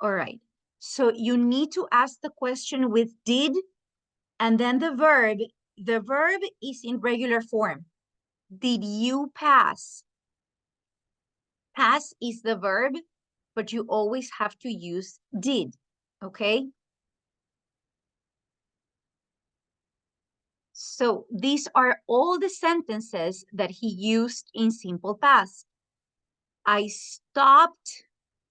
All right. So you need to ask the question with did and then the verb. The verb is in regular form. Did you pass? Pass is the verb, but you always have to use did, okay? So these are all the sentences that he used in simple past. I stopped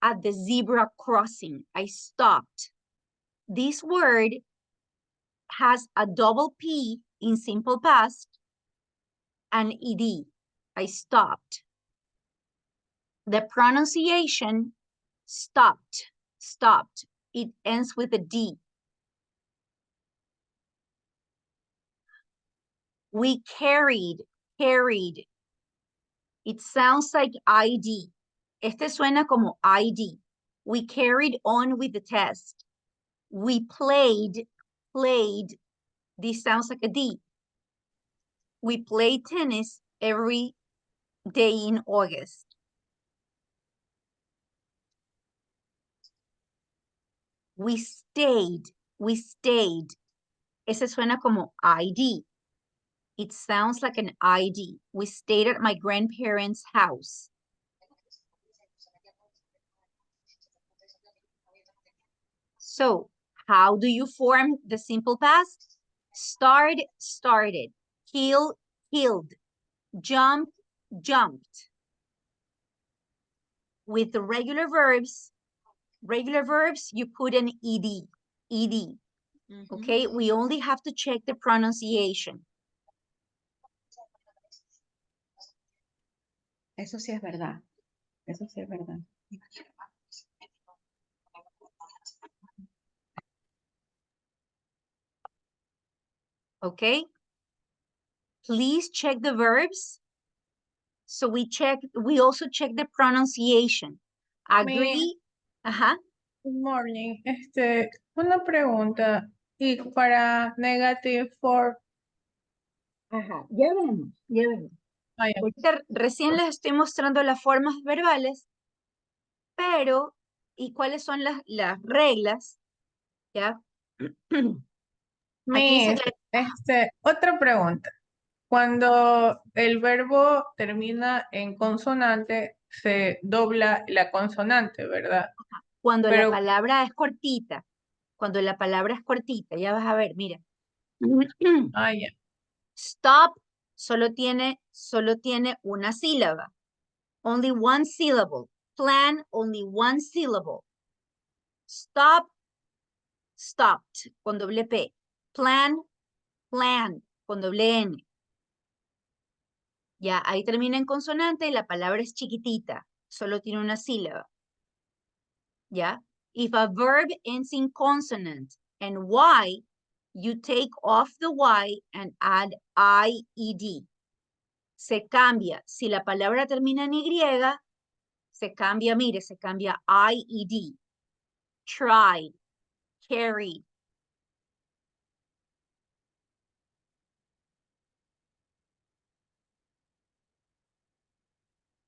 at the zebra crossing. I stopped. This word has a double P in simple past and ed. I stopped. The pronunciation stopped, stopped. It ends with a D. We carried, carried. It sounds like ID. Este suena como ID. We carried on with the test. We played, played. This sounds like a D. We played tennis every day in August. We stayed, we stayed. Ese suena como ID. It sounds like an ID. We stayed at my grandparents' house. So, how do you form the simple past? Start, started. Kill, killed. Jump, jumped. With the regular verbs, you put an ed, ed. Okay, we only have to check the pronunciation. Eso sí es verdad. Eso sí es verdad. Okay, please check the verbs. So we also check the pronunciation. Agree. Ajá. Good morning. Una pregunta. Y para negative for. Ajá, ya vemos, ya vemos. Vaya. Ahorita recién les estoy mostrando las formas verbales, pero, ¿y cuáles son las reglas? ¿Ya? Aquí Otra pregunta. Cuando el verbo termina en consonante, se dobla la consonante, ¿verdad? Cuando Pero- la palabra es cortita, ya vas a ver, mira. Ya. Stop solo tiene una sílaba. Only one syllable. Plan, only one syllable. Stop, stopped, con doble P. Plan, plan, con doble N. Ya, ahí termina en consonante y la palabra es chiquitita. Solo tiene una sílaba. Ya. If a verb ends in consonant and Y, you take off the Y and add IED. Se cambia. Si la palabra termina en Y, se cambia, mire, se cambia IED. Tried, carried.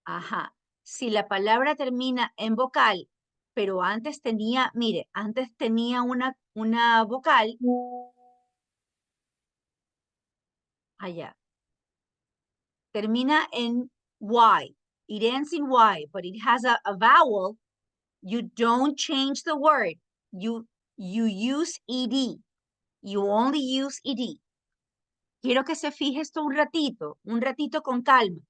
Ajá. Si la palabra termina en vocal, pero antes tenía, mire, antes tenía una vocal. Allá. Termina en Y. It ends in Y, but it has a vowel. You don't change the word. You use ED. You only use ED. Quiero que se fije esto un ratito con calma.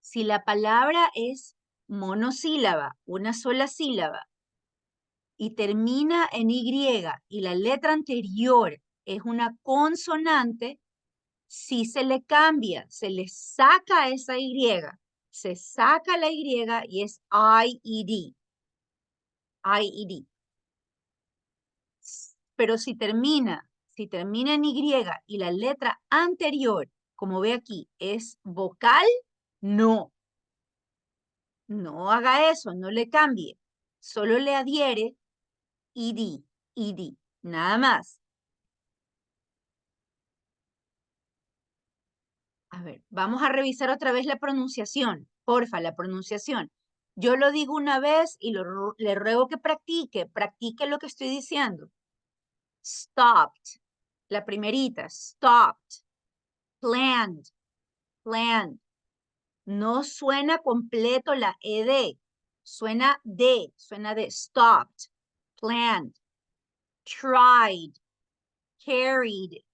Si la palabra es monosílaba, una sola sílaba, y termina en Y y la letra anterior es una consonante, si se le cambia, se le saca esa Y, se saca la Y y es IED. IED. Pero si termina en Y y la letra anterior, como ve aquí, es vocal, no. No haga eso, no le cambie. Solo le adhiere ed, ed, nada más. A ver, vamos a revisar otra vez la pronunciación. Porfa, la pronunciación. Yo lo digo una vez y le ruego que practique lo que estoy diciendo. Stopped, la primerita, stopped, planned, planned. No suena completo la ed, suena de, stopped, planned, tried, carried,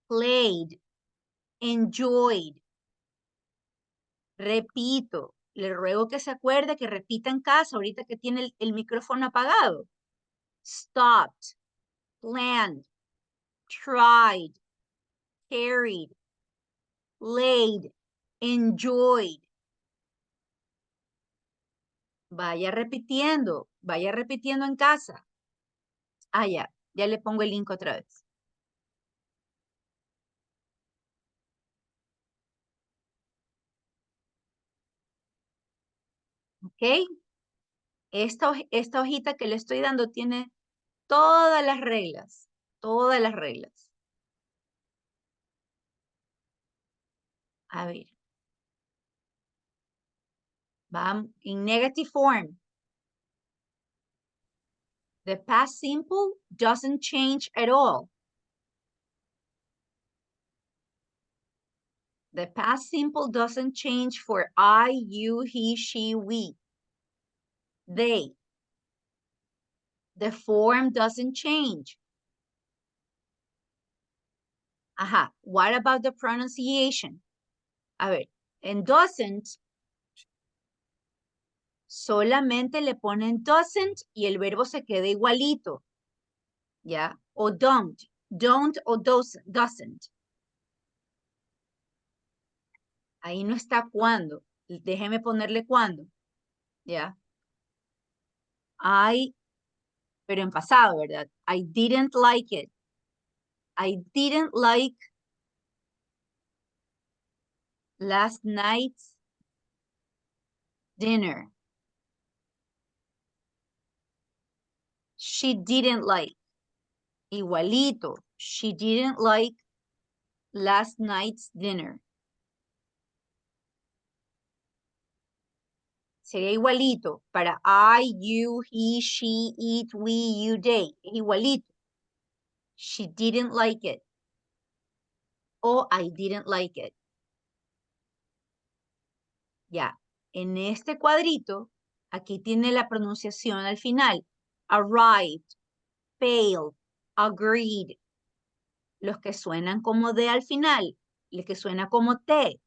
played, enjoyed. Repito, le ruego que se acuerde que repita en casa ahorita que tiene el micrófono apagado. Stopped, planned, tried, carried, played, enjoyed. Vaya repitiendo en casa. Ah, ya le pongo el link otra vez. ¿Ok? Esta hojita que le estoy dando tiene todas las reglas, todas las reglas. A ver. Vamos, in negative form. The past simple doesn't change at all. The past simple doesn't change for I, you, he, she, we. They. The form doesn't change. Ajá. What about the pronunciation? A ver, en doesn't, solamente le ponen doesn't y el verbo se queda igualito. ¿Ya? O don't o doesn't. Ahí no está cuando. Déjeme ponerle cuando. ¿Ya? Pero en pasado, ¿verdad? I didn't like it. I didn't like last night's dinner. She didn't like. Igualito. She didn't like last night's dinner. Sería igualito para I, you, he, she, it, we, you, they. Igualito. She didn't like it. O I didn't like it. Ya. En este cuadrito, aquí tiene la pronunciación al final. Arrived, failed, agreed. Los que suenan como D al final. Los que suena como T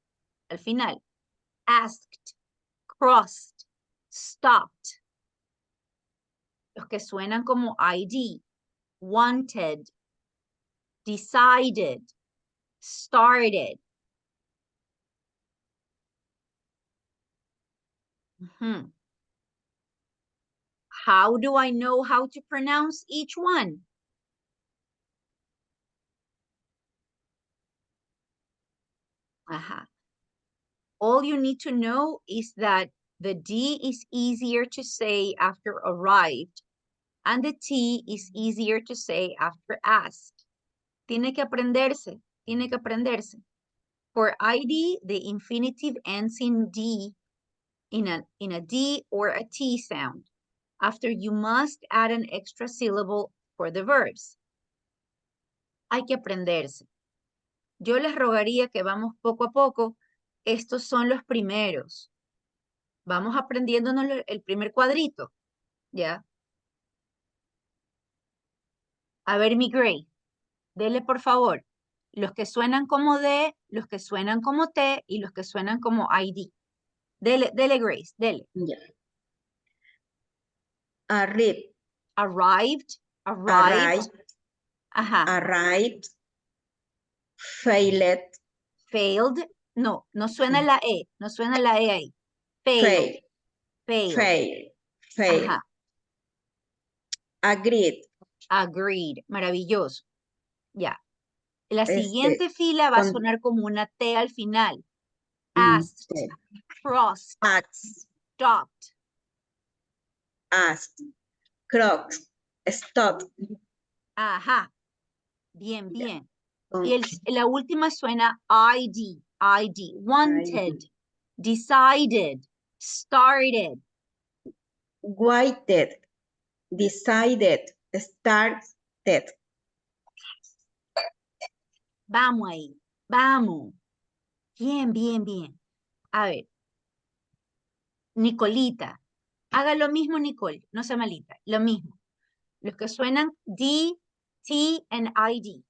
al final. Asked, crossed, stopped. Los que suenan como ID. Wanted, decided, started. How do I know how to pronounce each one? All you need to know is that the D is easier to say after arrived, and the T is easier to say after asked. Tiene que aprenderse. For ID, the infinitive ends in D, in a D or a T sound. After, you must add an extra syllable for the verbs. Hay que aprenderse. Yo les rogaría que vamos poco a poco. Estos son los primeros. Vamos aprendiéndonos el primer cuadrito, ¿ya? A ver, mi Gray, dele por favor. Los que suenan como D, los que suenan como T y los que suenan como ID. Dele, Grace, dele. Yeah. Arrived. Arrived. Ajá. Arrived. Failed. Failed. No suena la E. No suena la E ahí. Failed. Ajá. Agreed. Maravilloso. Ya. La siguiente fila va a sonar como una T al final. Asked. Crossed. Stopped. Asked. Crossed. Stopped. Ajá. Bien. Y la última suena ID. ID. Wanted, decided, started. Waited, decided, started. Vamos ahí, vamos. Bien, bien, bien. A ver. Nicolita. Haga lo mismo, Nicole. No sea malita. Lo mismo. Los que suenan D, T, and ID.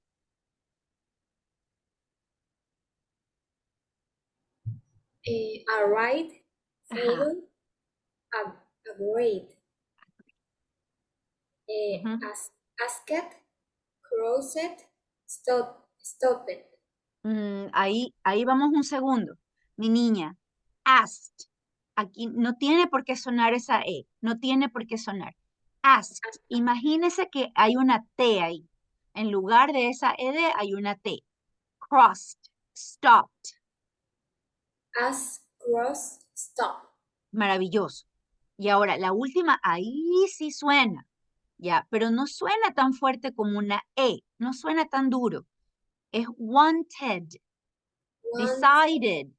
Arrived, Ajá. failed, agreed. Ujú. Asked, crossed, stopped. Ahí vamos un segundo. Mi niña. Asked. Aquí no tiene por qué sonar esa E. No tiene por qué sonar. Asked. Imagínese que hay una T ahí. En lugar de esa ED hay una T. Crossed. Stopped. Ask, cross, stop. Maravilloso. Y ahora, la última, ahí sí suena, ya, pero no suena tan fuerte como una E, no suena tan duro. Es wanted, decided,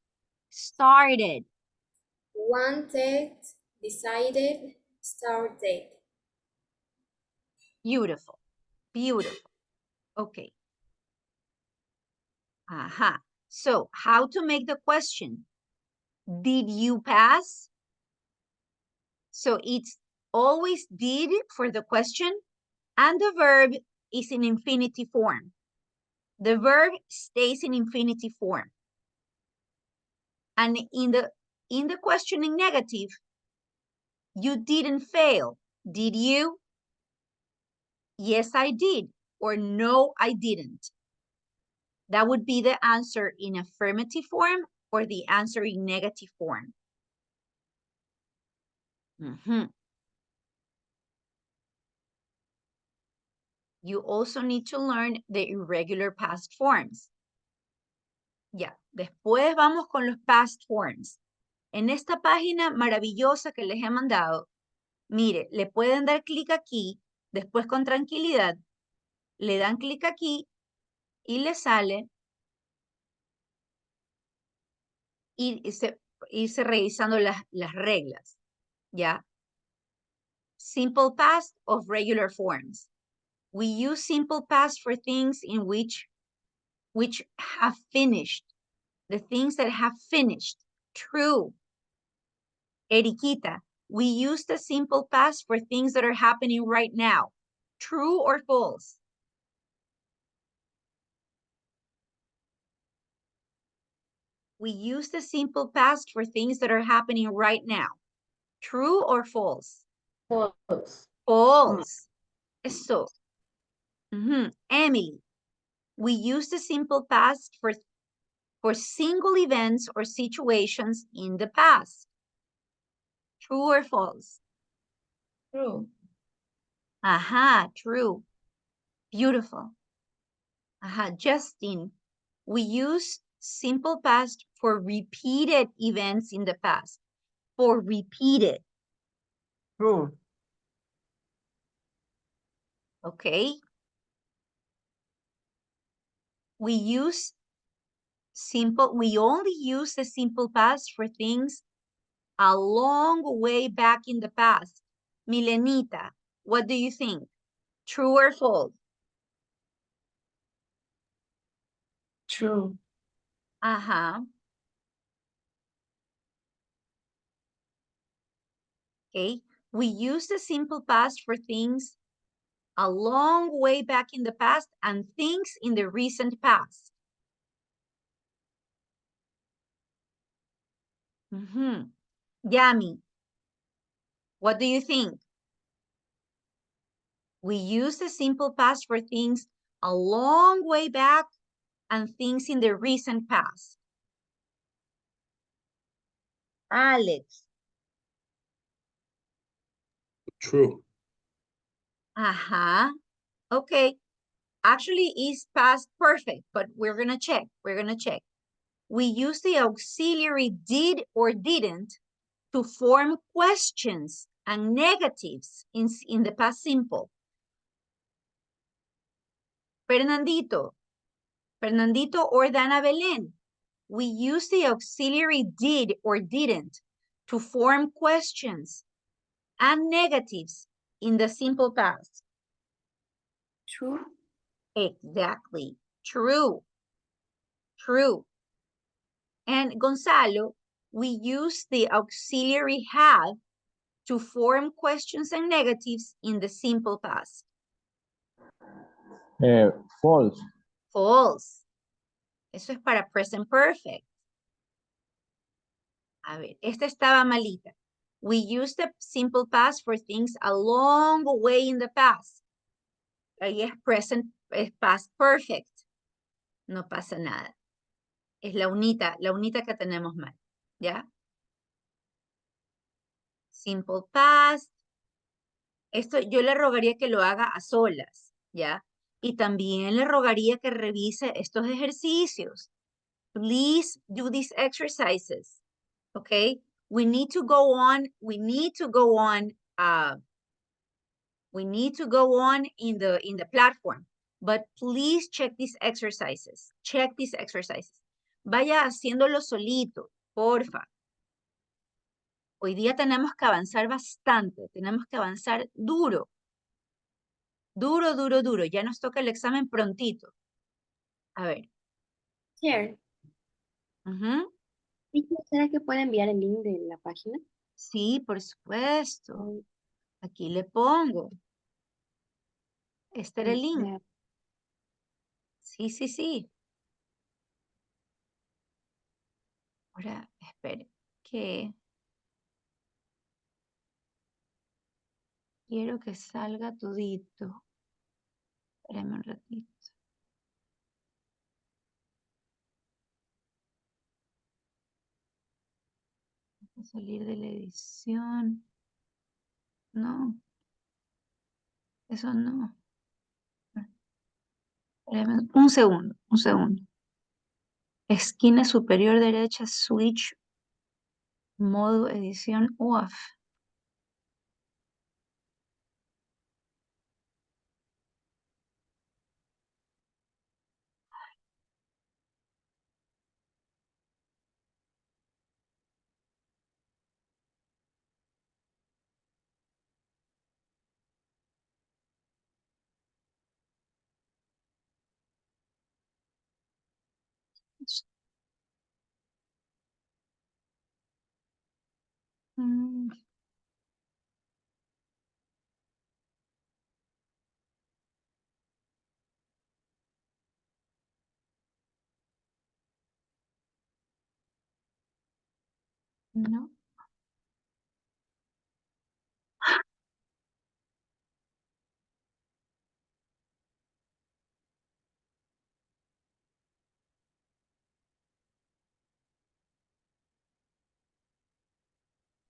started. Wanted, decided, started. Beautiful, beautiful. Okay. Aha. So, how to make the question? Did you pass? So, it's always did for the question, and the verb is in infinitive form. The verb stays in infinitive form. And in the questioning negative, you didn't fail, did you? Yes, I did, or no, I didn't. That would be the answer in affirmative form or the answer in negative form. You also need to learn the irregular past forms. Ya, después vamos con los past forms. En esta página maravillosa que les he mandado, mire, le pueden dar clic aquí, después con tranquilidad, le dan clic aquí y le sale irse revisando las reglas, ¿ya? Simple past of regular forms. We use simple past for things in which have finished, the things that have finished. True. Eriquita, we use the simple past for things that are happening right now. True or false? We use the simple past for things that are happening right now. True or false? False. False. Eso. Emily, we use the simple past for single events or situations in the past. True or false? True. Aha, true. Beautiful. Aha, Justin, we use simple past for repeated events in the past. For repeated. True. Okay. We only use the simple past for things a long way back in the past. Milenita, what do you think? True or false? True. Uh-huh. Okay. We use the simple past for things a long way back in the past and things in the recent past. Yami, what do you think? We use the simple past for things a long way back and things in the recent past. Alex. True. Uh-huh. Okay. Actually, it's past perfect, but we're going to check. We're going to check. We use the auxiliary did or didn't to form questions and negatives in the past simple. Fernandito or Dana Belén, we use the auxiliary did or didn't to form questions and negatives in the simple past. True. Exactly. True. True. And Gonzalo, we use the auxiliary have to form questions and negatives in the simple past. False. False. Eso es para present perfect. A ver, esta estaba malita. We use the simple past for things a long way in the past. Ahí es present, es past perfect. No pasa nada. Es la unita que tenemos mal. ¿Ya? Simple past. Esto yo le rogaría que lo haga a solas, ¿ya? Y también le rogaría que revise estos ejercicios. Please do these exercises, okay? We need to go on in the platform, but please check these exercises. Check these exercises. Vaya haciéndolo solito, porfa. Hoy día tenemos que avanzar bastante, tenemos que avanzar duro. Duro, duro, duro. Ya nos toca el examen prontito. A ver. Here. Ujú. ¿Será que puede enviar el link de la página? Sí, por supuesto. Aquí le pongo. Este era el link. Ya. Sí, sí, sí. Ahora, espere. Que quiero que salga todito. Espérame un ratito. Voy a salir de la edición. No. Eso no. Espérame un segundo, un segundo. Esquina superior derecha, switch, modo edición off. Mm, no.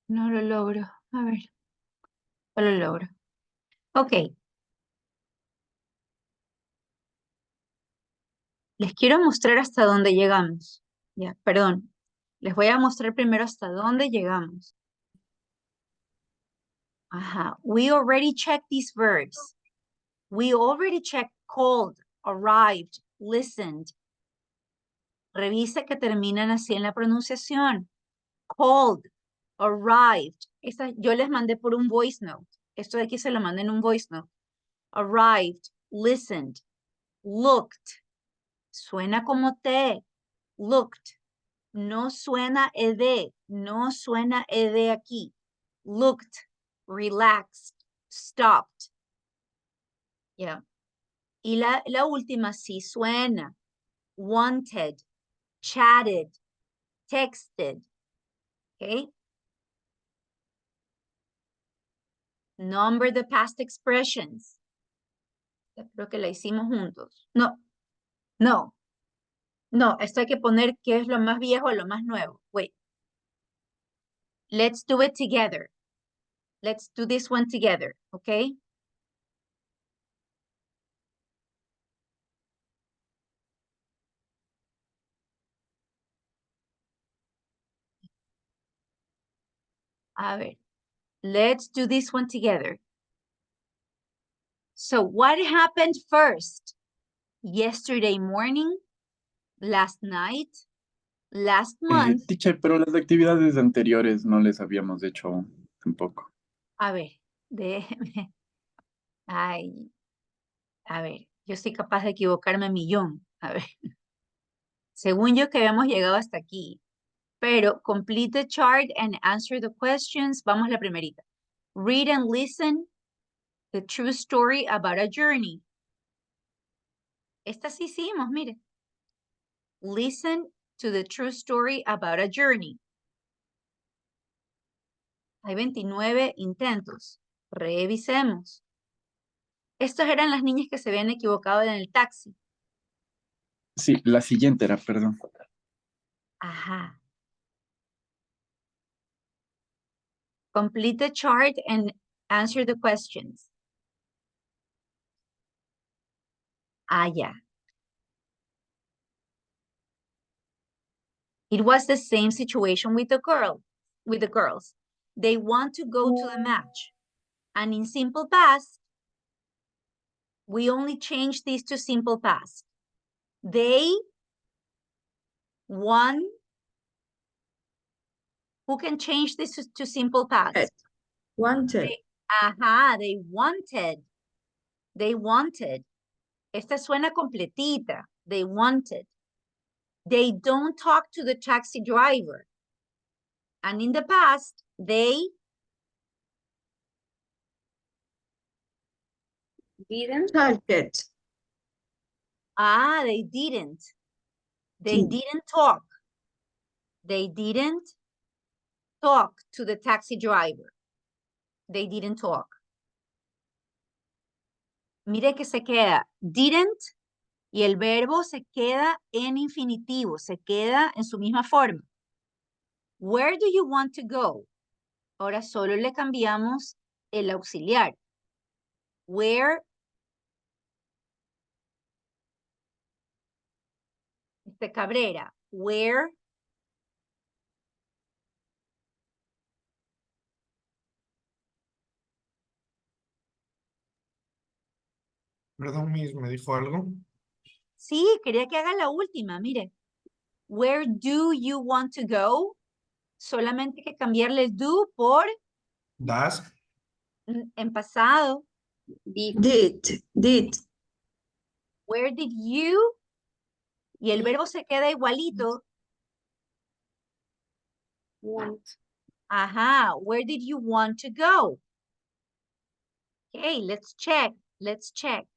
No lo logro. A ver. No lo logro. Ok. Les quiero mostrar hasta dónde llegamos. Ya, perdón. Les voy a mostrar primero hasta dónde llegamos. Ajá. We already checked these verbs. We already checked called, arrived, listened. Revisa que terminan así en la pronunciación. Called, arrived. Yo les mandé por un voice note. Esto de aquí se lo mandé en un voice note. Arrived, listened, looked. Suena como T. Looked. No suena ed. No suena ed aquí. Looked, relaxed, stopped. Yeah. Y la última sí suena. Wanted, chatted, texted. Okay. Number the past expressions. Creo que la hicimos juntos. No, no, no. Esto hay que poner qué es lo más viejo o lo más nuevo. Wait. Let's do it together. Let's do this one together, okay? A ver. Let's do this one together. So what happened first? Yesterday morning? Last night? Last month. Teacher, pero las actividades anteriores no les habíamos hecho tampoco. A ver, déjeme. Ay, a ver, yo soy capaz de equivocarme a millón. A ver. Según yo que habíamos llegado hasta aquí. Pero complete the chart and answer the questions. Vamos a la primerita. Read and listen the true story about a journey. Esta sí hicimos, mire. Listen to the true story about a journey. Hay 29 intentos. Revisemos. Estas eran las niñas que se habían equivocado en el taxi. Sí, la siguiente era, perdón. Ajá. Complete the chart and answer the questions. Ah, ya. It was the same situation with the girls. They want to go to the match. And in simple past, we only change this to simple past. They won. Who can change this to simple past? Wanted. Ajá, they wanted. They wanted. Esta suena completita. They wanted. They don't talk to the taxi driver. And in the past, they Didn't. Talked. they didn't. They didn't talk. They didn't talk to the taxi driver. They didn't talk. Mire que se queda didn't y el verbo se queda en infinitivo, se queda en su misma forma. Where do you want to go? Ahora solo le cambiamos el auxiliar. Where, Cabrera, where, Perdón, Miss, ¿me dijo algo? sí, quería que haga la última, mire. Where do you want to go? Solamente que cambiarle el do por Das. en pasado. Did. Where did you? Y el verbo se queda igualito. Want. Ajá, where did you want to go? Okay, let's check. Let's check.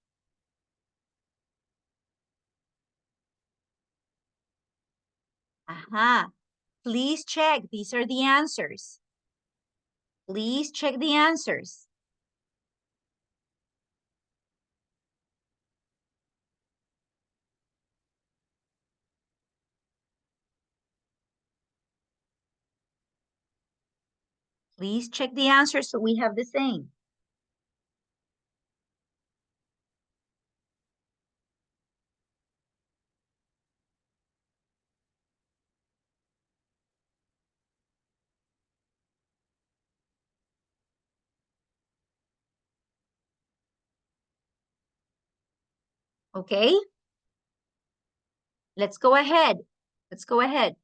Ajá. Please check. These are the answers. Please check the answers. Please check the answers so we have the same. Okay? Let's go ahead. Let's go ahead.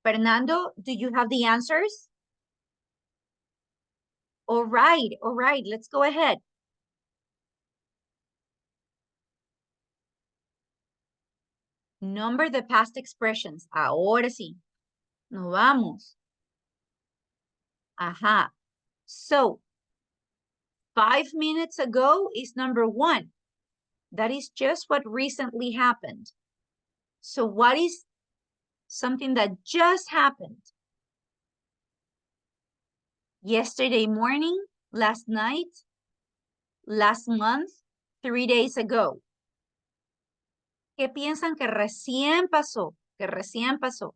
Fernando, do you have the answers? All right, let's go ahead. Number the past expressions. Ahora sí. Nos vamos. Ajá. So, 5 minutes ago is number 1. That is just what recently happened. So what is something that just happened? Yesterday morning, last night, last month, 3 days ago. ¿Qué piensan que recién pasó? Que recién pasó.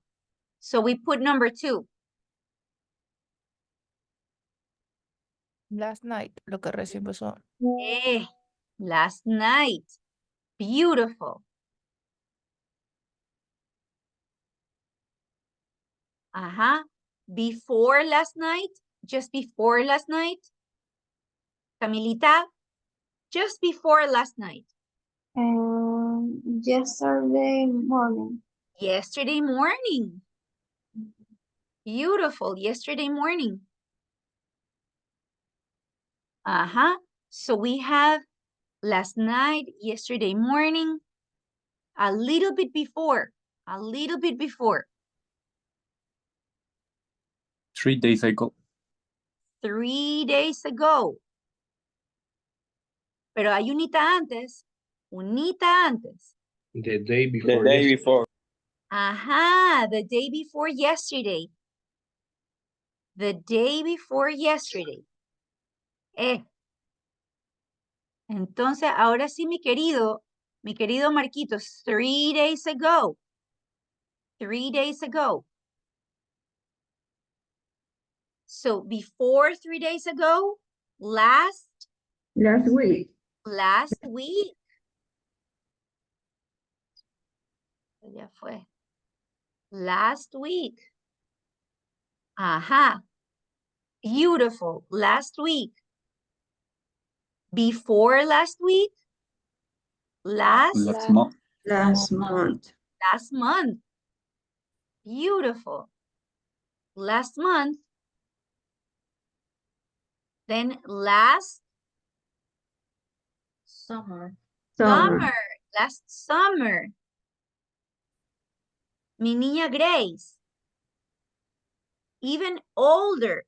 So we put number 2. Last night, lo que recién pasó. Last night. Beautiful. Ajá. Before last night, just before last night. Camilita, just before last night. Yesterday morning. Yesterday morning. Beautiful. Yesterday morning. So we have last night, yesterday morning, a little bit before. 3 days ago. 3 days ago. Pero hay unita antes. The day before. The day before. The day before yesterday. The day before yesterday. Entonces, ahora sí, mi querido Marquitos, 3 days ago. 3 days ago. So, before 3 days ago, last week. Last week. Ya fue. Last week. Beautiful. Last week. Before last week. Last month. Last month. Last month. Beautiful. Last month. Then last Summer. Last summer. Mi niña Grace. Even older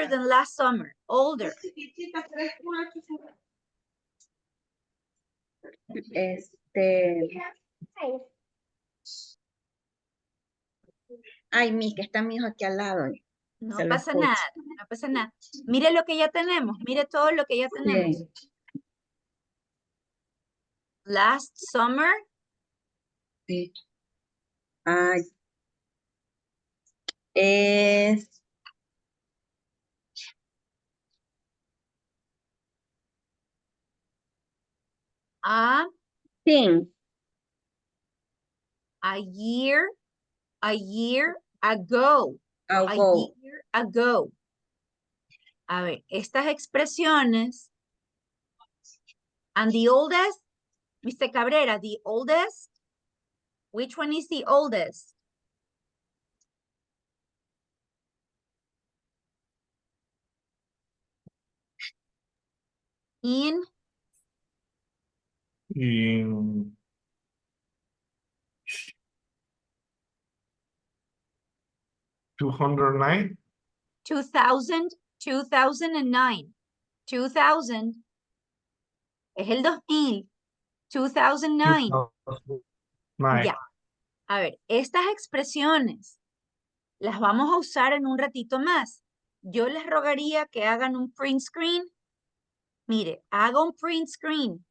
than last summer. Older. Ay, que está mi hijo aquí al lado. No Se lo pasa escucho. nada, no pasa nada. Mire lo que ya tenemos, mire todo lo que ya tenemos. Sí. Last summer, Sí. Ay. Es a thing. year ago. Ago. A year ago. A ver, estas expresiones. And the oldest, Mr. Cabrera, the oldest. Which one is the oldest? In 209. 2000, 2009. 2000 es el 2000. 2009. 2009. Ya. A ver, estas expresiones las vamos a usar en un ratito más. Yo les rogaría que hagan un print screen. Mire, haga un print screen.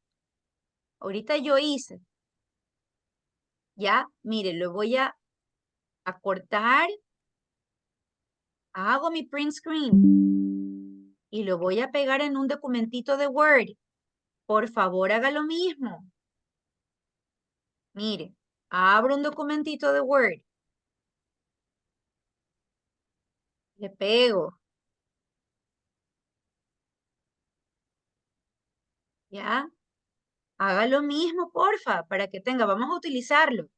Ahorita yo hice. Ya, mire, lo voy a cortar. Hago mi print screen. Y lo voy a pegar en un documentito de Word. Por favor, haga lo mismo. Mire, abro un documentito de Word. Le pego. ¿Ya? Haga lo mismo, porfa, para que tenga. Vamos a utilizarlo.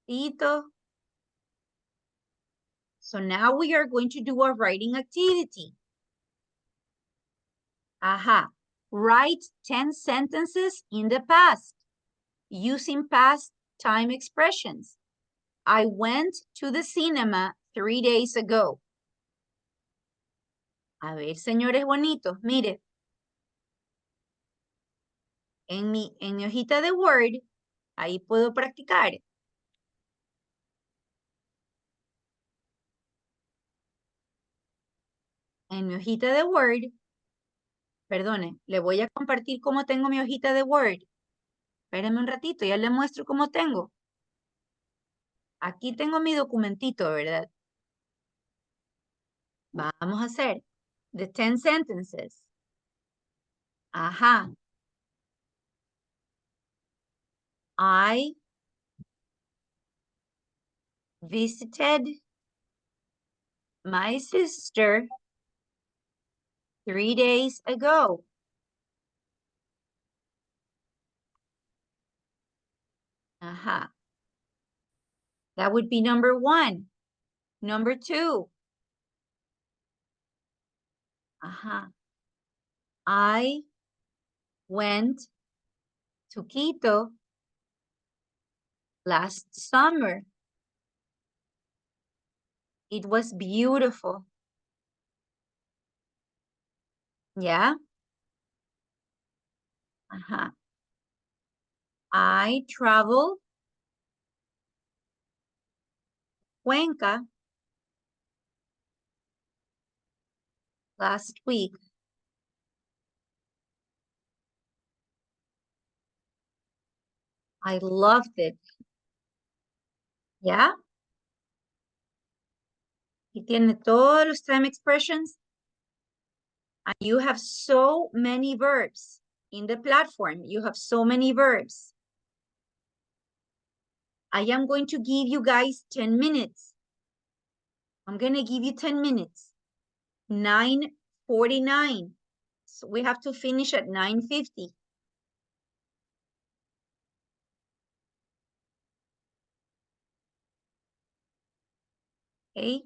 Tito. So now we are going to do a writing activity. Write 10 sentences in the past using past time expressions. I went to the cinema 3 days ago. A ver, señores bonitos, mire. En mi hojita de Word, ahí puedo practicar. En mi hojita de Word, perdone, le voy a compartir cómo tengo mi hojita de Word. Espérenme un ratito, ya le muestro cómo tengo. Aquí tengo mi documentito, ¿verdad? Vamos a hacer the 10 sentences. I visited my sister 3 days ago. Uh-huh. That would be number 1. Number 2. Uh-huh. I went to Quito last summer. It was beautiful. Yeah? Uh-huh. I traveled Cuenca last week. I loved it. Yeah? Y tiene todos los time expressions. And you have so many verbs in the platform. You have so many verbs. I am going to give you guys 10 minutes. I'm going to give you 10 minutes. 9:49. So we have to finish at 9:50. Okay?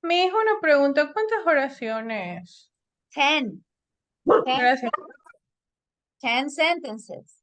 Me hizo una pregunta, ¿cuántas oraciones? 10. 10, Gracias. 10 sentences.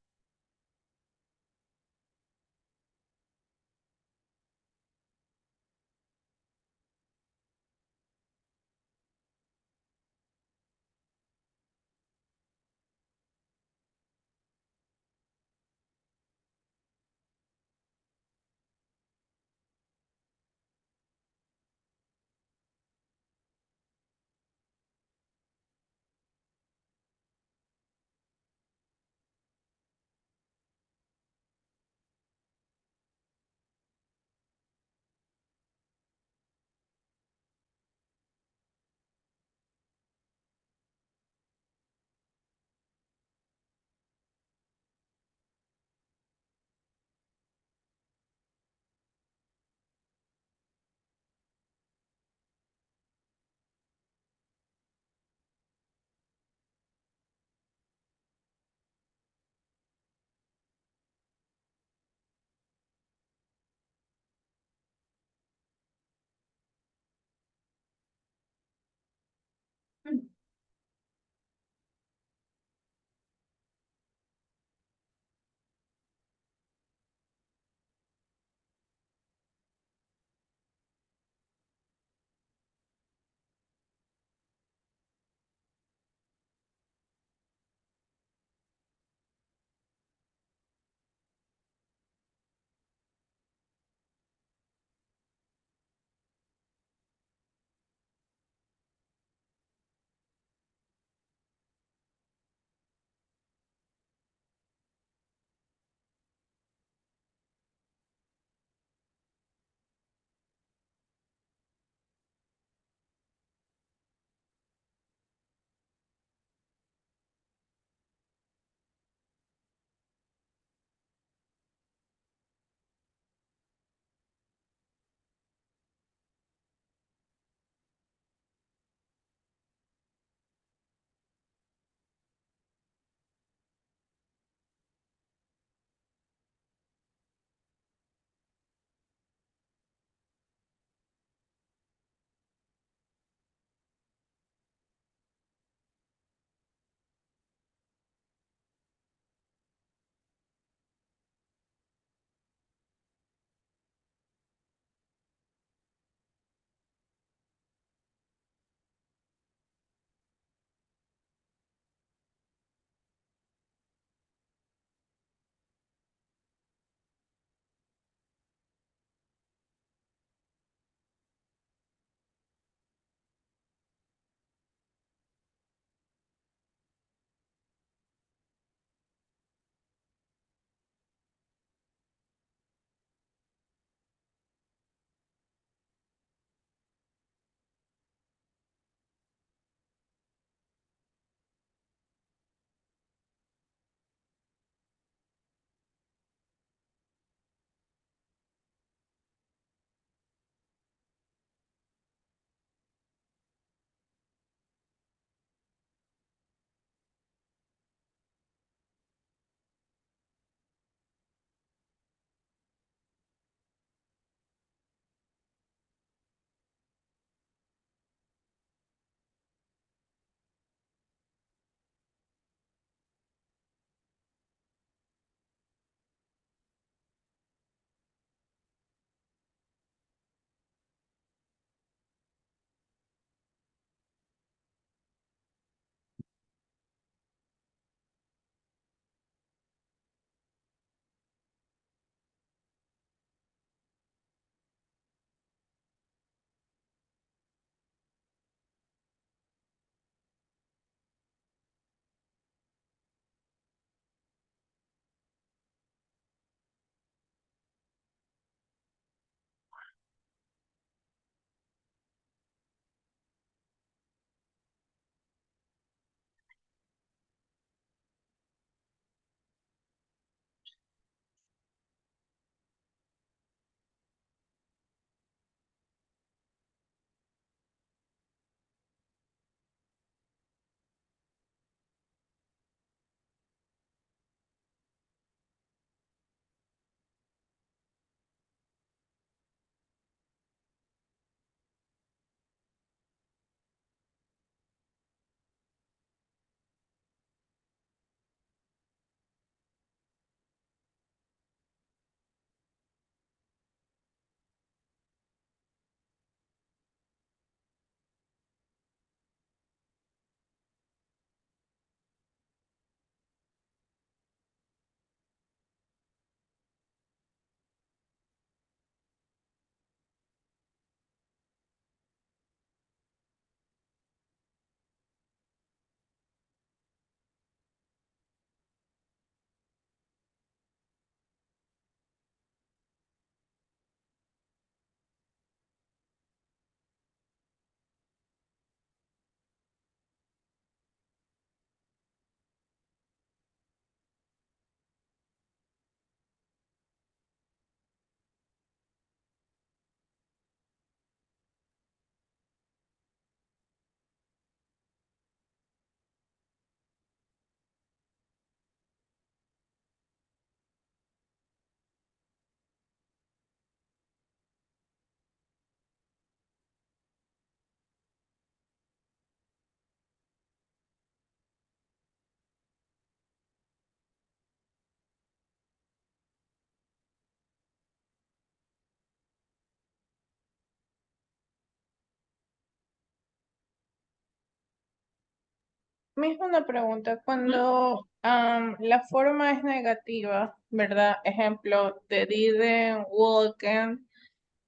Mismo una pregunta. Cuando la forma es negativa, ¿verdad? Ejemplo, the didn't, walking,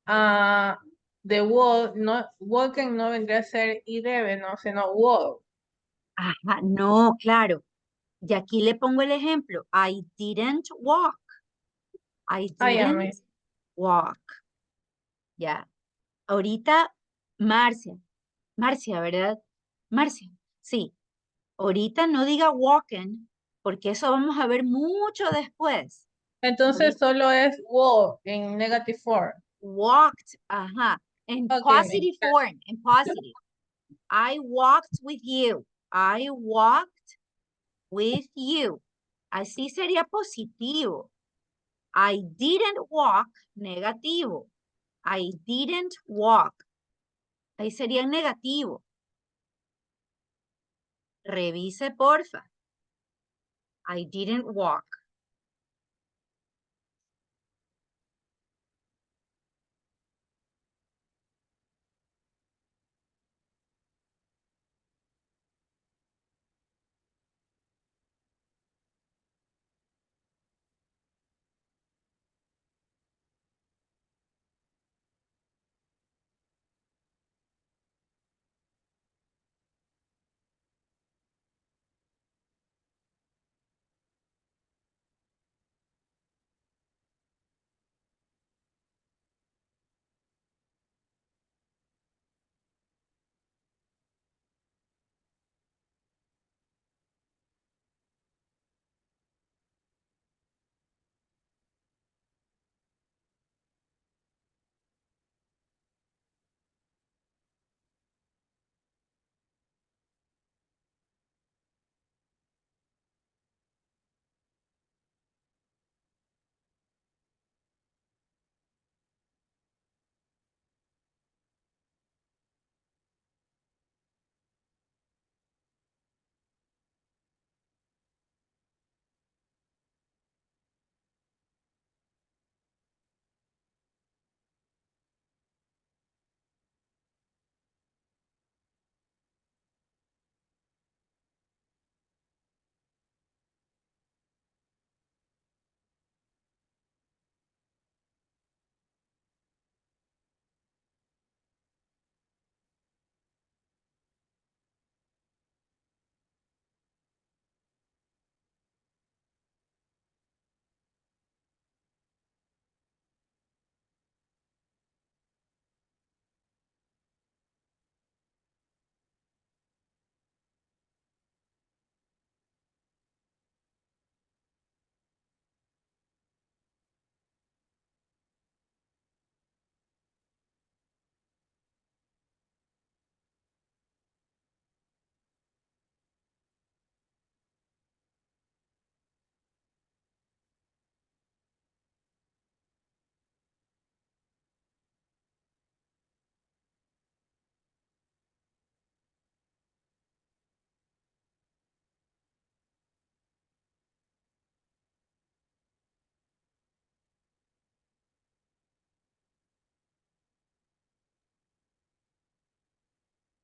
the walk, no, walking no vendría a ser y debe, no, sino walk. Ajá, no, claro. Y aquí le pongo el ejemplo. I didn't walk. I Ay, didn't walk. Ya. Ahorita, Marcia. Marcia, ¿verdad? Marcia. Sí. Ahorita no diga walking, porque eso vamos a ver mucho después. Entonces solo es walk en negative form. Walked, ajá. En Ok. positive form, en positive. I walked with you. I walked with you. Así sería positivo. I didn't walk, negativo. I didn't walk. Ahí sería negativo. Revise, porfa. I didn't walk.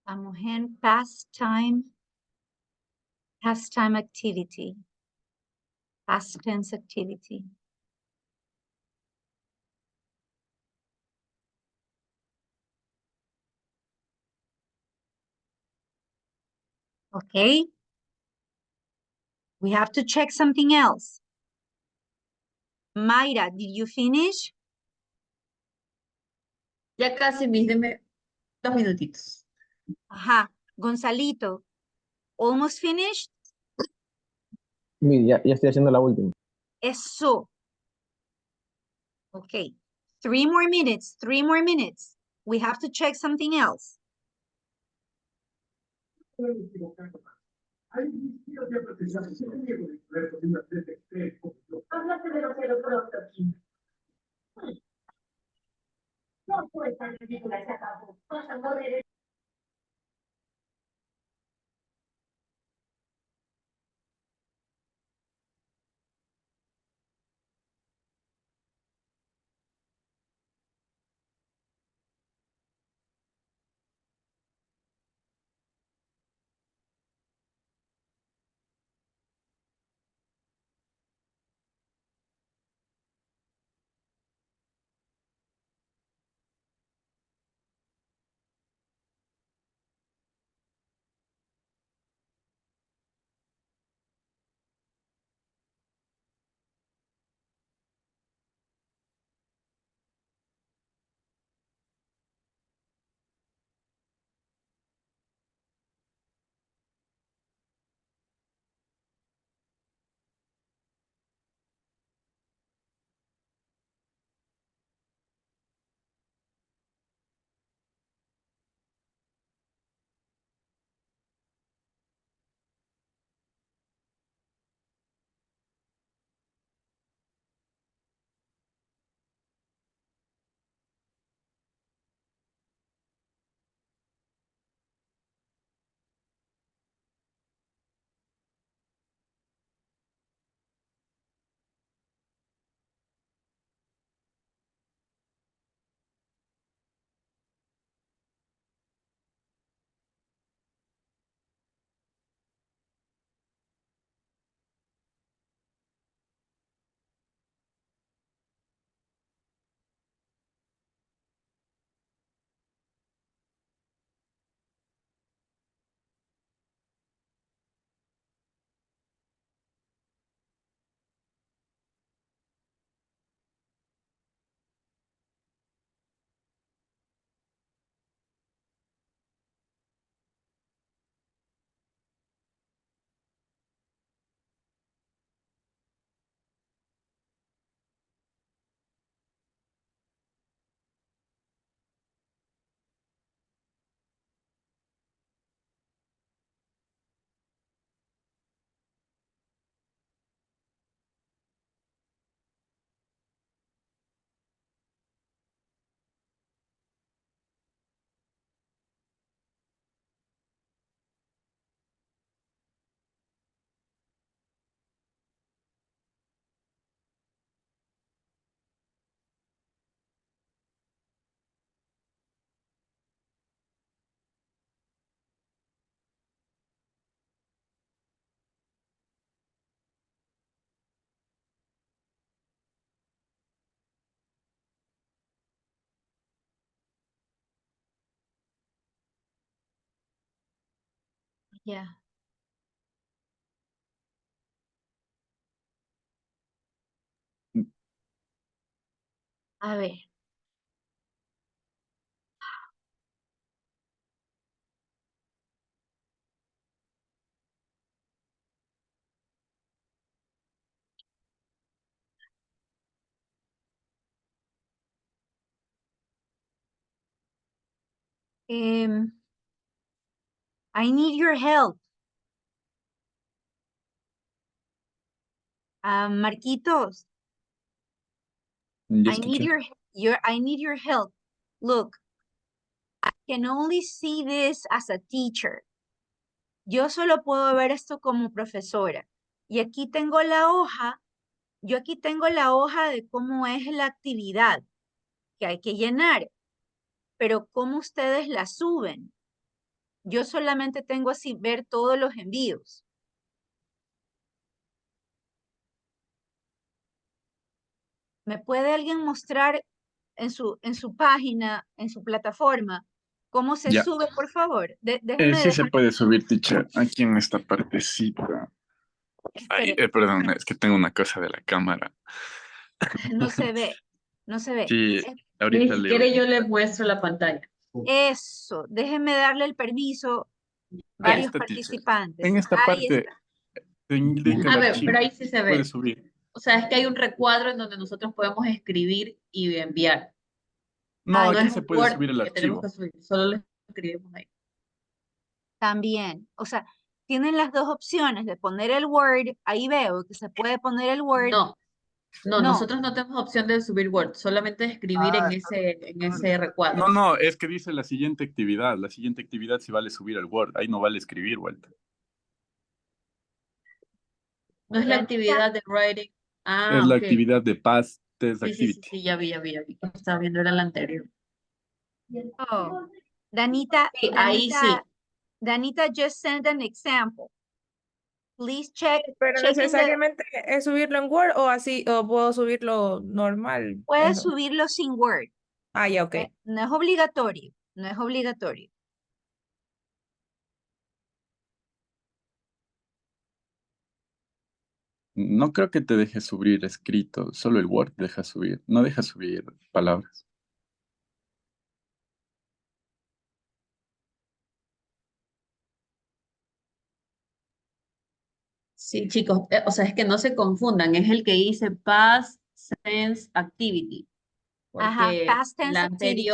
Vamos en pastime activity, past tense activity. Okay. We have to check something else. Mayra, did you finish? Ya casi, mis, deme 2 minutitos. Ajá. Gonzalito, almost finished? Ya estoy haciendo la última. Eso. Okay. 3 more minutes, 3 more minutes. We have to check something else. Yeah. A ver. I need your help. Marquitos, Yes, I need teacher. I need your help. Look, I can only see this as a teacher. Yo solo puedo ver esto como profesora. Y aquí tengo la hoja, yo aquí tengo la hoja de cómo es la actividad que hay que llenar, pero cómo ustedes la suben. Yo solamente tengo así ver todos los envíos. ¿Me puede alguien mostrar en su página, en su plataforma, cómo se Ya. sube, por favor? Déjenme Sí se dejar, puede subir, teacher, aquí en esta partecita. Ay, espere, perdón, es que tengo una cosa de la cámara. no se ve, no se ve. Sí, Eh, ahorita Si le quiere yo le muestro la pantalla. Eso, déjenme darle el permiso, Ahí varios está, teacher. participantes. En esta Ahí parte, está. indica A el ver, pero archivo. ahí sí se Puede ve. subir. O sea, es que hay un recuadro en donde nosotros podemos escribir y enviar. No, No aquí es se un puede Word subir el que tenemos archivo. que subir, solo lo escribimos ahí. También, o sea, tienen las dos opciones de poner el Word, ahí veo que se puede poner el Word, No, no, nosotros no tenemos opción de subir Word, solamente de escribir en ese recuadro. No, es que dice la siguiente actividad. La siguiente actividad sí vale subir al Word. Ahí no vale escribir, Walter. No es la Danita, actividad de writing. Es Ah, la ok. actividad de past test Sí, activity. ya vi. Estaba viendo, era la anterior. oh, Danita, Sí, ahí sí. Danita just sent an example. Please check Pero in the, necesariamente es subirlo en Word o así, o puedo subirlo normal. puedes subirlo sin Word, Ah, ya, ok. no es obligatorio, no es obligatorio. No creo que te deje subir escrito. Solo el Word deja subir. No deja subir palabras. Sí, chicos, o sea, es que no se confundan, es el que dice past tense activity, Ajá, porque past tense activity.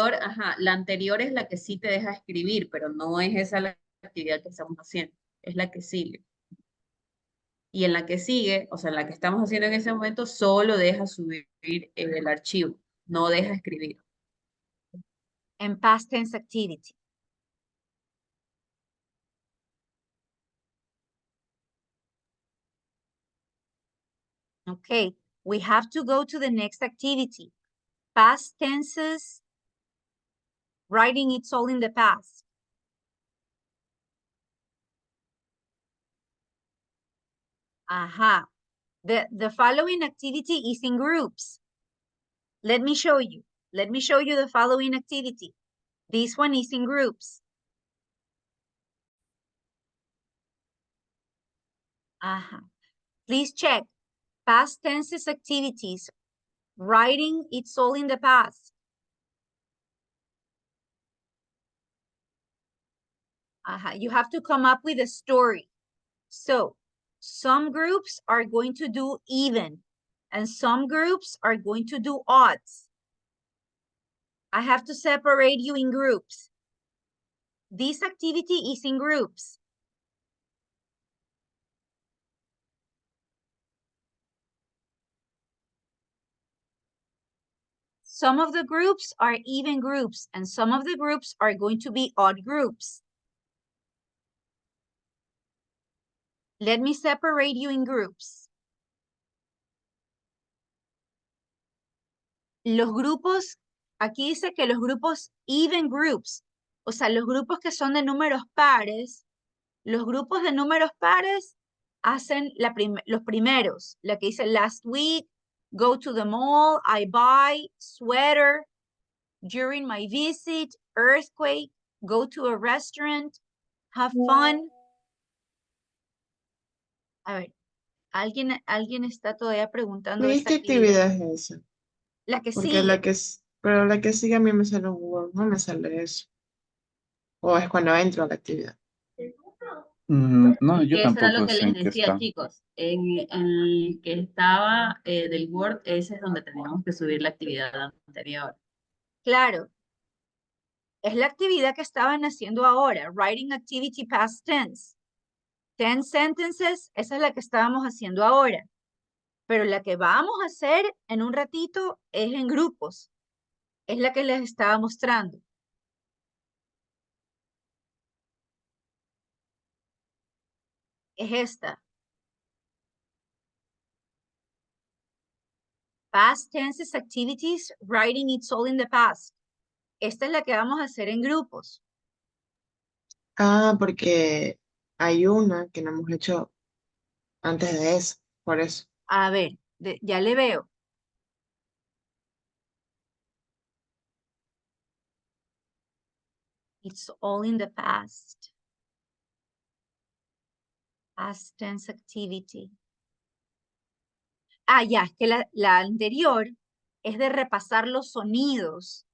la anterior es la que sí te deja escribir, pero no es esa la actividad que estamos haciendo, es la que sigue. Y en la que sigue, o sea, en la que estamos haciendo en ese momento, solo deja subir el archivo, no deja escribir. En past tense activity. Okay, we have to go to the next activity. Past tenses, writing it's all in the past. Aha. The following activity is in groups. Let me show you. Let me show you the following activity. This one is in groups. Aha. Please check. Past tenses activities. Writing it's all in the past. You have to come up with a story. So some groups are going to do even and some groups are going to do odds. I have to separate you in groups. This activity is in groups. Some of the groups are even groups and some of the groups are going to be odd groups. Let me separate you in groups. Los grupos, aquí dice que los grupos even groups, o sea, los grupos que son de números pares, los grupos de números pares hacen los primeros, la que dice last week, go to the mall, I buy, sweater, during my visit, earthquake, go to a restaurant, have fun. A ver, alguien está todavía preguntando ¿Veis esta qué actividad. actividad es esa? La que Porque sigue. pero la que sigue a mí me sale un Word, no me sale eso. O es cuando entro a la actividad. No, yo Eso era lo tampoco que sé les en qué decía, está. chicos. En el que estaba del Word, ese es donde teníamos que subir la actividad anterior. Claro. Es la actividad que estaban haciendo ahora. Writing activity past tense. 10 sentences, esa es la que estábamos haciendo ahora. Pero la que vamos a hacer en un ratito es en grupos. Es la que les estaba mostrando. Es esta. Past tenses activities, writing it's all in the past. Esta es la que vamos a hacer en grupos. Ah, porque hay una que no hemos hecho antes de eso, por eso. A ver, ya le veo. It's all in the past. Past tense activity. Ah, ya, es que la anterior es de repasar los sonidos.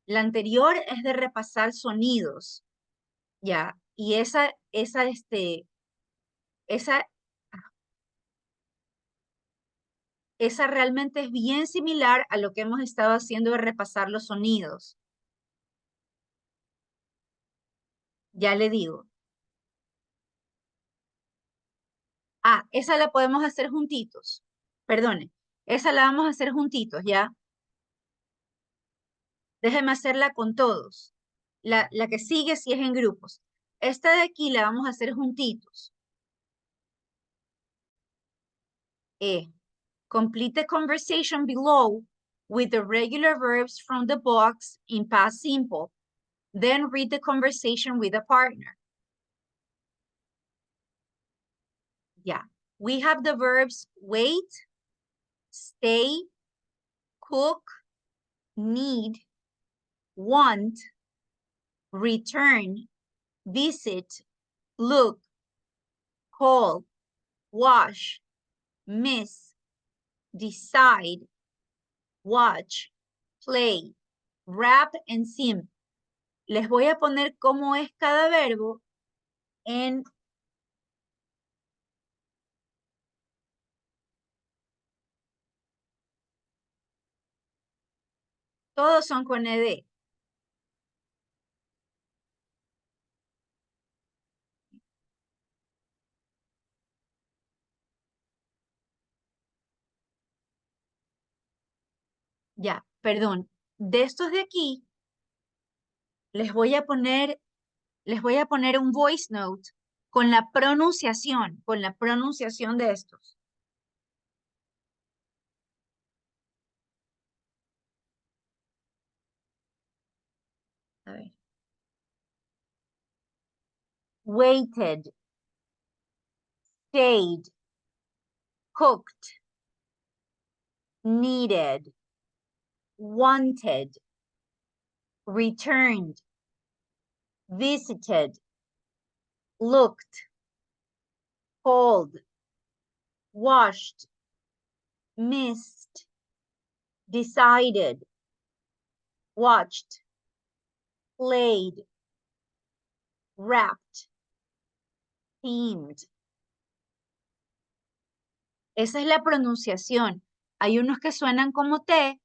La anterior es de repasar sonidos. Ya, y esa realmente es bien similar a lo que hemos estado haciendo de repasar los sonidos. Ya le digo. Ah, esa la podemos hacer juntitos. Perdone, esa la vamos a hacer juntitos, ¿ya? Déjeme hacerla con todos. La que sigue sí es en grupos. Esta de aquí la vamos a hacer juntitos. Complete the conversation below with the regular verbs from the box in past simple. Then read the conversation with a partner. Yeah. We have the verbs wait, stay, cook, need, want, return, visit, look, call, wash, miss, decide, watch, play, rap and sim. Les voy a poner cómo es cada verbo en todos son con ed. Ya, perdón. De estos de aquí, les voy a poner un voice note con la pronunciación de estos. A ver. Waited, stayed, cooked, needed, wanted, returned, visited, looked, called, washed, missed, decided, watched, played, wrapped, themed. Esa es la pronunciación. Hay unos que suenan como T,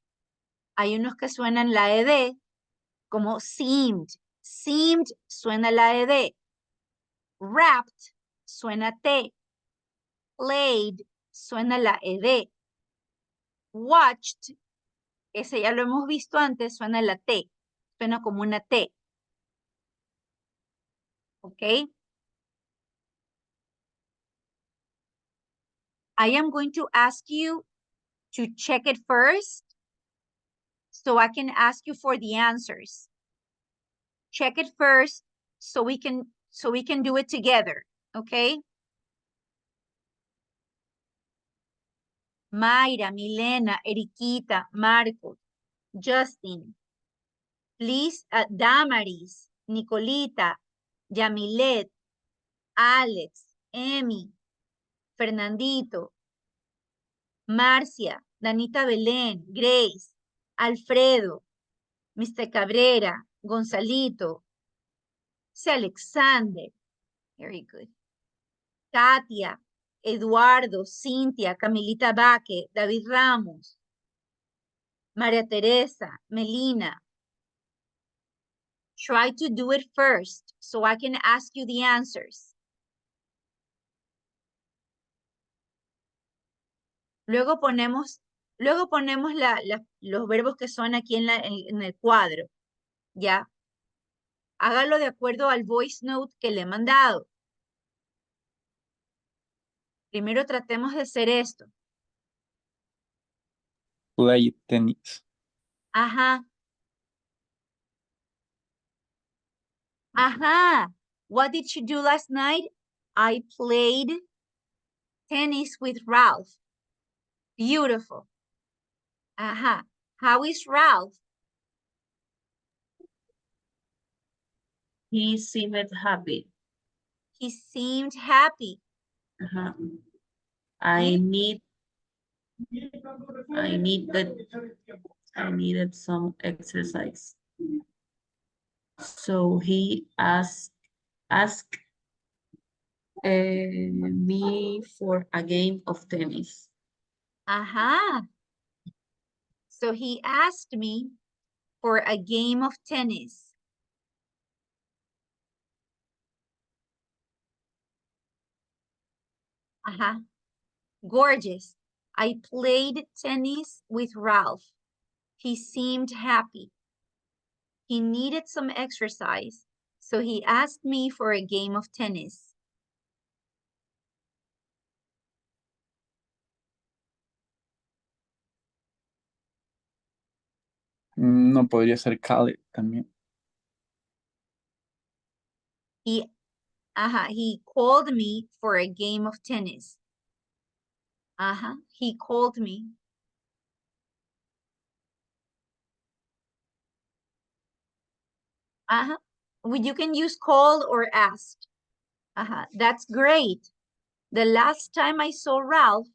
hay unos que suenan la ED, como seemed. Seemed suena la ED. Wrapped suena T. Played suena la ED. Watched, ese ya lo hemos visto antes, suena la T. Suena como una T. ¿Ok? I am going to ask you to check it first so I can ask you for the answers. Check it first so we can do it together, okay? Mayra, Milena, Eriquita, Marco, Justin, please, Damaris, Nicolita, Yamilet, Alex, Emi, Fernandito, Marcia, Danita Belén, Grace, Alfredo, Mr. Cabrera, Gonzalito, Alexander. Very good. Katia, Eduardo, Cintia, Camilita Baque, David Ramos, María Teresa, Melina. Try to do it first so I can ask you the answers. Luego ponemos los verbos que son aquí en el cuadro, ¿ya? Hágalo de acuerdo al voice note que le he mandado. Primero tratemos de hacer esto. Play tennis. Ajá. Ajá. What did you do last night? I played tennis with Ralph. Beautiful. Ajá. How is Ralph? He seemed happy. He seemed happy. Ajá. I needed some exercise. So he asked me for a game of tennis. Ajá. So he asked me for a game of tennis. Ajá. Gorgeous. I played tennis with Ralph. He seemed happy. He needed some exercise, so he asked me for a game of tennis. No podría ser Khaled también. He called me for a game of tennis. He called me. You can use called or asked. That's great. The last time I saw Ralph,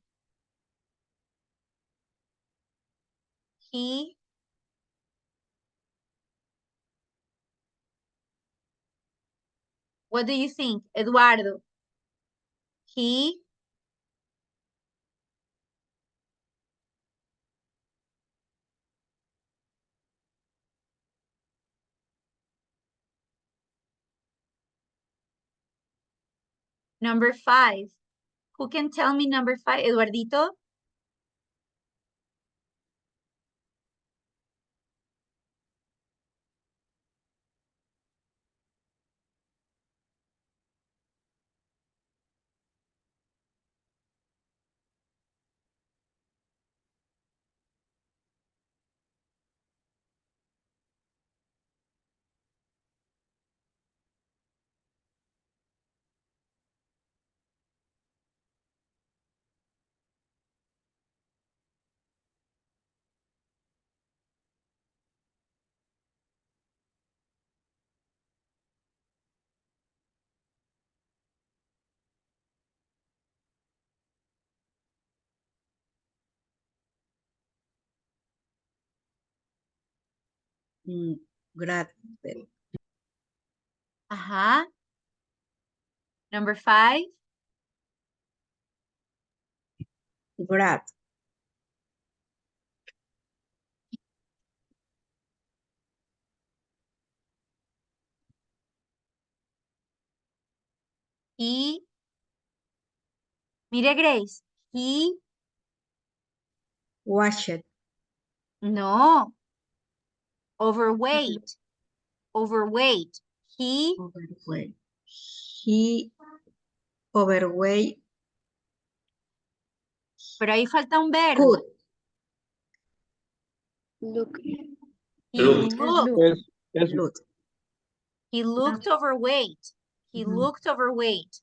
what do you think, Eduardo? Number 5. Who can tell me number 5? Eduardito? Graduate. Number 5. Grad. Mire, Grace. Washed. No. Overweight. Overweight. Overweight. He overweight. Pero ahí falta un verbo. Could. Look. He looked overweight. He looked overweight.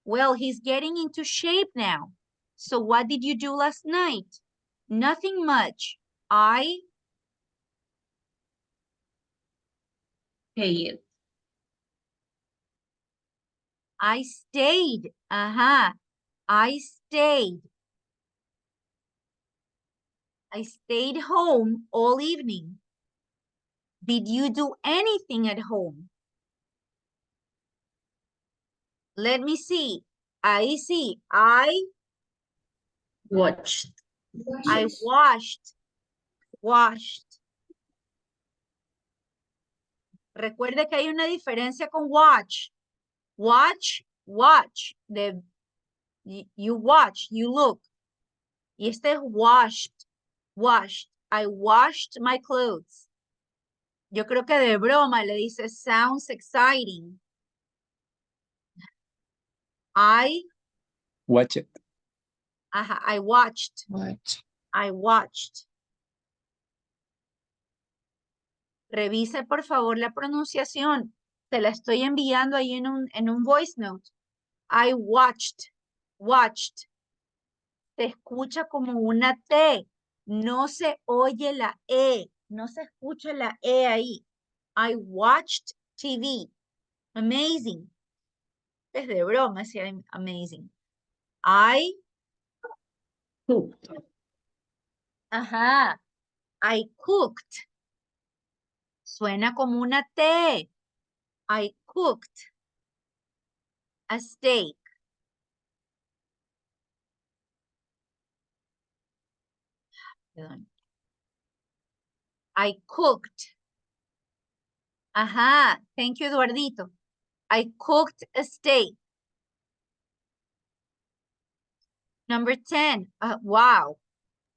Well, he's getting into shape now. So what did you do last night? Nothing much. I Paid. stayed. I stayed. I stayed home all evening. Did you do anything at home? Let me see. I see. Watched. I washed. Washed. Recuerde que hay una diferencia con watch. Watch, watch. You watch, you look. Y este es washed. Washed. I washed my clothes. Yo creo que de broma le dice sounds exciting. Watch it. Ajá, I watched. Watch. I watched. Revise por favor la pronunciación. Te la estoy enviando ahí en un voice note. I watched. Watched. Se escucha como una T. No se oye la E. No se escucha la E ahí. I watched TV. Amazing. Es de broma, sí, amazing. I. Ajá. I cooked. Suena como una T. I cooked a steak. Perdón. I cooked. Ajá. Thank you, Eduardito. I cooked a steak. Number 10. Wow.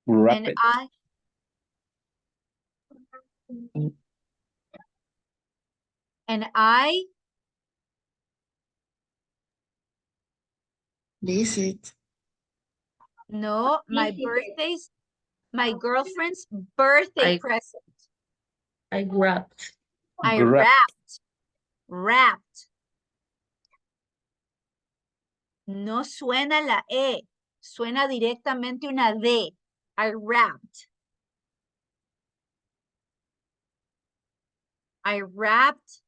Wrap And it. I Visit. no, my girlfriend's birthday I- present. I wrapped. I Grab. wrapped. No suena la E, suena directamente una D. I wrapped. I wrapped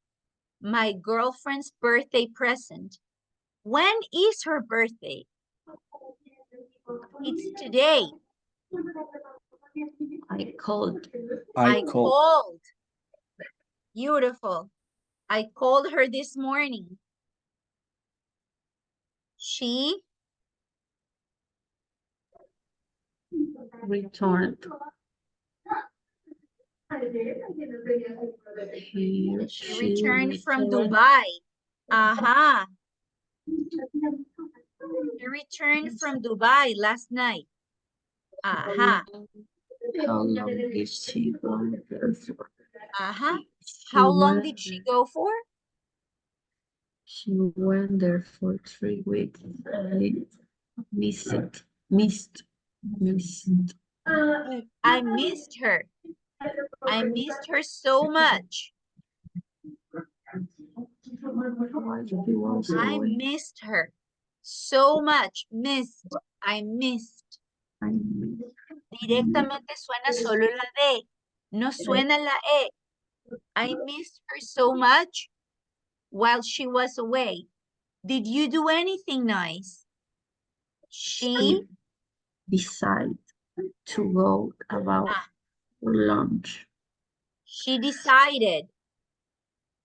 my girlfriend's birthday present. When is her birthday? It's today. I called. I called. Beautiful. I called her this morning. She Returned. she returned from Dubai. Aha. She returned from Dubai last night. Aha. How long did she go there for? Aha. How long did she go for? She went there for 3 weeks. I missed it. Missed. I missed her. I missed her so much. I missed her so much. Missed. I missed. Directamente suena solo la D. No suena la E. I missed her so much while she was away. Did you do anything nice? She Decided to go about lunch. She decided.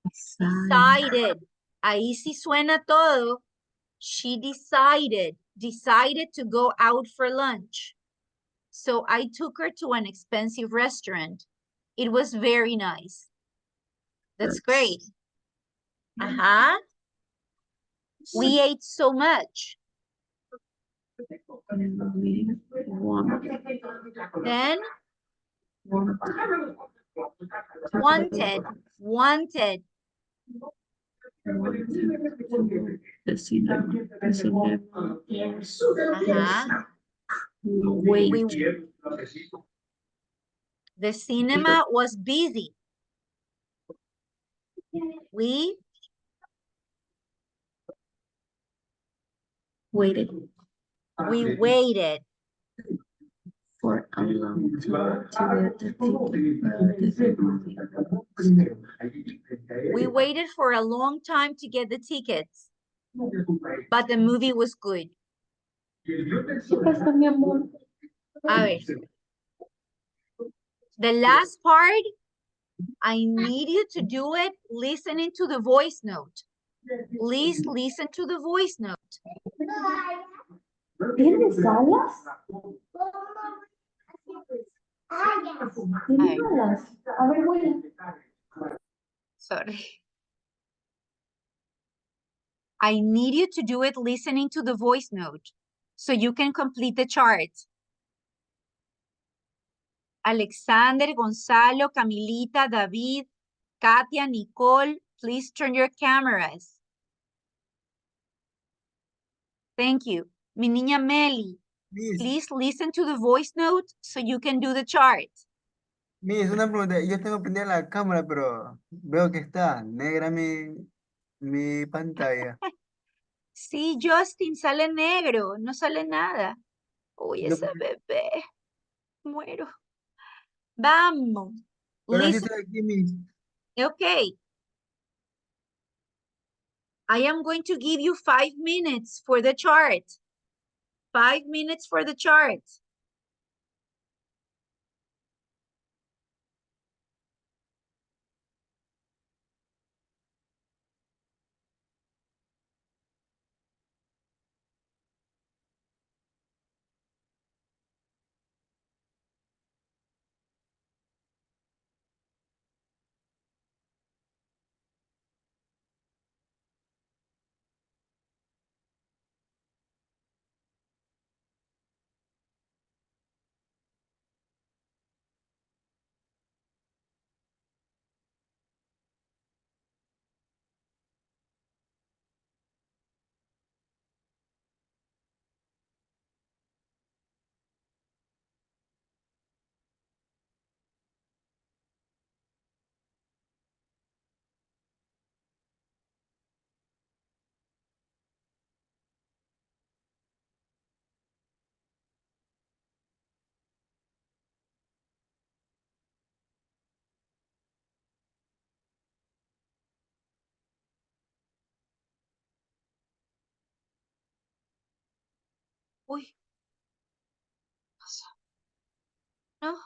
Decided. Ahí sí suena todo. She decided. Decided to go out for lunch. So I took her to an expensive restaurant. It was very nice. That's great. Uh-huh. We ate so much. Then wanted. The cinema. Uh-huh. Wait. The cinema was busy. We Waited waited. for a long time to get the ticket. We waited for a long time to get the tickets, but the movie was good. A ver. The last part, I need you to do it listening to the voice note. Please listen to the voice note. ¿Tienes alas? ¿Tienes alas? A ver, vuela. Sorry. I need you to do it listening to the voice note so you can complete the chart. Alexander, Gonzalo, Camilita, David, Katia, Nicole, please turn your cameras. Thank you. Mi niña Meli, Miss, please listen to the voice note so you can do the chart. Miss, una pregunta. Yo tengo prendida la cámara, pero veo que está negra mi pantalla. Sí, Justin, sale negro, no sale nada. Uy, Yo- ese bebé, muero. Vamos. pero sí Listen, estoy aquí, Miss. okay. I am going to give you 5 minutes for the chart. 5 minutes for the chart. Uy. No.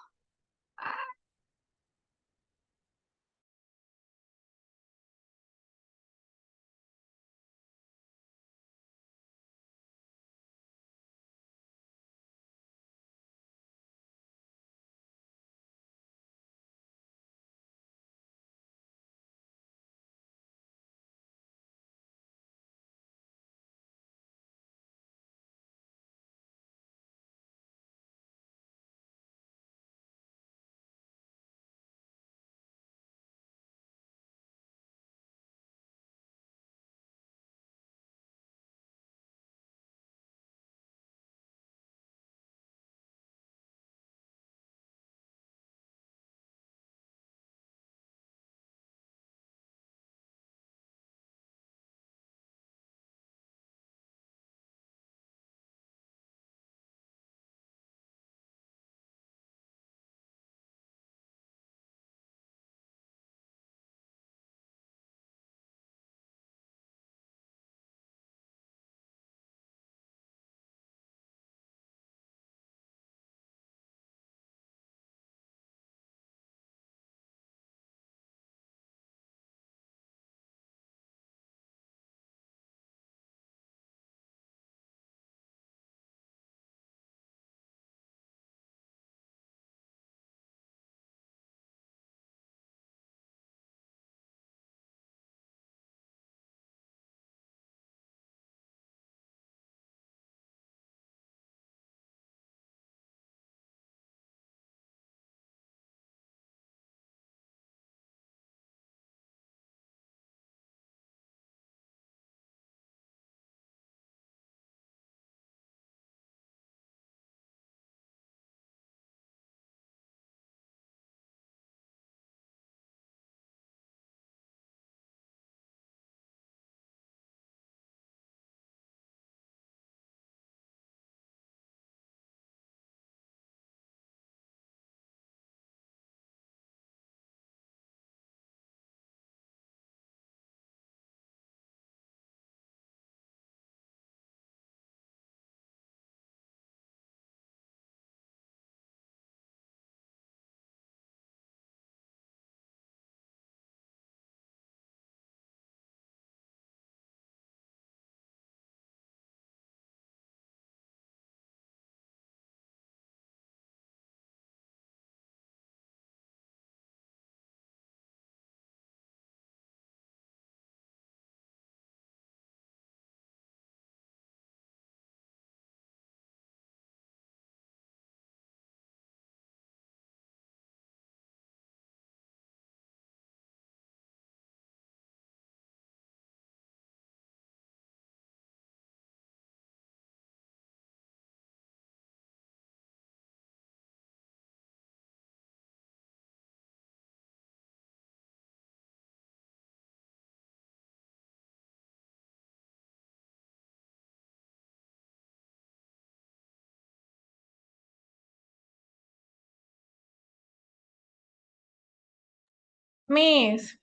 Miss,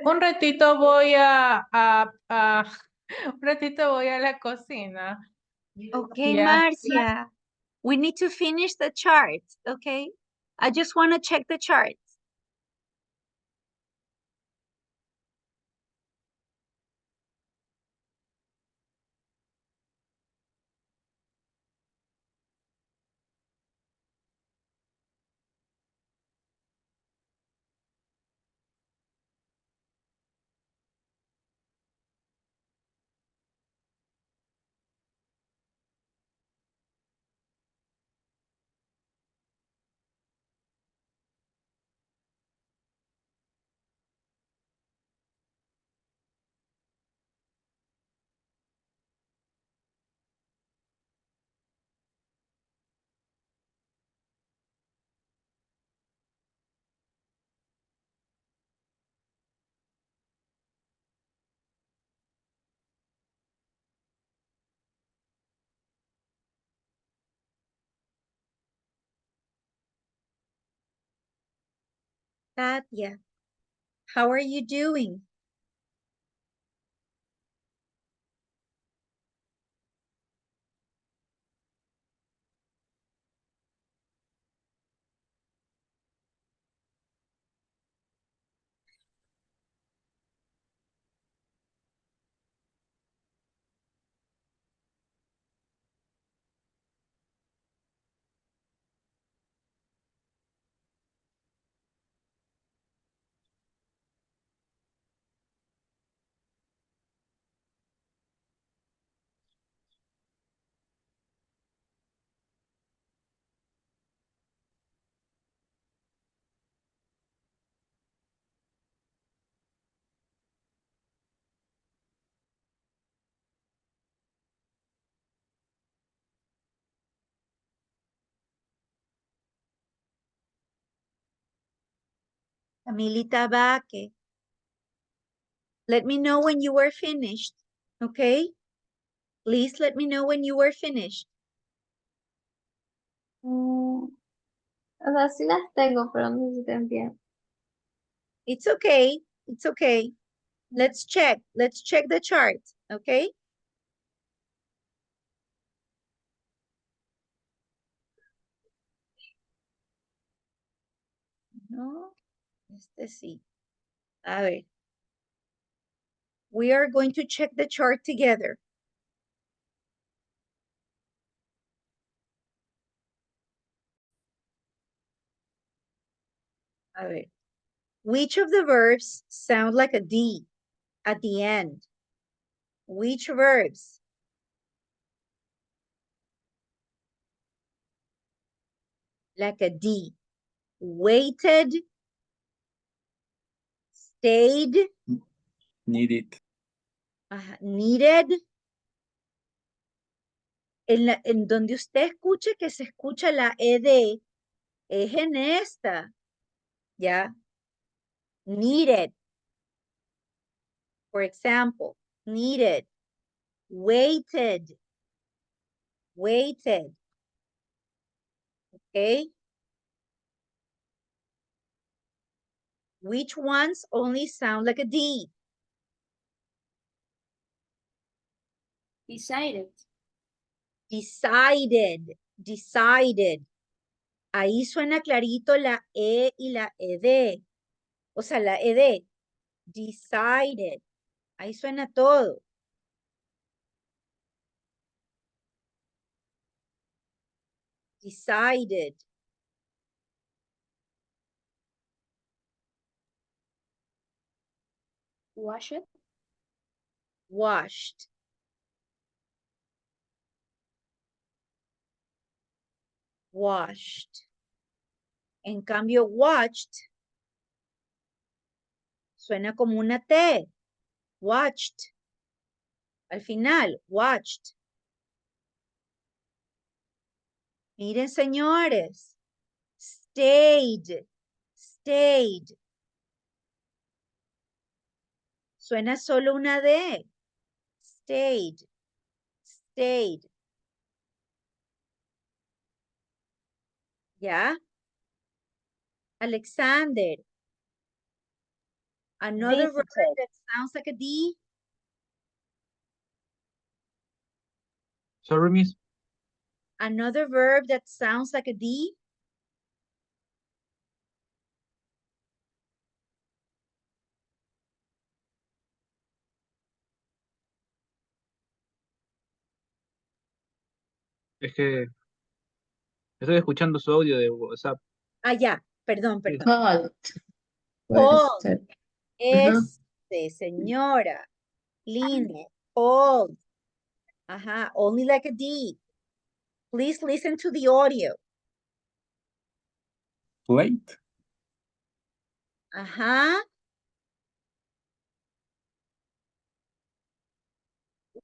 un ratito voy un ratito voy a la cocina. Okay, Ya. Marcia. We need to finish the chart, okay? I just want to check the chart. Katia, how are you doing? Camilita Baque. Let me know when you are finished, okay? Please let me know when you are finished. O sea, sí las tengo, pero no sé si te entiendo. It's okay. It's okay. Let's check. Let's check the chart, okay? No, sí. A ver. We are going to check the chart together. A ver. Which of the verbs sound like a D at the end? Which verbs? Like a D. Waited, stayed, Needed. needed. En donde usted escuche que se escucha la ED, es en esta, ¿ya? Needed. For example, needed, waited, waited. Okay? Which ones only sound like a D? Decided. Decided, decided. Ahí suena clarito la E y la ED. O sea, la ED. Decided. Ahí suena todo. Decided. Wash it. Washed. Washed. En cambio, watched suena como una T. Watched. Al final, watched. Miren, señores. Stayed. Stayed. Suena solo una D. Stayed. Stayed. ¿Ya? Alexander. Another verb Visited. that sounds like a D. Sorry, Miss. Another verb that sounds like a D. Es que estoy escuchando su audio de WhatsApp. Ah, ya, perdón, perdón. Called. Puede Called. ser. Señora. Linda. Called. Ajá, only like a D. Please listen to the audio. Plate. Ajá.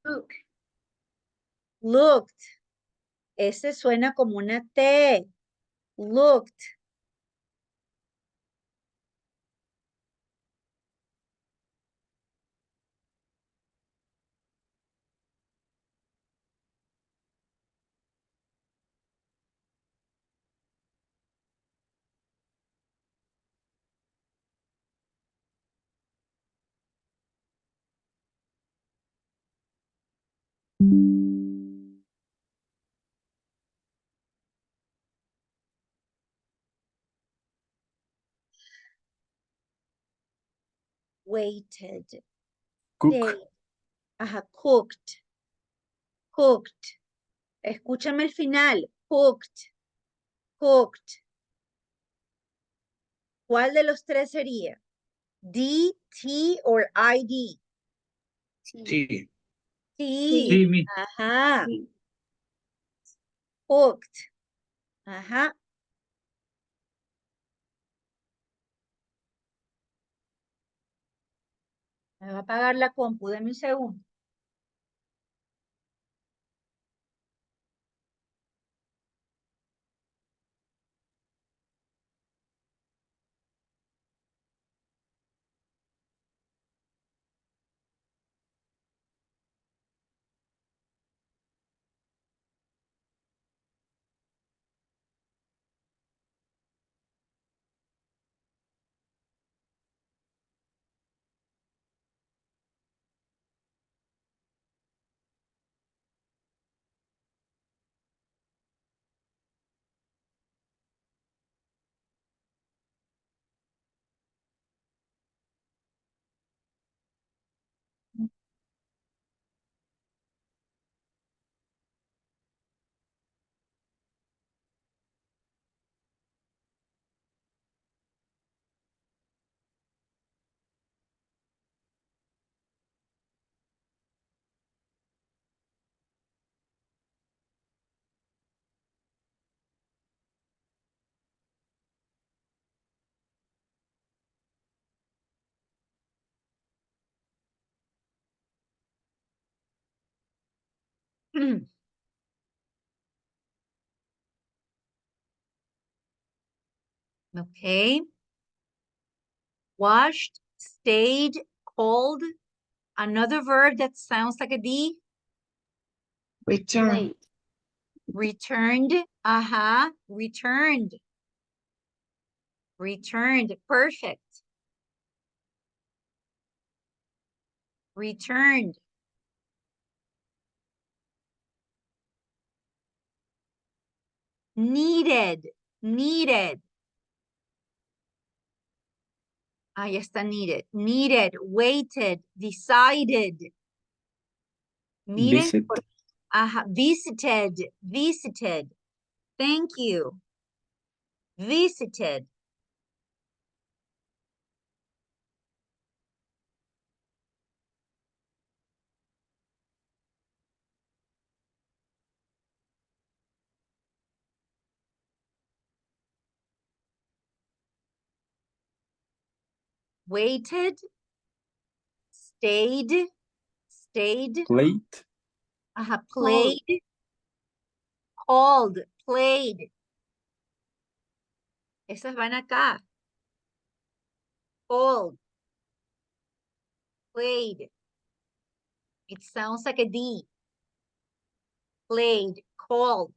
Look. Looked. Ese suena como una T. Looked. Waited. Cook. Stayed. Ajá, cooked. Cooked. Escúchame el final. Cooked. Cooked. ¿Cuál de los tres sería? D, T or ID? Sí. T. Sí, Miss. Ajá. Cooked. Ajá. Me va a apagar la compu, dame un segundo. Okay. Washed, stayed, cold. Another verb that sounds like a D. Return. Late. Returned. Ajá. Returned. Returned. Perfect. Returned. Needed. Needed. Ahí está needed. Needed. Waited. Decided. Miren. Visit. Ajá. Visited. Visited. Thank you. Visited. Waited. Stayed. Stayed. Plate. Ajá. Played. Called. Played. Esas van acá. Called. Played. It sounds like a D. Played. Called.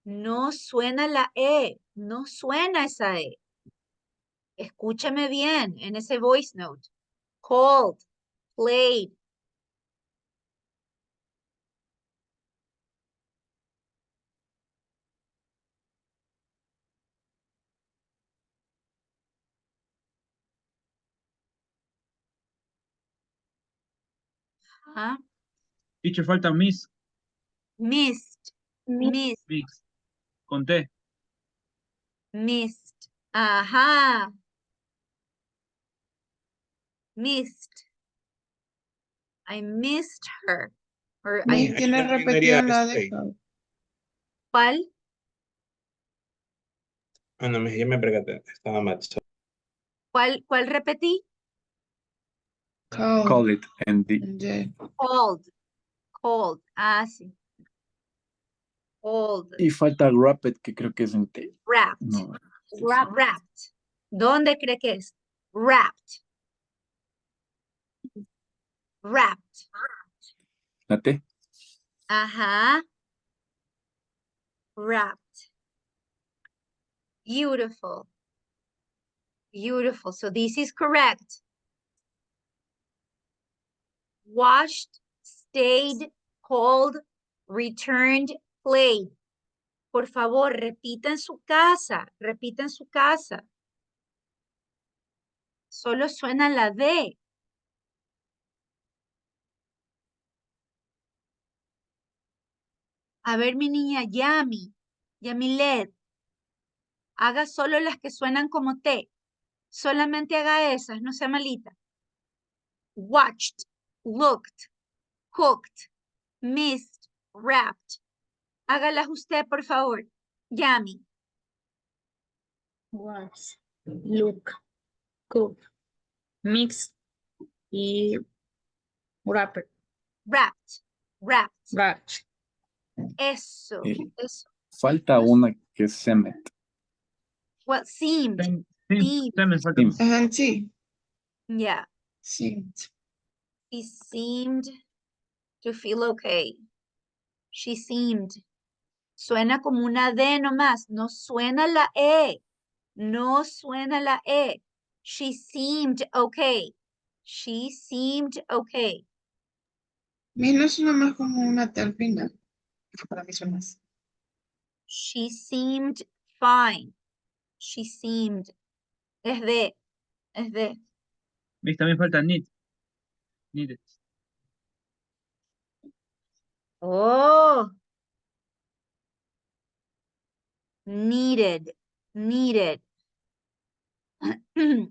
No suena la E. No suena esa E. Escúchame bien en ese voice note. called, played. Huh? Teacher, falta Miss. Missed, missed, Miss. Conté. missed. Ajá. Missed. I missed her. Or Miss I, tiene repetida la de call. ¿cuál? Ah, no, ya me percaté, estaba mal. ¿Cuál repetí? Call. Call it and the Yeah. Called, called. Ah, sí. Called. y falta rapid, que creo que es en T. Wrapped. No, sí, sí. Wrapped. ¿Dónde cree que es? Wrapped. Wrapped. La T. Ajá. Wrapped. Beautiful. Beautiful. So this is correct. Washed, stayed, called, returned, played. Por favor, repita en su casa. Repita en su casa. Solo suena la D. A ver, mi niña Yami, Yamilet, haga solo las que suenan como T. Solamente haga esas, no sea malita. Watched, looked, cooked, missed, wrapped. Hágalas usted, por favor. Yami. Was, look, cook, mix y wrapper, Wrapped, wrapped. wrapped. Eso, Eh, eso. Falta una que es Semet. Well, seemed, seemed. Semen falta. Sim. Ajá, sí. Yeah, Sí. he seemed to feel okay. She seemed. Suena como una D nomás, no suena la E. No suena la E. She seemed okay. She seemed okay. Miss no suena más como una T al final. Para mí suena más. She seemed fine. She seemed. Es de. Es de. Miss también falta need. Needed. Oh. Needed. Needed.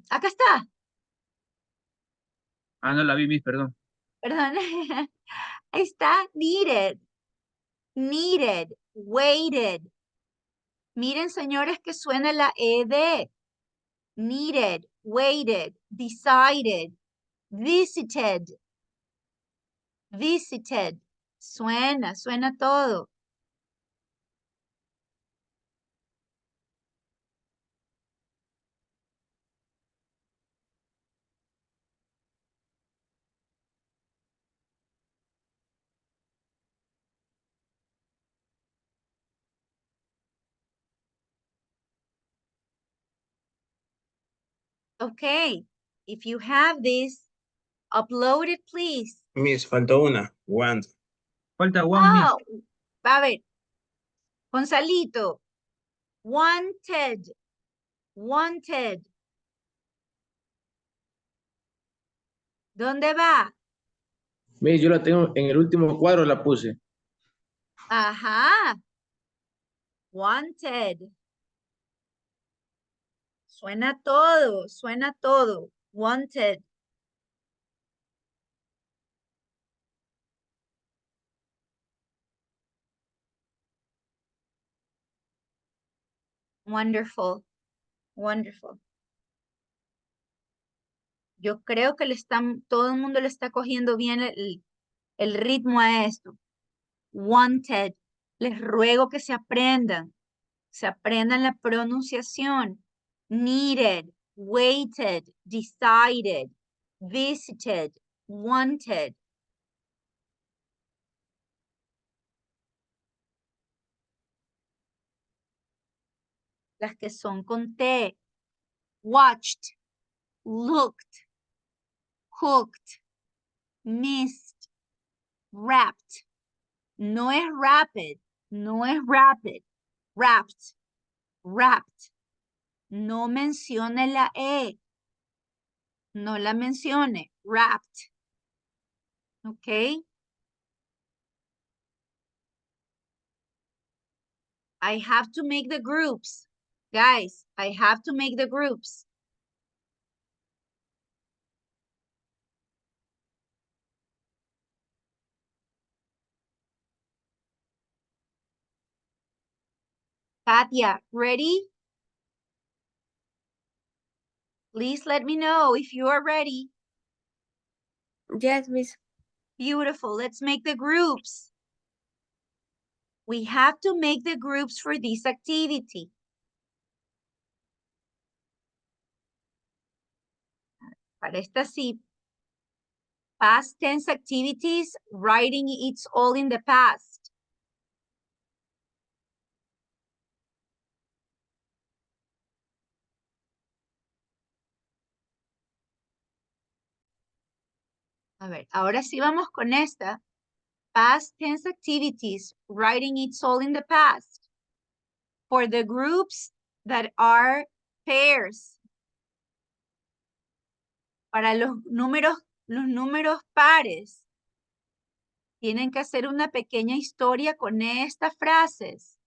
Acá está. Ah, no la vi, Miss, perdón. Perdón. Ahí está. Needed. Needed. Waited. Miren, señores, que suena la ED. Needed. Waited. Decided. Visited. Visited. Suena, suena todo. Okay. If you have this, upload it, please. Miss, faltó una. Want. Falta one, Miss. Oh, a ver. Gonzalito. Wanted. Wanted. ¿Dónde va? Miss, yo la tengo en el último cuadro, la puse. Ajá. Wanted. Suena todo, suena todo. Wanted. Wonderful. Wonderful. Yo creo que todo el mundo le está cogiendo bien el ritmo a esto. Wanted. Les ruego que se aprendan la pronunciación. Needed, waited, decided, visited, wanted. Las que son con T. Watched, looked, cooked, missed, wrapped. No es rapid, no es rapid, wrapped, wrapped. No mencione la E, no la mencione, wrapped. Okay? I have to make the groups. Guys, I have to make the groups. Katia, ready? Please let me know if you are ready. Yes, Miss. Beautiful. Let's make the groups. We have to make the groups for this activity. Para esta sí. Past tense activities, writing it's all in the past. A ver, ahora sí vamos con esta. Past tense activities, writing it's all in the past. For the groups that are pairs. Para los números pares. Tienen que hacer una pequeña historia con estas frases.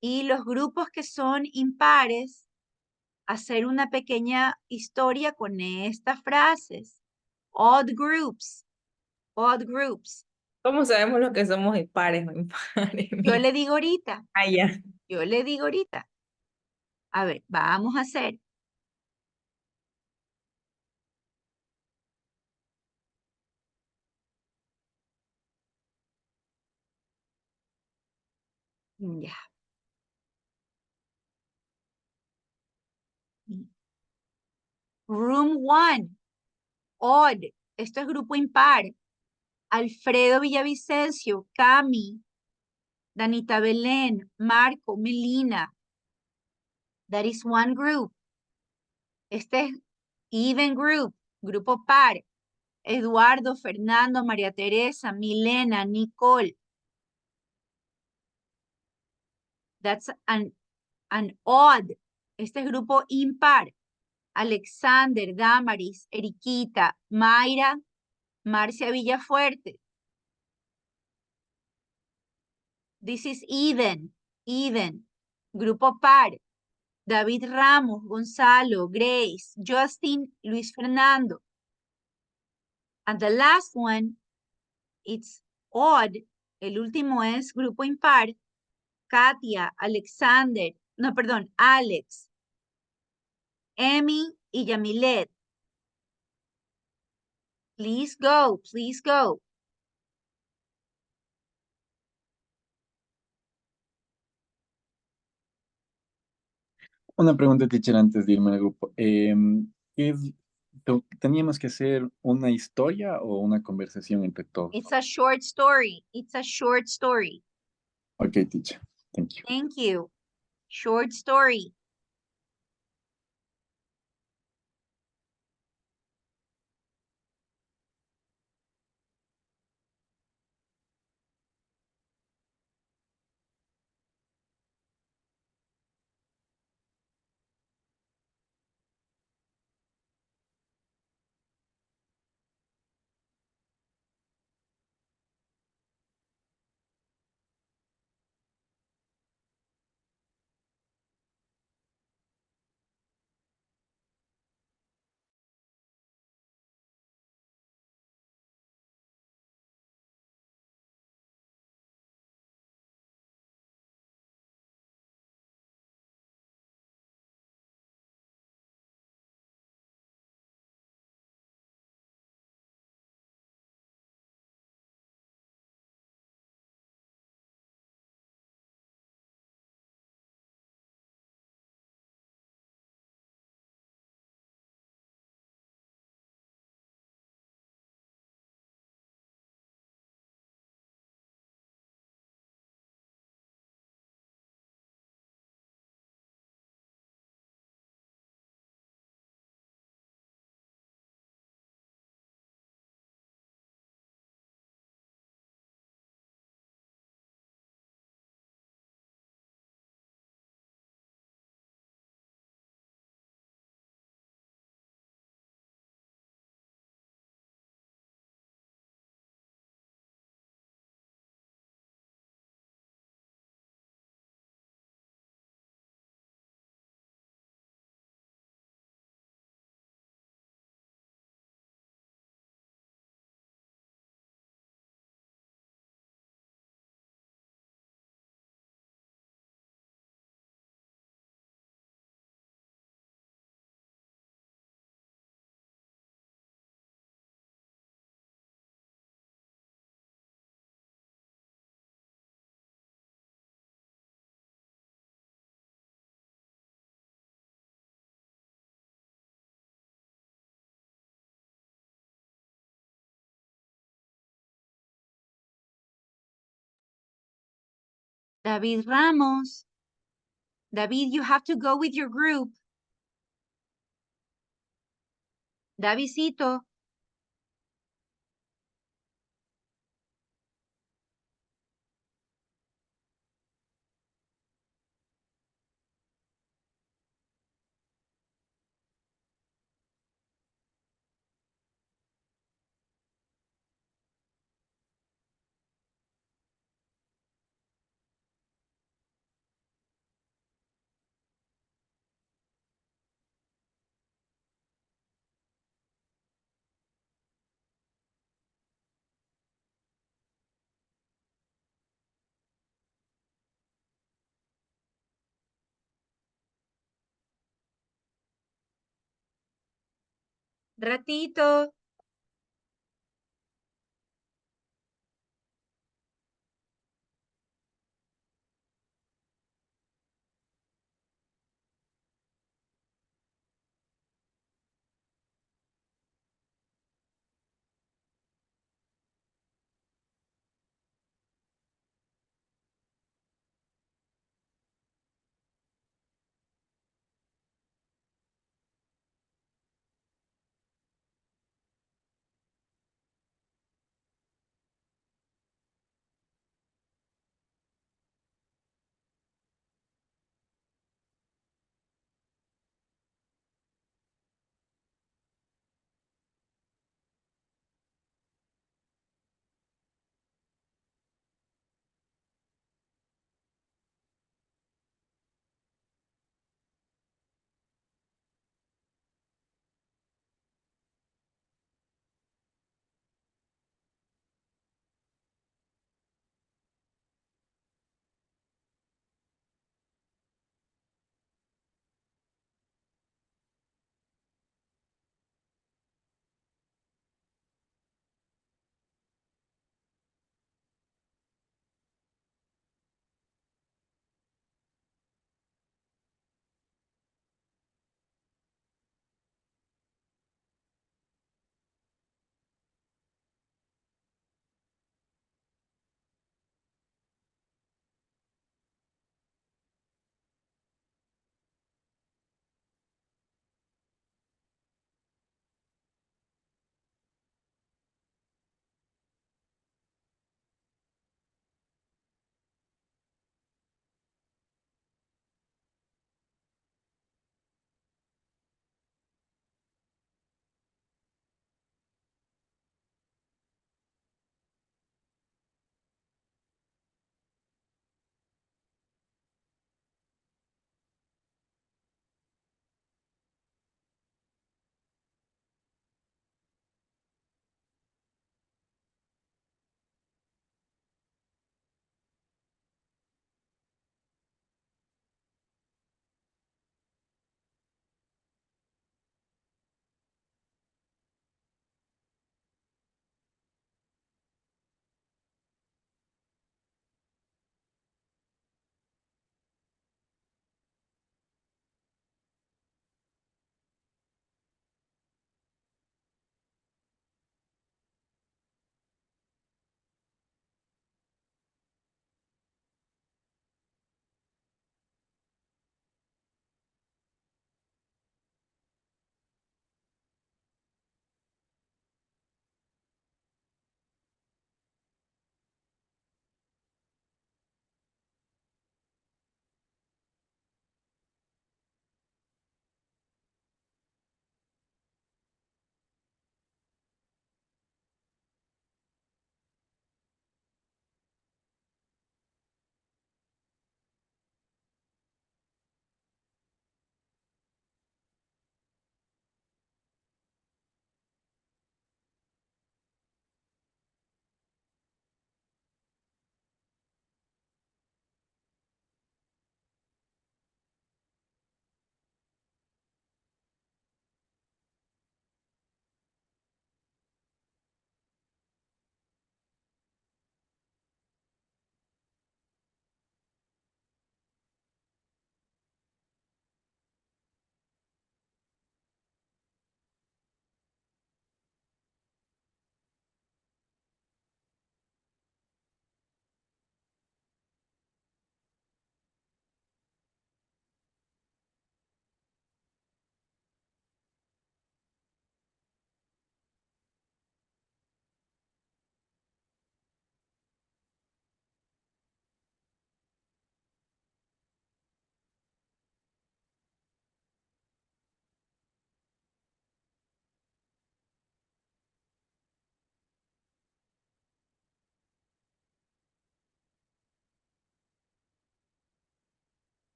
Y los grupos que son impares, hacer una pequeña historia con estas frases. Odd groups. Odd groups. ¿Cómo sabemos lo que somos impares o impares? Yo le digo ahorita. Ah, ya. Yo le digo ahorita. A ver, vamos a hacer. Ya. Room 1. Odd. Esto es grupo impar. Alfredo Villavicencio, Cami, Danita Belén, Marco, Melina. That is one group. Este es even group, grupo par. Eduardo, Fernando, María Teresa, Milena, Nicole. That's an odd. Este es grupo impar. Alexander, Damaris, Eriquita, Mayra, Marcia Villafuerte. This is even, even. Grupo par. David Ramos, Gonzalo, Grace, Justin, Luis Fernando. And the last one, it's odd. El último es grupo impar. Katia, Alexander, no, perdón, Alex, Emi y Yamilet. Please go, please go. Una pregunta, teacher, antes de irme al grupo. ¿Teníamos que hacer una historia o una conversación entre todos? It's a short story. It's a short story. Okay, teacher. Thank you. Thank you. Short story. David Ramos. David, you have to go with your group. Davidcito. Ratito.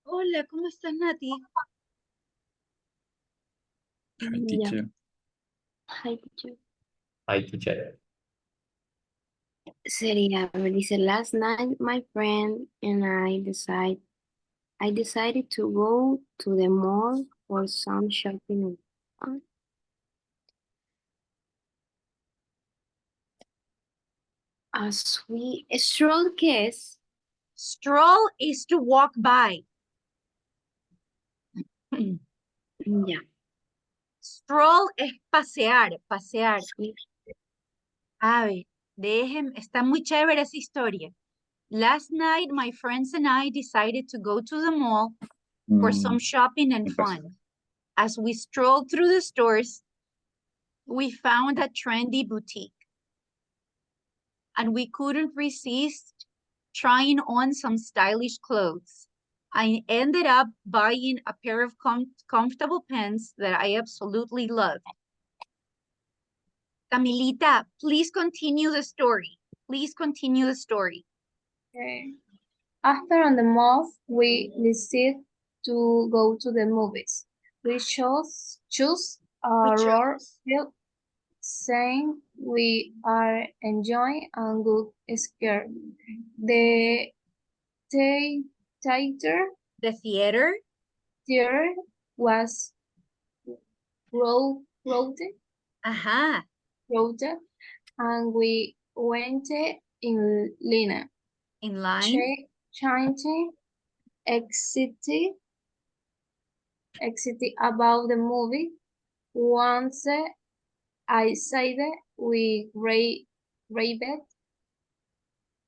Hola, ¿cómo estás, Nati? Hi, Yeah. teacher. Hi, teacher. Ay, teacher. Sería, a ver, dice, last night my friend and I decided to go to the mall for some shopping. Uh, As we stroll, ¿qué es? Stroll is to walk by. Ya. Stroll es pasear, pasear. Sweet. A ver, está muy chévere esa historia. Last night, my friends and I decided to go to the mall for some shopping and me pasa. fun. As we strolled through the stores, we found a trendy boutique. And we couldn't resist trying on some stylish clothes. I ended up buying a pair of comfortable pants that I absolutely love. Camilita, please continue the story. Please continue the story. Okay. After on the mall, we decided to go to the movies. We choose a roar film saying we are enjoying a good scare. The theater The theater was crowded, Ajá, and we went in line, in line. chanting, excited about the movie. Once I said we graved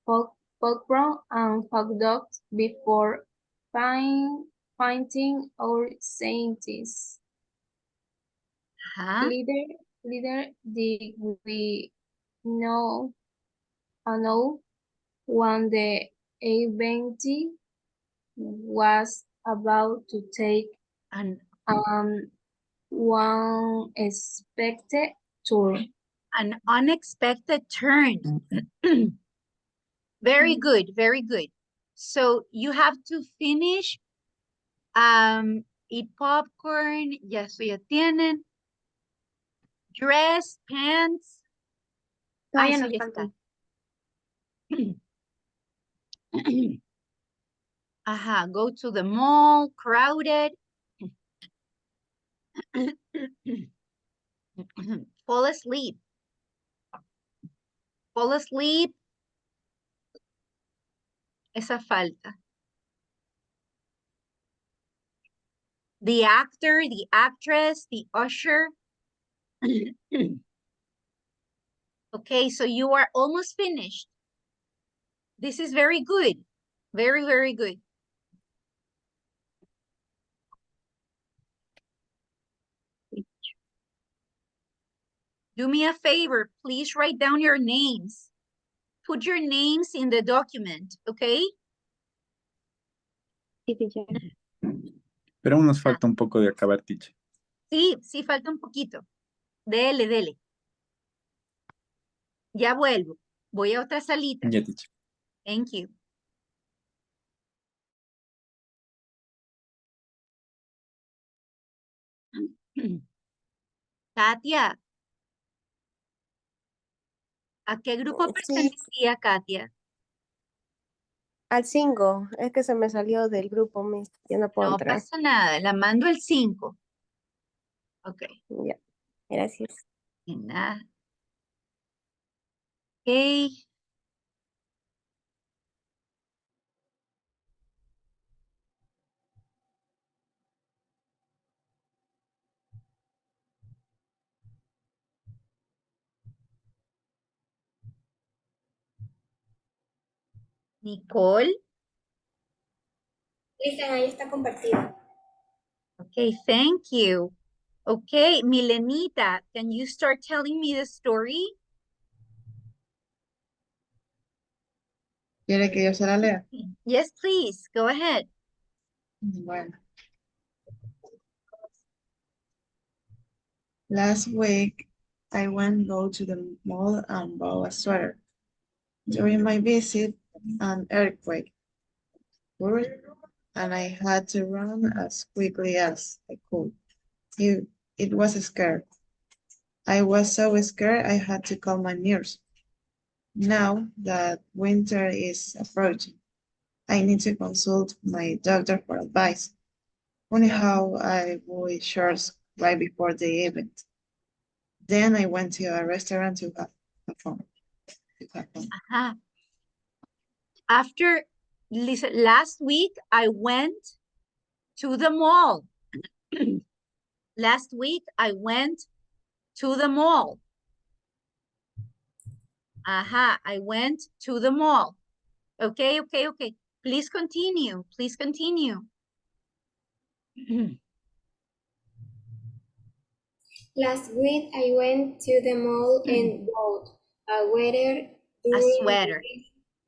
popcorn and hot dogs before finding our scientists. Ajá. Later did we know when the event was about to take An, one expected turn. an unexpected turn. Very good, very good. So you have to finish eat popcorn, ya eso ya tienen. Dress, pants. Todavía Eso nos ya falta. está. Ajá, go to the mall, crowded. Fall asleep. Fall asleep. Esa falta. The actor, the actress, the usher. Okay, so you are almost finished. This is very good. Very, very good. Do me a favor, please write down your names. Put your names in the document, okay? Pero aún nos falta un poco de acabar, teacher. Sí, sí, falta un poquito. Dele, dele. Ya vuelvo. Voy a otra salita. Ya, teacher. Thank you. Katia. ¿A qué grupo Sí, pertenecía Katia? al 5. Es que se me salió del grupo, Miss. Ya no puedo No entrar. pasa nada, la mando el 5. Ok. Ya, gracias. And, okay. Nicole. Listen, ahí está compartido. Okay, thank you. Okay, Milenita, can you start telling me the story? ¿Quiere que yo se la lea? Yes, please, go ahead. Bueno. Last week, I went go to the mall and bought a sweater. During my visit, an earthquake occurred, and I had to run as quickly as I could. It was scary. I was so scared I had to call my nurse. Now that winter is approaching, I need to consult my doctor for advice. Funny how I wore shorts right before the event. Then I went to a restaurant to have fun. After, listen, last week I went to the mall. Last week I went to the mall. I went to the mall. Okay. Please continue. Please continue. Last week, I went to the mall and bought a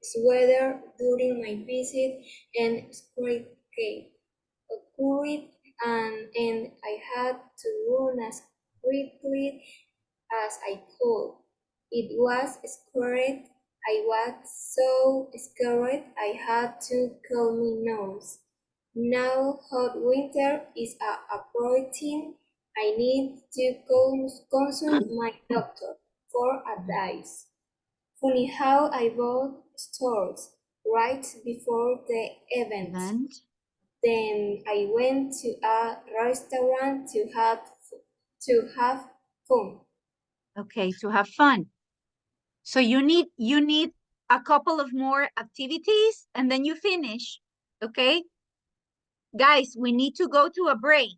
sweater during my visit, and squid occurred, and I had to run as quickly as I could. It was scared. I was so scared I had to call my nose. Now hot winter is approaching. I need to consult my doctor for advice. Funny how I bought stores right before the event. Then I went to a restaurant to have fun. Okay, to have fun. So you need a couple of more activities and then you finish, okay? Guys, we need to go to a break.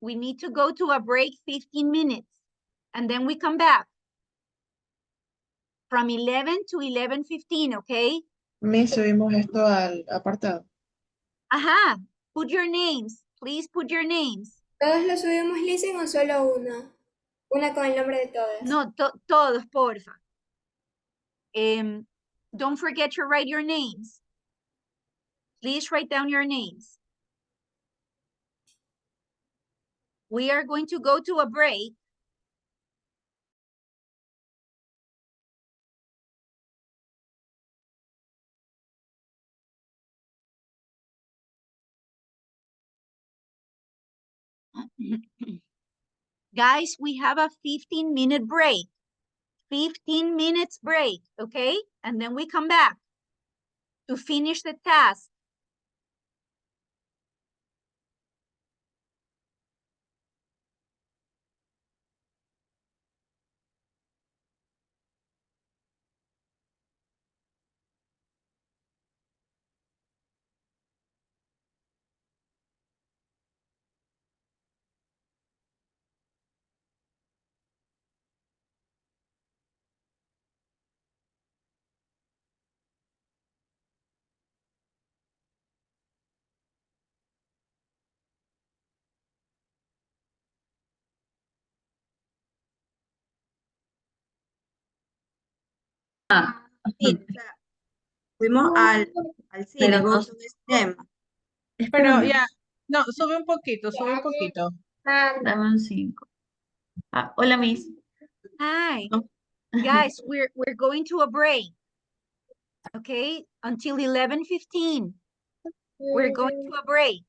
We need to go to a break 15 minutes and then we come back from 11 to 11:15, okay? Miss, subimos esto al apartado. Put your names. Please put your names. ¿Todos lo subimos, Listen, o solo una? Una con el nombre de todas. No, todos, porfa. Don't forget to write your names. Please write down your names. We are going to go to a break. Guys, we have a 15-minute break. 15 minutes break, okay? And then we come back to finish the task. Sí, o sea, fuimos al cine, Pero go no- to the cinema. Pero ya, no, sube un poquito, sube un poquito. Dame un 5. Hola, Miss. Hi. No. Guys, we're going to a break. Okay? Until 11:15. We're going to a break.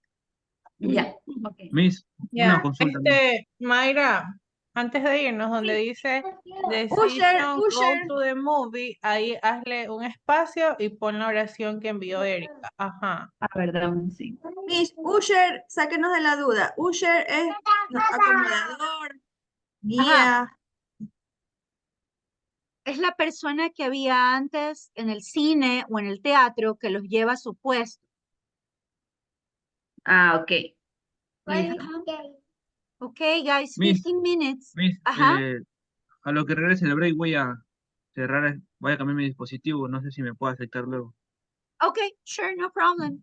Ya. Okay. Miss, Ya, una consulta. Miss. Mayra, antes de irnos, donde dice Decision Go to the Movie, ahí hazle un espacio y pon la oración que envió Erika. Ajá. A ver, dame un 5. Miss, Usher, sáquenos de la duda. Usher es acomodador, guía. Es la persona que había antes en el cine o en el teatro que los lleva a su puesto. Ah, ok. Okay, guys, Miss, 15 minutes. Miss, Ajá. a lo que regrese el break voy a cerrar, voy a cambiar mi dispositivo, no sé si me puedo aceptar luego. Okay, sure, no problem.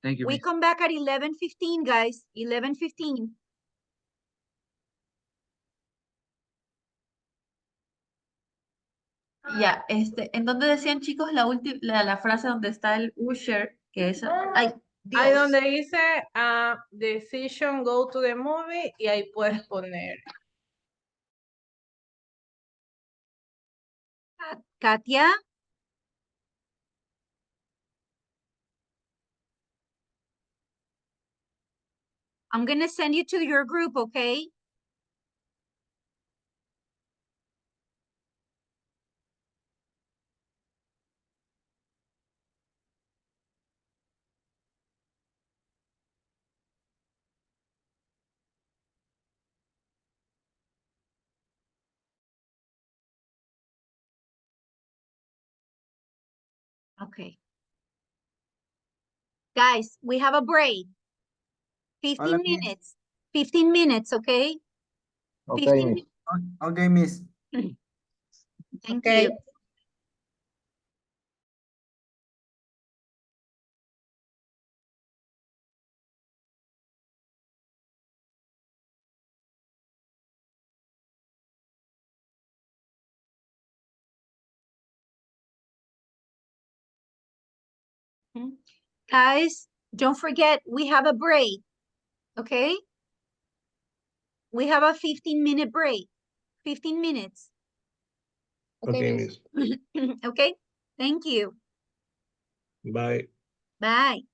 Thank you, We Miss. come back at 11:15, guys. 11:15. Ya, ¿en dónde decían chicos la frase donde está el usher? Que es, ay, Ahí Dios. donde dice decision, go to the movie, y ahí puedes poner. Katia. I'm going to send you to your group, okay? Okay. Guys, we have a break. 15 Hola, Miss. minutes. 15 minutes, okay? Ok, 15 Miss. Ok, Miss. Thank Okay. you. Guys, don't forget, we have a break, okay? We have a 15-minute break. 15 minutes. Ok, Miss. Okay? Thank you. Bye. Bye.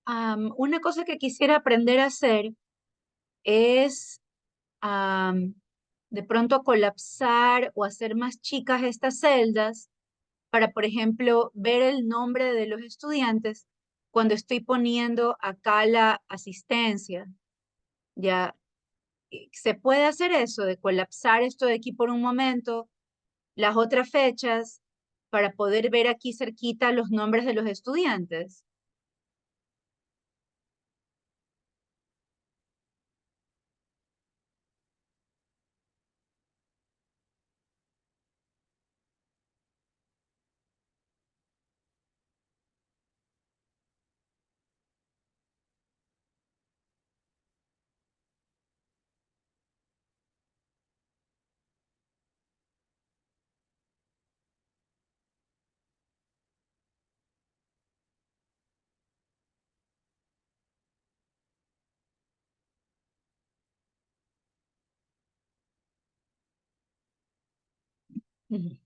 Una cosa que quisiera aprender a hacer es de pronto colapsar o hacer más chicas estas celdas para, por ejemplo, ver el nombre de los estudiantes cuando estoy poniendo acá la asistencia. Ya, se puede hacer eso, de colapsar esto de aquí por un momento, las otras fechas, para poder ver aquí cerquita los nombres de los estudiantes. Ujú.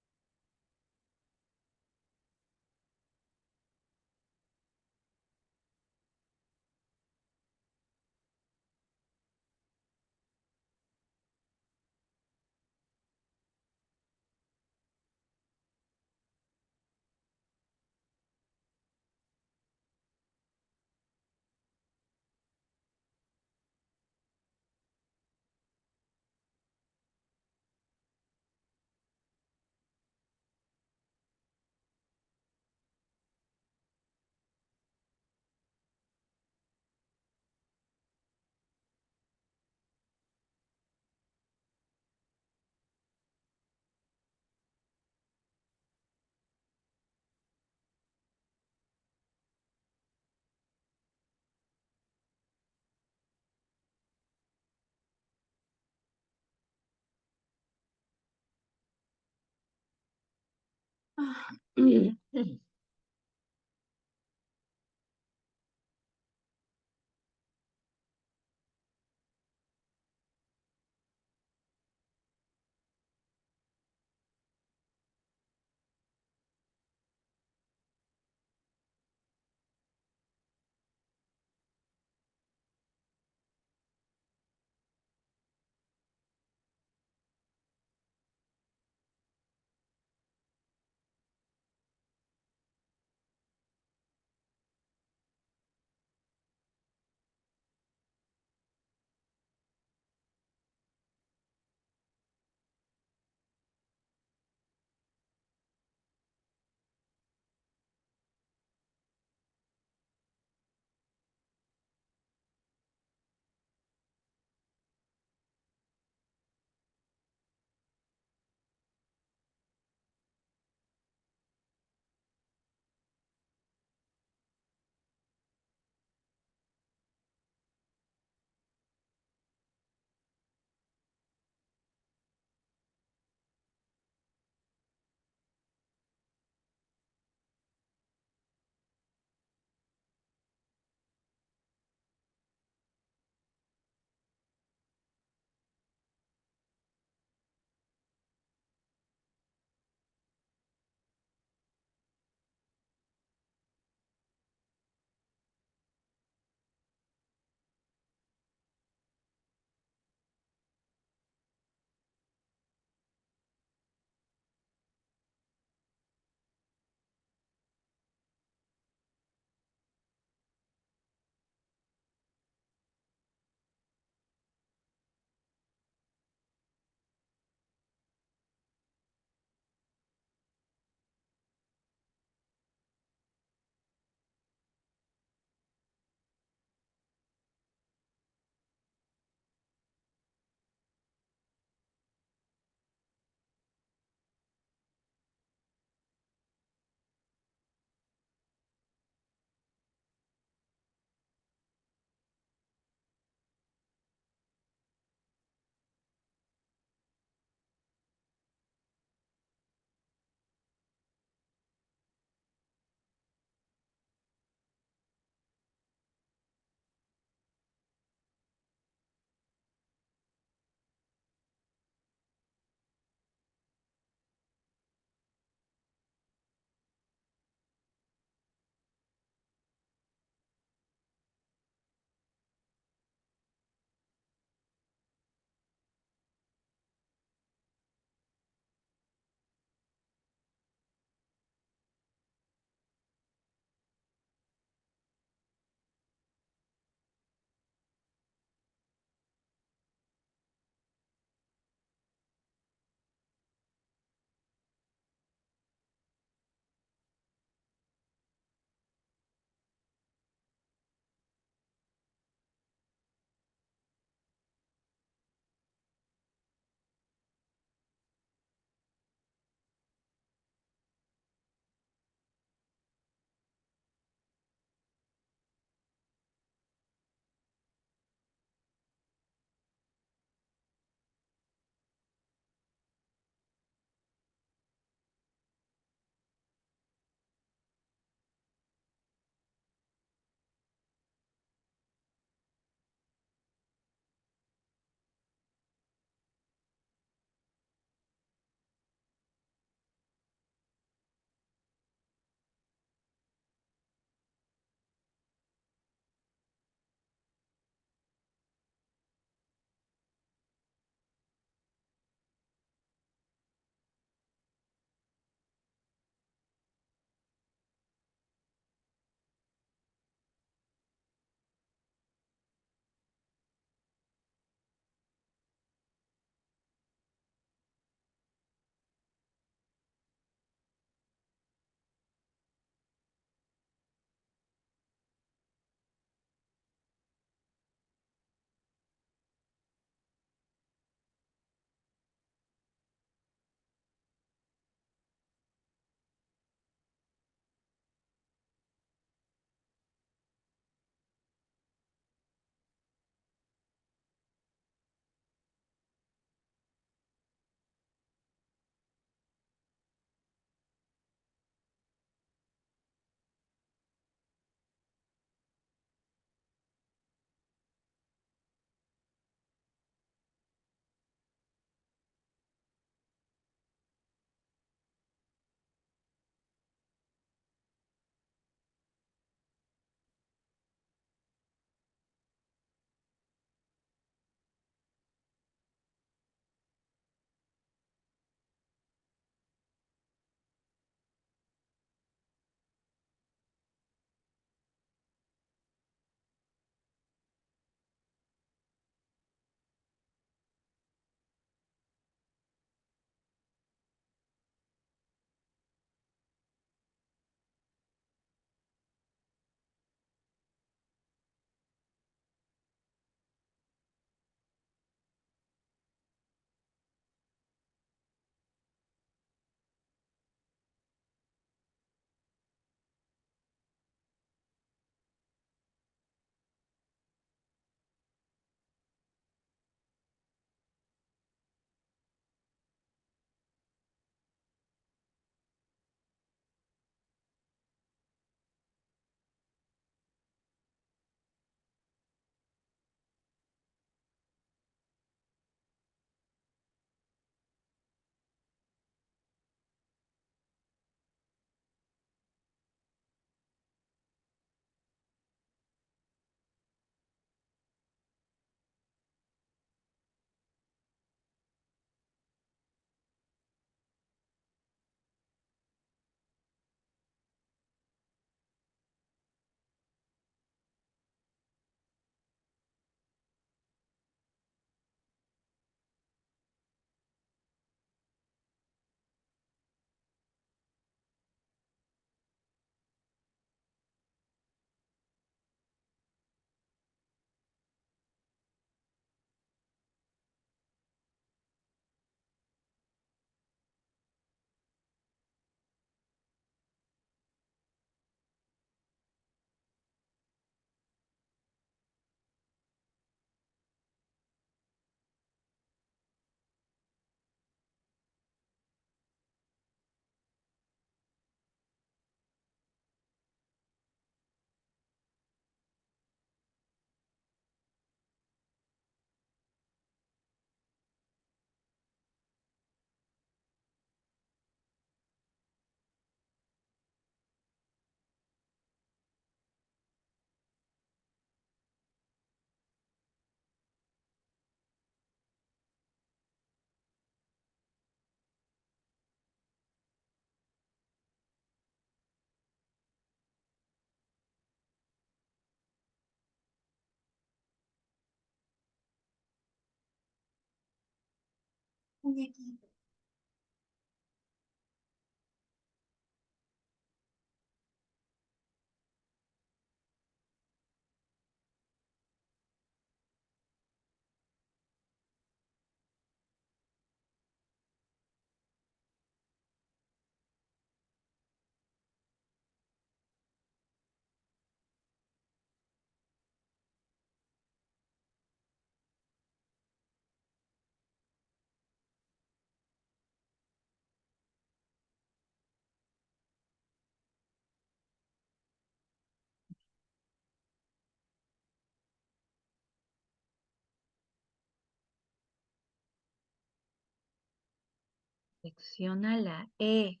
Selecciona la E.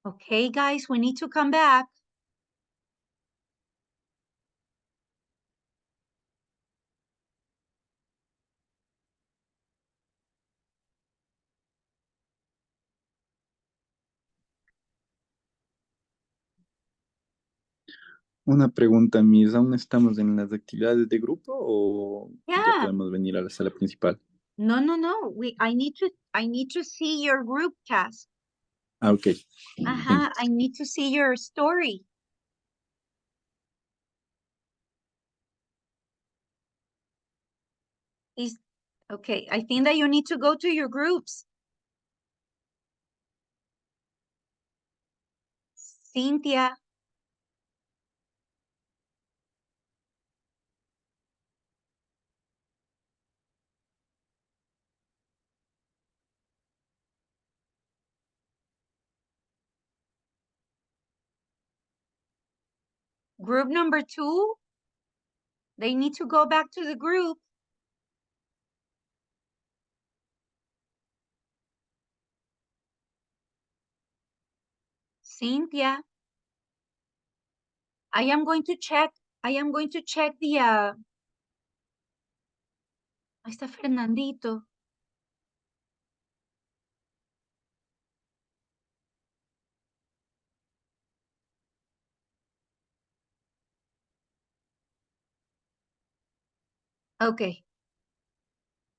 Okay, guys, we need to come back. Una pregunta, Miss, ¿aún estamos en las actividades de grupo o ya Yeah. podemos venir a la sala principal? No. I need to see your group task. Ah, ok. I need to see your story. Okay, I think that you need to go to your groups. Cynthia. Group number 2, they need to go back to the group. Cynthia. I am going to check the ahí está Fernandito. Okay.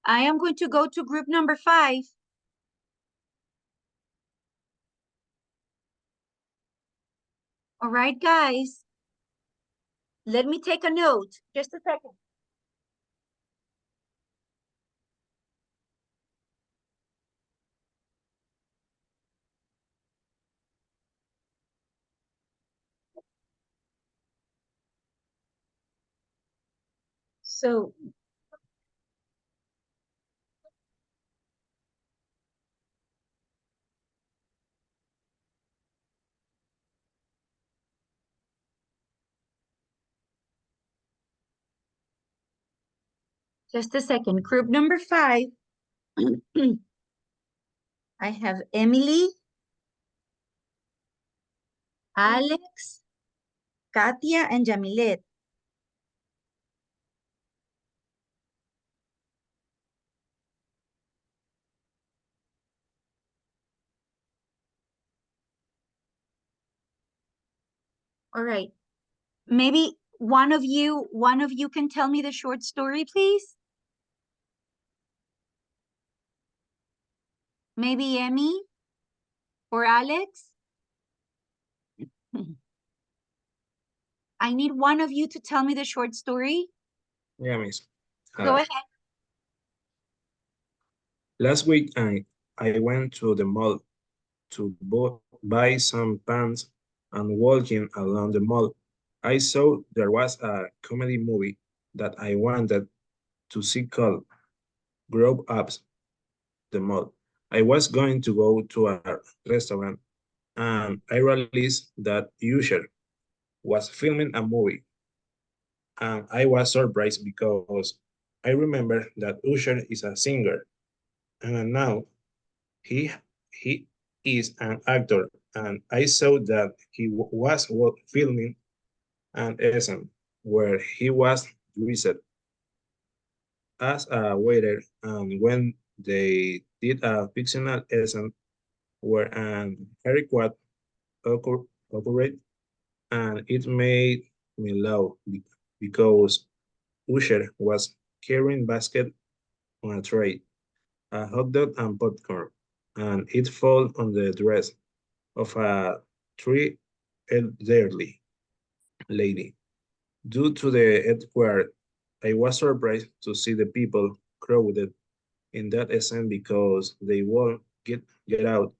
I am going to go to group number 5. All right, guys. Let me take a note. Just a second. So, just a second. Group number 5. I have Emily, Alex, Katia, and Jamilet. All right. Maybe one of you can tell me the short story, please? Maybe Emmy or Alex? I need one of you to tell me the short story. Yeah, Miss. Go ahead. Last week, I went to the mall to buy some pants, and walking along the mall, I saw there was a comedy movie that I wanted to see called Grow Ups, the Mall. I was going to go to a restaurant and I realized that Usher was filming a movie. And I was surprised because I remember that Usher is a singer and now he he is an actor and I saw that he was filming an scene where he was dressed as a waiter and when they did a fictional scene where an hurricane occurred and it made me laugh because Usher was carrying basket on a tray, a hot dog and popcorn, and it fell on the dress of a three elderly lady. Due to the earthquake, I was surprised to see the people crowded in that scene because they won't get out.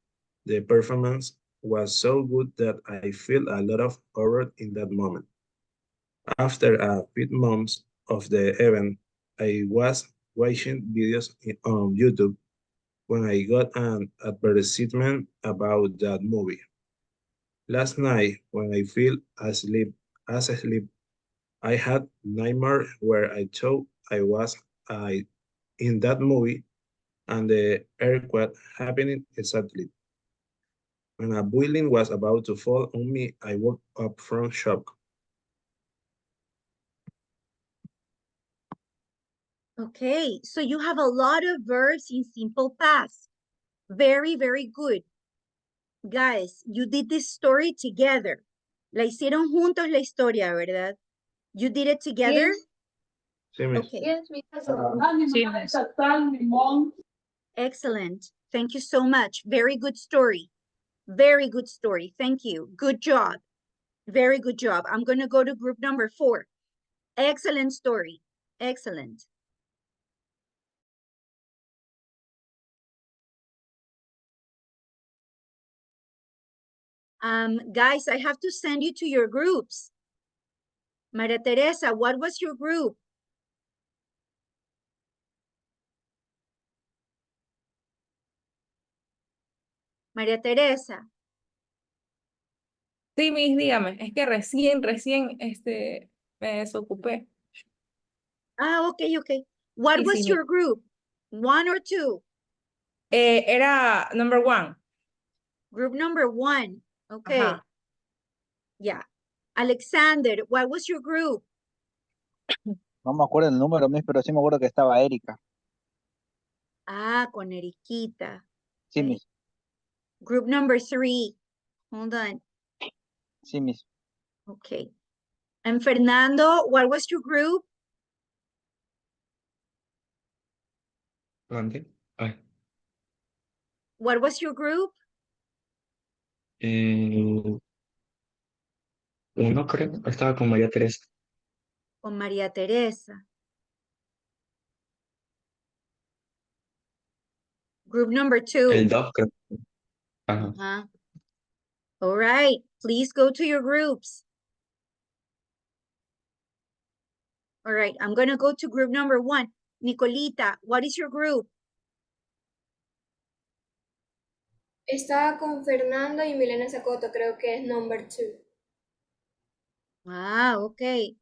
The performance was so good that I feel a lot of horror in that moment. After a few months of the event, I was watching videos on YouTube when I got an advertisement about that movie. Last night, when I fell asleep, I had nightmare where I thought I in that movie and the earthquake happening exactly. When a building was about to fall on me, I woke up from shock. Okay, so you have a lot of verbs in simple past. Very, very good. Guys, you did this story together. La hicieron juntos la historia, ¿verdad? You did it together? Yes. Sí, miss. Okay. Yes, because Excellent. Thank you so much. Very good story. Very good story. Thank you. Good job. Very good job. I'm going to go to group number 4. Excellent story. Excellent. Guys, I have to send you to your groups. Maria Teresa, what was your group? María Teresa. Sí, Miss, dígame, es que recién, me desocupé. Ah, okay, okay. What Sí, was sí, your group? 1 or 2? era number 1. Group number 1. Okay. Ajá. Yeah. Alexander, what was your group? No me acuerdo el número, Miss, pero sí me acuerdo que estaba Erika. Ah, con Eriquita. Sí, Okay. Miss. Group number 3. Hold on. Sí, Miss. Okay. And Fernando, what was your group? ¿Dónde? Ay, What was your group? uno creo, estaba con María Teresa. Con María Teresa. Group number 2. El 2 creo. Ajá. Uh-huh. All right. Please go to your groups. All right. I'm going to go to group number 1. Nicolita, what is your group? Estaba con Fernando y Milena Zacoto, creo que es number 2. Ah, okay.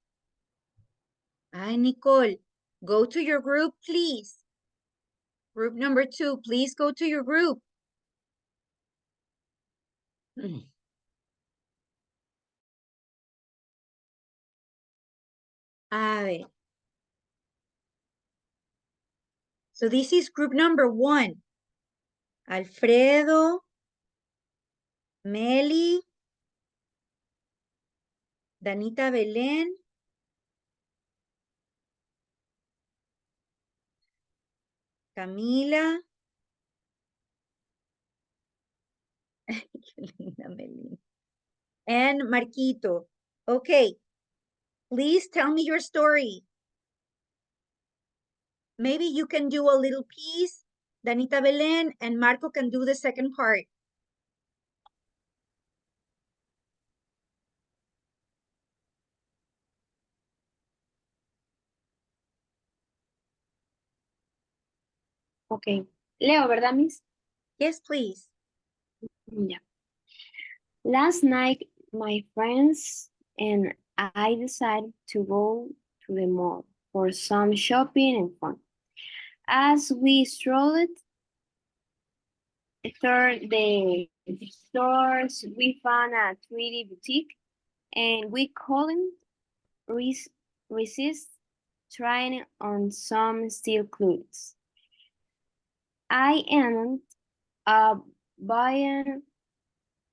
Hi, Nicole. Go to your group, please. Group number 2, please go to your group. A ver. So this is group number 1. Alfredo, Meli, Danita Belén, Camila. Qué linda Meli. And Marquito. Okay. Please tell me your story. Maybe you can do a little piece. Danita Belén and Marco can do the second part. Ok. Leo, ¿verdad, Miss? Yes, please. Yeah. Last night, my friends and I decided to go to the mall for some shopping and fun. As we strolled through the stores, we found a pretty boutique and we couldn't res- resist trying on some steel clothes. I ended up buying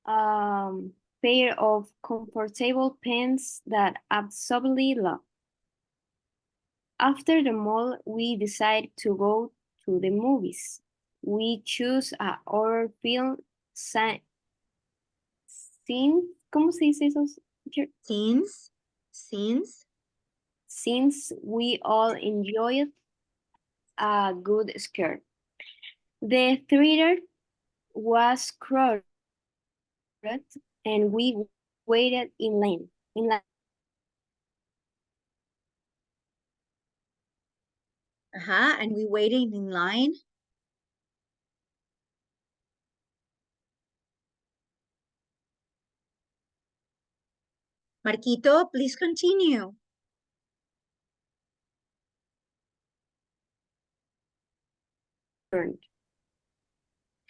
pair of comfortable pants that I absolutely love. After the mall, we decided to go to the movies. We choose a horror film scene, ¿cómo se dice eso? Scenes. Since we all enjoyed a good scare. The theater was crowded and we waited in line. And we waited in line. Marquito, please continue.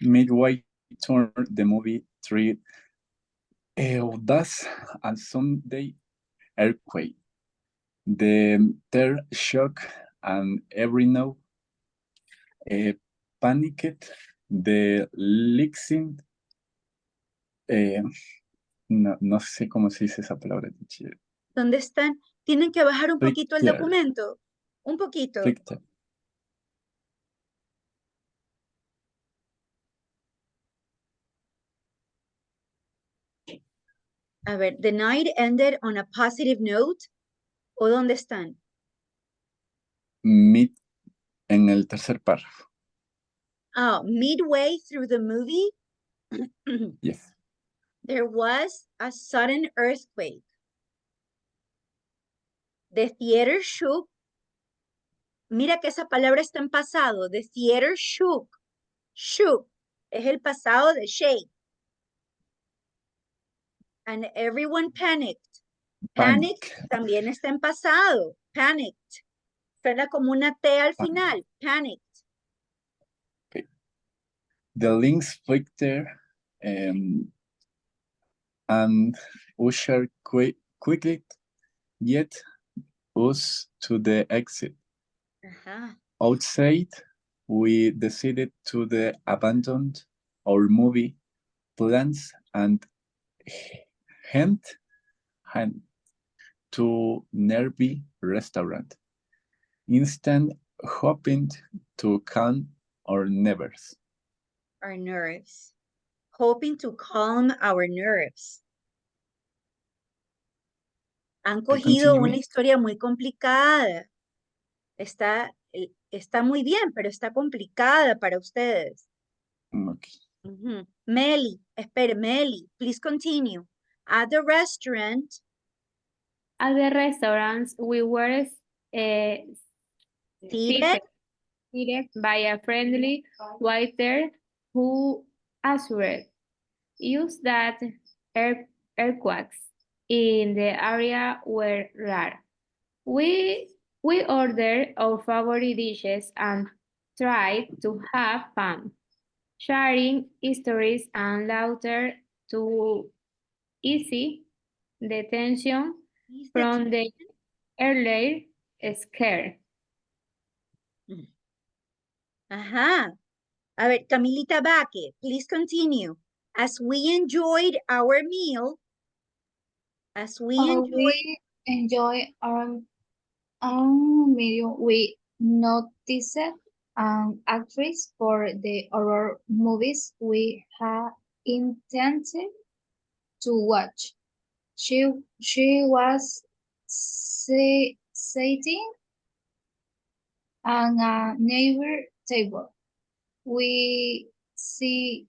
Midway turned the movie treat thus a Sunday earthquake. The terror shock and every now panicked the Lixing. No sé cómo se dice esa palabra, teacher. ¿Dónde están? Tienen que bajar un poquito el Flicker. documento. Un poquito. Flicker. A ver, the night ended on a positive note. ¿O dónde están? En el tercer párrafo. Midway through the movie, Yes. there was a sudden earthquake. The theater shook. Mira que esa palabra está en pasado. The theater shook. Shook. Es el pasado de shake. And everyone panicked. Panic también está en pasado. Panicked. Suena como una T al final. Panicked. Okay. The links flicker and usher quickly get us to the exit. Outside, we decided to abandon our movie plans and head to nearby restaurant. Instant hoping to calm our nerves. Our nerves. Hoping to calm our nerves. Han cogido una historia muy complicada. Está muy bien, pero está complicada para ustedes. Okay. Meli, espere, Meli, please continue. At the restaurant. At the restaurants, we were seated by a friendly waiter who assured us that earthquakes in the area were rare. We ordered our favorite dishes and tried to have fun, sharing stories and laughter to ease the tension from the earlier scare. A ver, Camilita Baque, please continue. As we enjoyed our meal, enjoy our meal, we noticed an actress for the horror movies we had intended to watch. She was sitting on a neighbor table. We seemingly,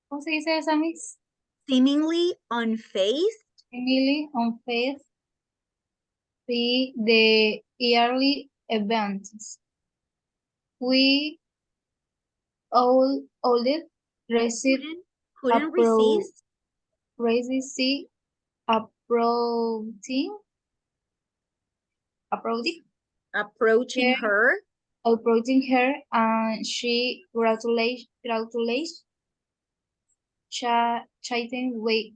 ¿cómo se dice esa, Miss? Seemingly unfazed. Seemingly unfazed by the yearly events. We Olive received Couldn't resist resist approaching approaching her. And she chatting with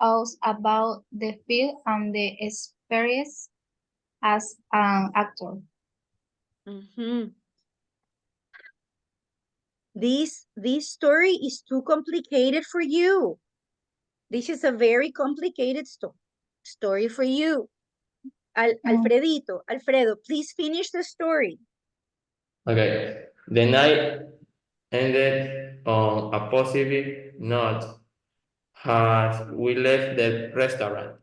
us about the film and the experience as an actor. This story is too complicated for you. This is a very complicated story for you. Alfredo, please finish the story. Okay, the night ended on a positive note as we left the restaurant,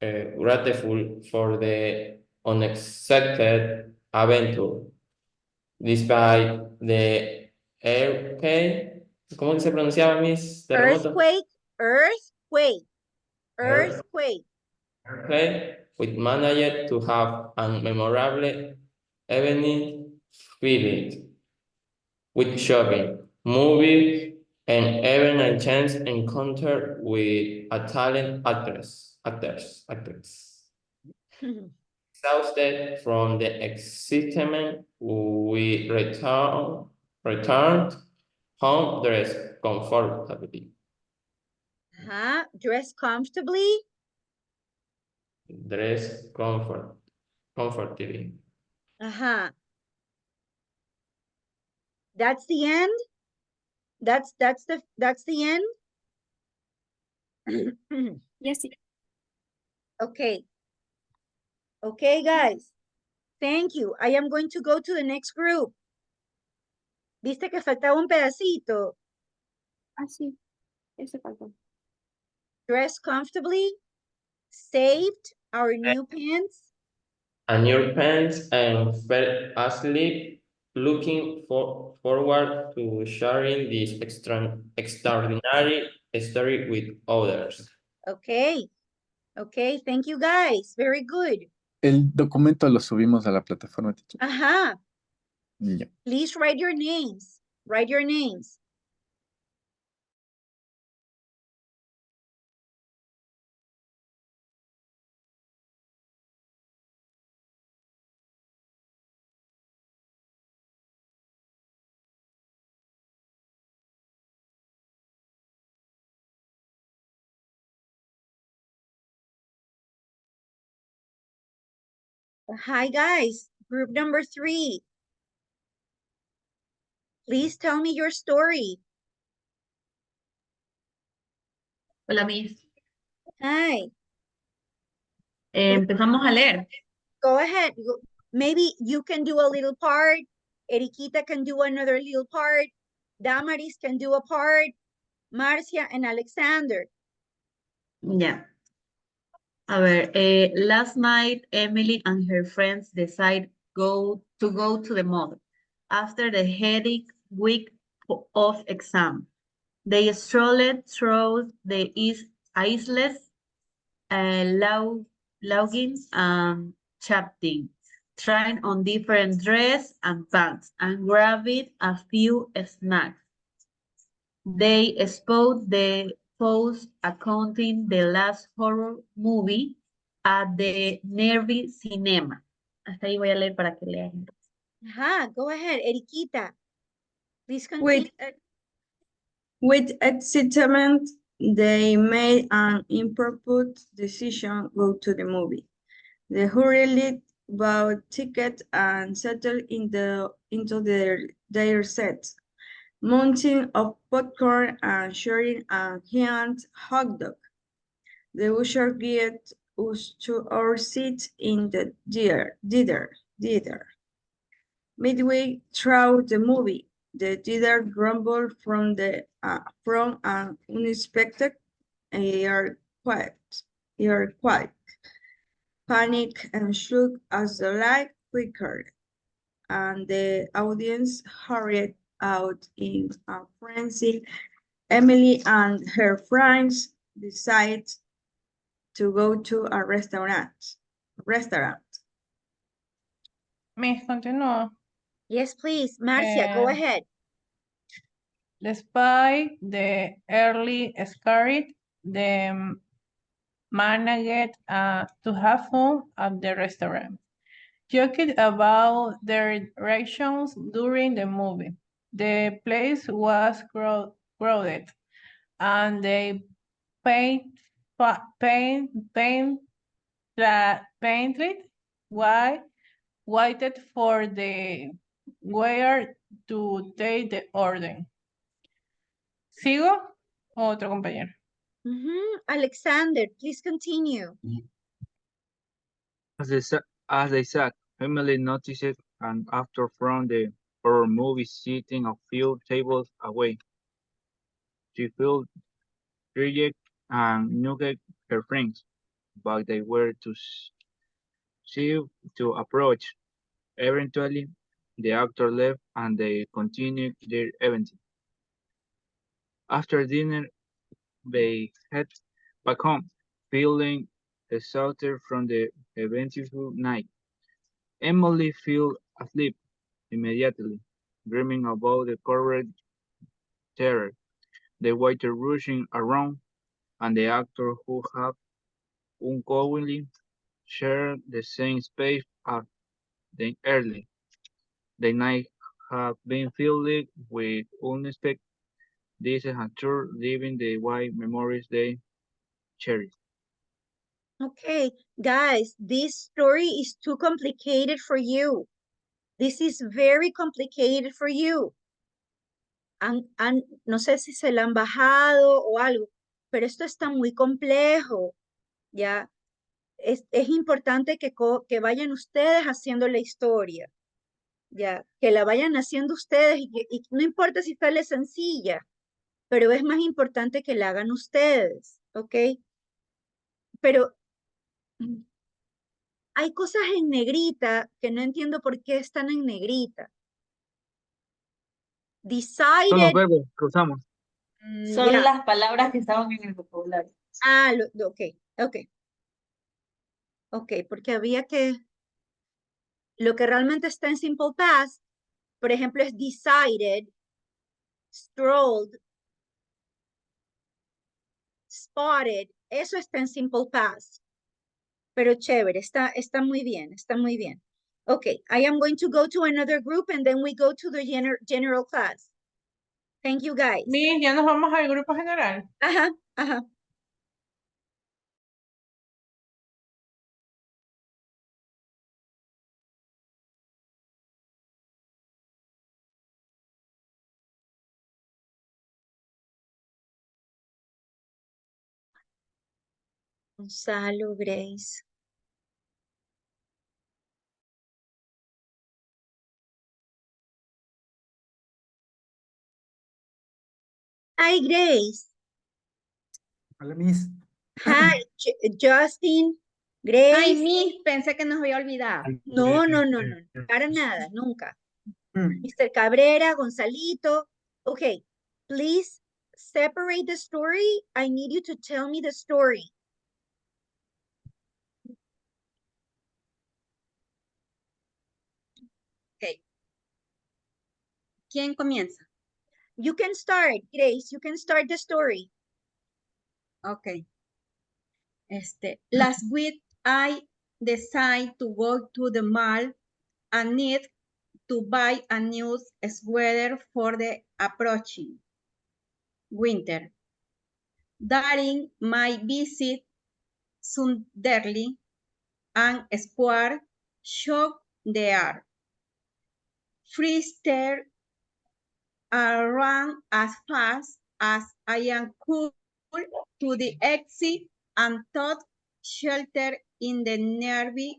grateful for the unexpected adventure. Despite the earthquake, ¿cómo se pronunciaba, Miss? Terremoto. Earthquake. Okay, we managed to have a memorable evening filled with shopping, movies, and even a chance encounter with a talent actors. Exhausted from the excitement, we returned home dressed comfortably. Dress comfortably. Comfortably. That's the end. That's the end. Yes. Okay. Okay, guys. Thank you. I am going to go to the next group. ¿Viste que faltaba un pedacito? Sí. Ese faltó. Dress comfortably. Saved our new pants. And your pants and fell asleep, looking forward to sharing this extraordinary story with others. Okay. Okay, thank you guys. Very good. El documento lo subimos a la plataforma, teacher. Yeah. Please write your names. Write your names. Hi, guys. Group number 3. Please tell me your story. Hola, Miss. Hi. Empezamos a leer. Go ahead. Maybe you can do a little part. Eriquita can do another little part. Damaris can do a part. Marcia and Alexander. Yeah. A ver, last night, Emily and her friends decided to go to the mall after the headache week of exam. They strolled through the isles, lounging and chatting, trying on different dresses and pants, and grabbing a few snacks. They spotted the post accounting the last horror movie at the Nervi Cinema. Hasta ahí voy a leer para que lean. Go ahead, Eriquita. Please continue. With excitement, they made an impromptu decision go to the movie. They hurriedly bought tickets and settled into their sets, mounting of popcorn and sharing a giant hot dog. The usher guided us to our seats in the theater. Midway through the movie, the theater grumbled from an unexpected earthquake. Panic ensued as the light flickered, and the audience hurried out in a frenzy. Emily and her friends decided to go to a restaurant. Miss, continúa. Yes, please. Marcia, go ahead. Despite the early scared, the managed to have fun at the restaurant. Joked about their reactions during the movie. The place was crowded, and they paint, painted white waited for the waiter to take the order. ¿Sigo? Otro compañero. Alexander, please continue. As they sat, Emily noticed an actor from the horror movie sitting a few tables away. She felt reject and nudged her friends, but they were too stiff to approach. Eventually, the actor left and they continued their event. After dinner, they head back home, feeling exhausted from the eventful night. Emily fell asleep immediately, dreaming about the current terror, the waiter rushing around, and the actor who had unknowingly shared the same space as them earlier. The night had been filled with unexpected disasters, leaving the white memories they cherished. Okay, guys, this story is too complicated for you. This is very complicated for you. No sé si se la han bajado o algo, pero esto está muy complejo, ¿ya? Es importante que vayan ustedes haciendo la historia, ¿ya? Que la vayan haciendo ustedes y no importa si sale sencilla, pero es más importante que la hagan ustedes, ¿ok? Pero hay cosas en negrita que no entiendo por qué están en negrita. Son los Decided. verbos que usamos. Son Ya. las palabras que estaban en el vocabulario. Ah, ok. Ok, porque había que... Lo que realmente está en simple past, por ejemplo, es decided, strolled, spotted. Eso está en simple past. Pero chévere, está muy bien, está muy bien. Okay, I am going to go to another group and then we go to the general class. Thank you, guys. Miss, ya nos vamos al grupo general. Ajá. Gonzalo, Grace. Hi, Grace. Hola, Miss. Hi, Justin, Grace. Ay, Miss, pensé que nos había olvidado. No, para nada, nunca. Mr. Cabrera, Gonzalito. Okay, please separate the story. I need you to tell me the story. Okay. ¿Quién comienza? You can start, Grace. You can start the story. Okay. Last week I decided to go to the mall and need to buy a new sweater for the approaching winter. During my visit, suddenly and square shock there. Freester ran as fast as I could to the exit and took shelter in the nearby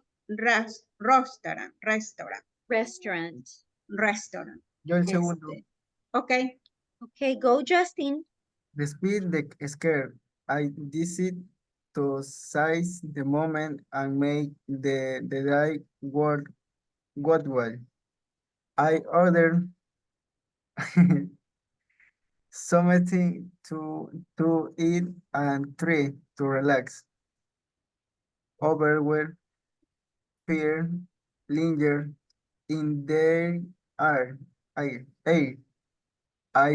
restaurant. Yo el segundo. Okay. Okay, go, Justin. Despite the scare, I decided to seize the moment and make the day work well. I ordered something to eat and three to relax. Overwhelmed fear linger in there are, I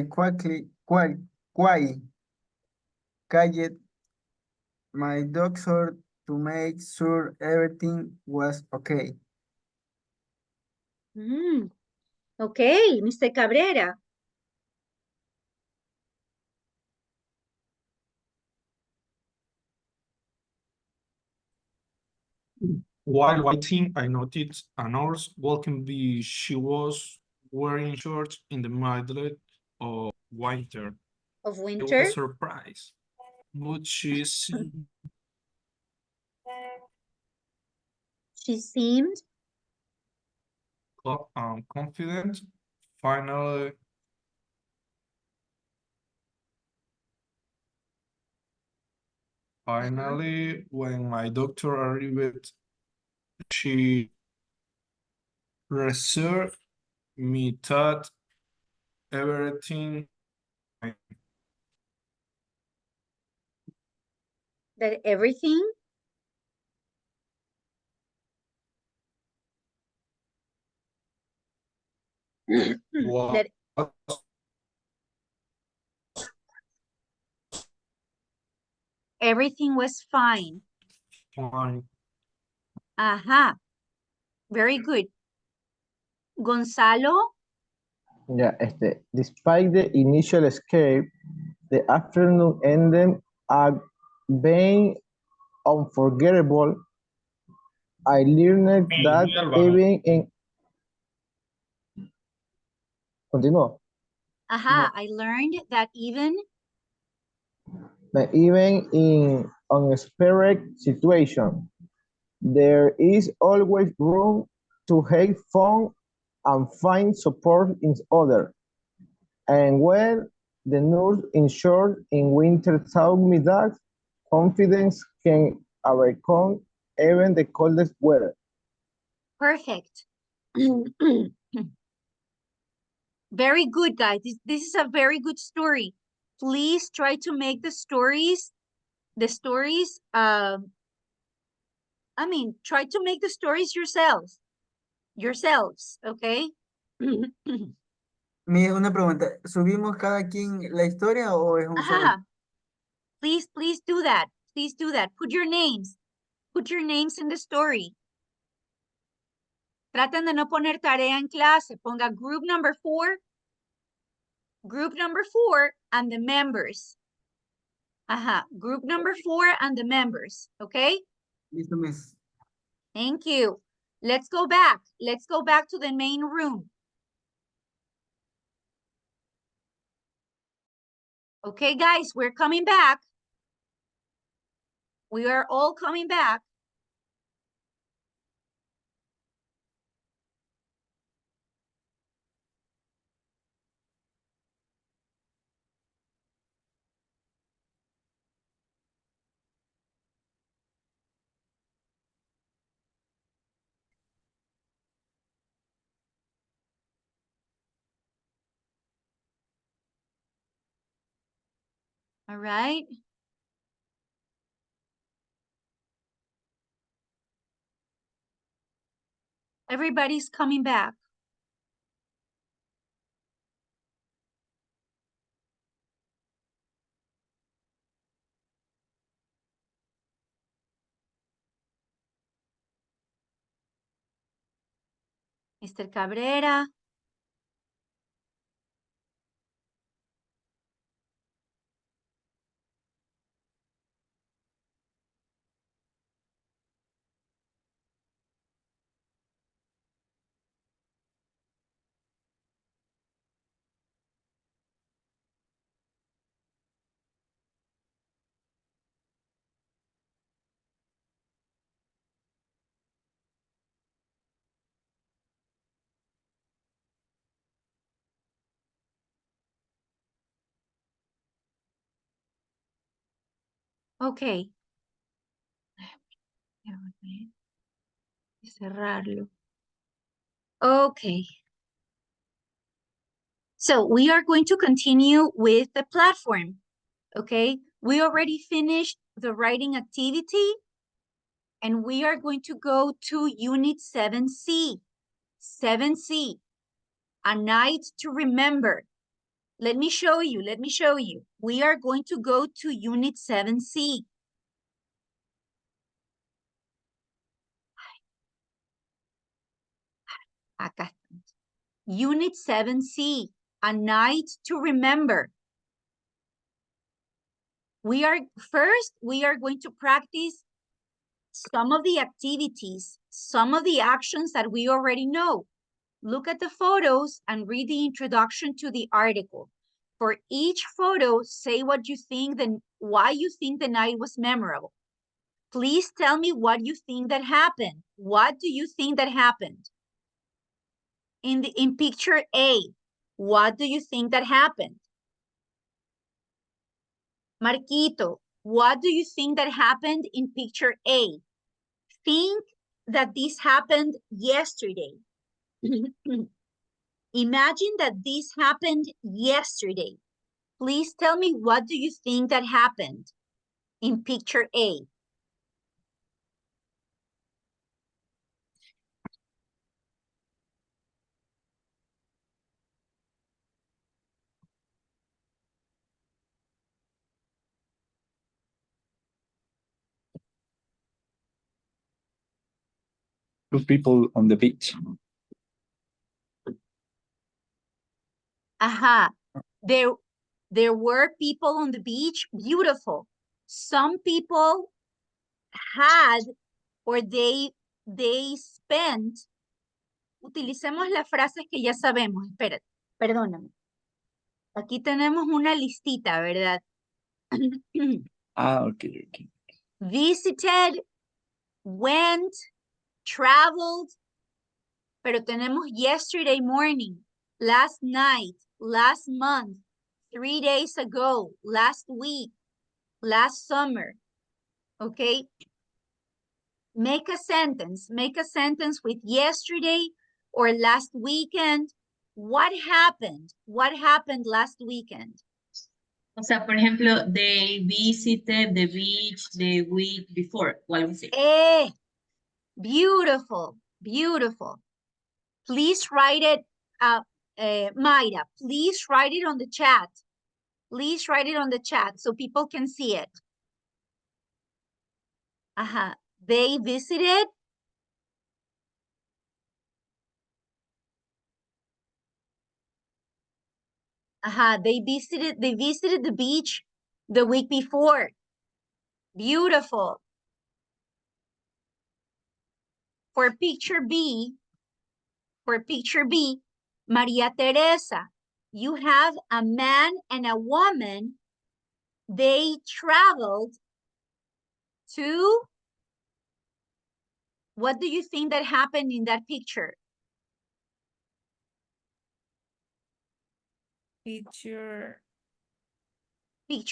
quietly my doctor to make sure everything was okay. Okay, Mr. Cabrera. While waiting, I noticed a nurse walking by. She was wearing shorts in the middle of winter. Of I winter? was surprised, but she seemed She seemed confident. Finally, when my doctor arrived, she reassured me that everything that everything was that everything was fine. fine. Aha. Very good. Gonzalo? Yeah, despite the initial escape, the afternoon ended up being unforgettable. I learned that even in continúo, Aha. I learned that that even in unexpected situation, there is always room to have fun and find support in others. And when the nurse in short in winter taught me that confidence can overcome even the coldest weather. perfect. Very good, guys. This is a very good story. Please try to make the stories, try to make the stories yourselves, okay? Una pregunta, ¿subimos cada quien la historia o es un solo? Ajá. Please do that. Please do that. Put your names in the story. Traten de no poner tarea en clase. Ponga group number 4, and the members. Ajá, group number 4 and the members, okay? Listo, miss. Thank you. Let's go back. Let's go back to the main room. Okay, guys, we're coming back. We are all coming back. All right. Everybody's coming back. Mr. Cabrera. Okay. Cerrarlo. Okay. So we are going to continue with the platform. Okay. We already finished the writing activity and we are going to go to unit 7C. 7C. A night to remember. Let me show you. Let me show you. We are going to go to Unit 7C. Acá. Unit 7C. A night to remember. We are going to practice some of the activities, some of the actions that we already know. Look at the photos and read the introduction to the article. For each photo, say what you think, why you think the night was memorable. Please tell me what you think that happened. What do you think that happened? In picture A, what do you think that happened? Marquito, what do you think that happened in picture A? Think that this happened yesterday. Imagine that this happened yesterday. Please tell me, what do you think that happened in picture A? Two people on the beach. Aha. There were people on the beach. Beautiful. Some people had, or they spent. Utilicemos las frases que ya sabemos. Espérate, perdóname. Aquí tenemos una listita, ¿verdad? Ok. Visited, went, traveled, pero tenemos yesterday morning, last night, last month, 3 days ago, last week, last summer, okay? Make a sentence with yesterday or last weekend. What happened? What happened last weekend? O sea, por ejemplo, they visited the beach the week before, o algo así. Beautiful, beautiful. Please write it, Mayra, please write it on the chat. Please write it on the chat so people can see it. They visited. They visited the beach the week before. Beautiful. For picture B, Maria Teresa, you have a man and a woman. They traveled to, what do you think that happened in that picture? Picture B.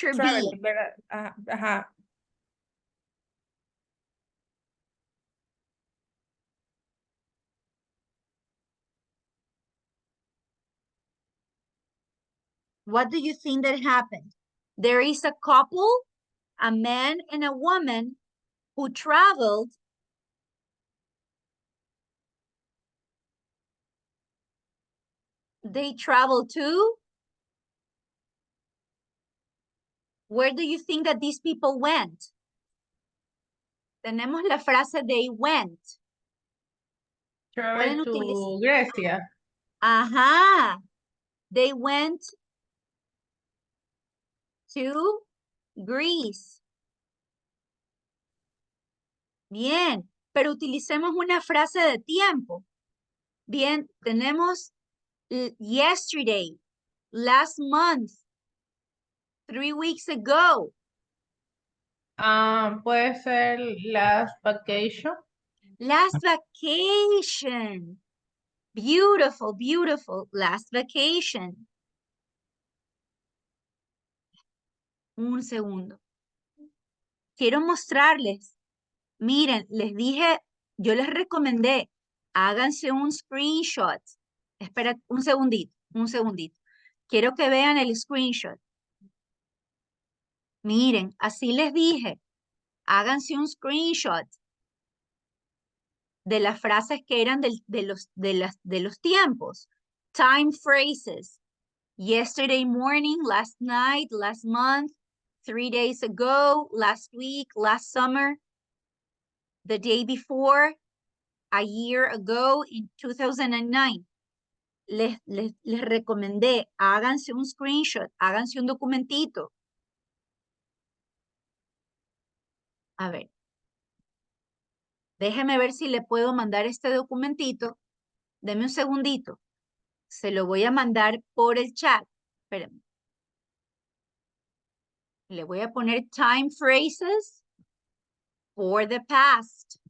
What do you think that happened? There is a couple, a man and a woman, who traveled to, where do you think that these people went? Tenemos la frase they went. Travel to Grecia. They went to Greece. Bien, pero utilicemos una frase de tiempo. Bien, tenemos yesterday, last month, 3 weeks ago. Puede ser last vacation. Last vacation. Beautiful, beautiful. Last vacation. Un segundo. Quiero mostrarles. Miren, les dije, yo les recomendé, háganse un screenshot. Espera un segundito, un segundito. Quiero que vean el screenshot. Miren, así les dije, háganse un screenshot de las frases que eran de los tiempos. Time phrases. Yesterday morning, last night, last month, 3 days ago, last week, last summer, the day before, a year ago, in 2009. Les recomendé, háganse un screenshot, háganse un documentito. A ver. Déjeme ver si le puedo mandar este documentito. Deme un segundito. Se lo voy a mandar por el chat. Espérenme. Le voy a poner time phrases for the past.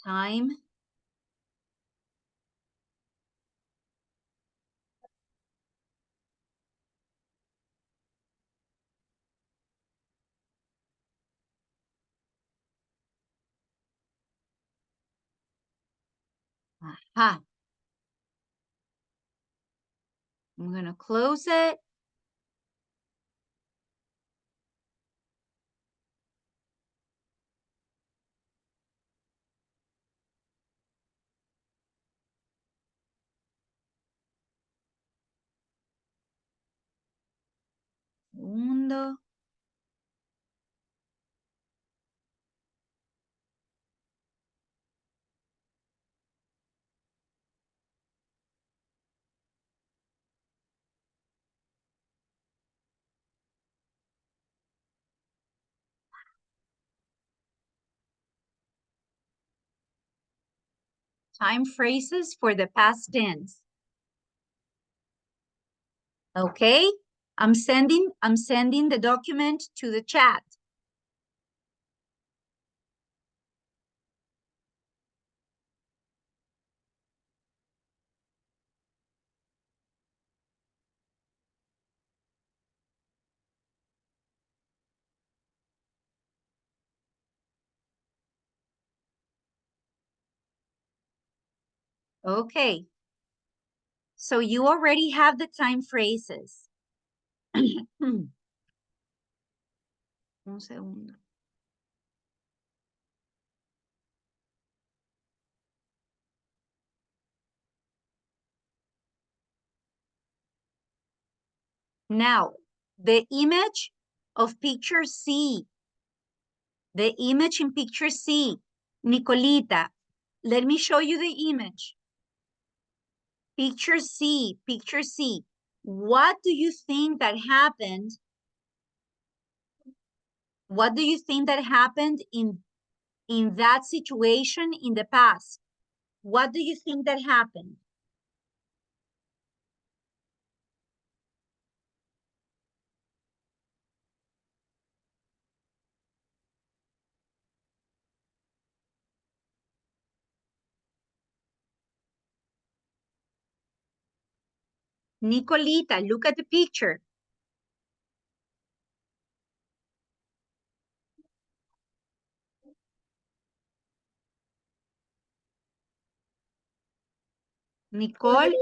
Time Ajá. I'm going to close it. Segundo. Time phrases for the past tense. Okay? I'm sending the document to the chat. Okay. So you already have the time phrases. Un segundo. Now, the image of picture C. The image in picture C. Nicolita, let me show you the image. Picture C, picture C. What do you think that happened? What do you think that happened in that situation in the past? What do you think that happened? Nicolita, look at the picture. Nicole,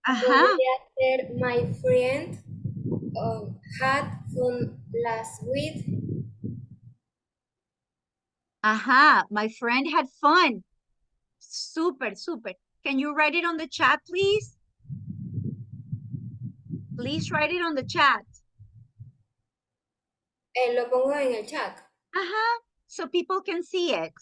ajá. Podría ser my friend had fun last week. Ajá, my friend had fun. Super, super. Can you write it on the chat, please? Please write it on the chat. Lo pongo en el chat. Ajá, so people can see it.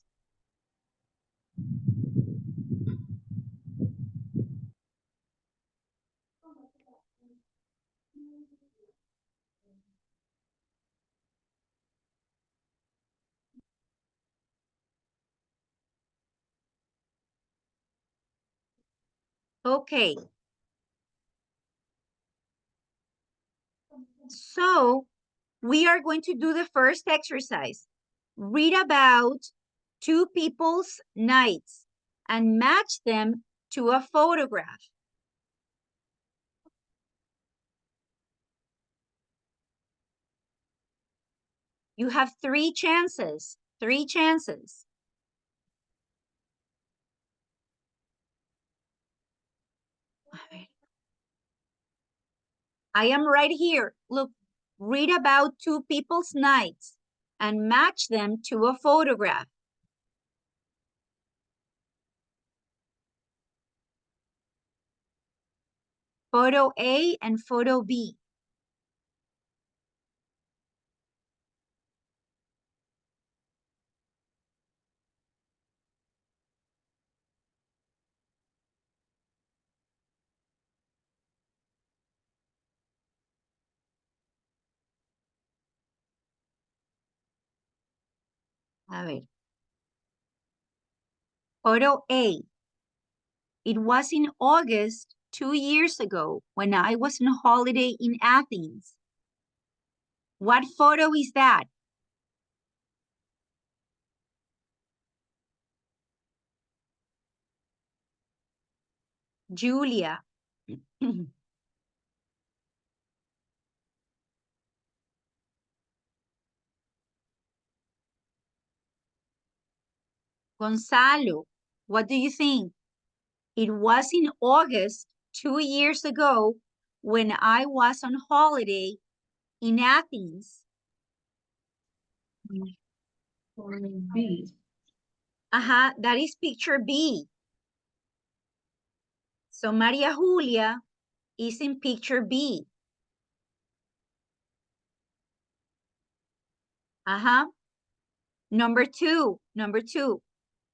Okay. So we are going to do the first exercise. Read about two people's nights and match them to a photograph. You have 3 chances, 3 chances. I am right here. Look, read about two people's nights and match them to a photograph. Photo A and photo B. A ver. Photo A. It was in August 2 years ago when I was on holiday in Athens. What photo is that? Julia. Gonzalo, what do you think? It was in August 2 years ago when I was on holiday in Athens. B. That is picture B. So Maria Julia is in picture B. Number two.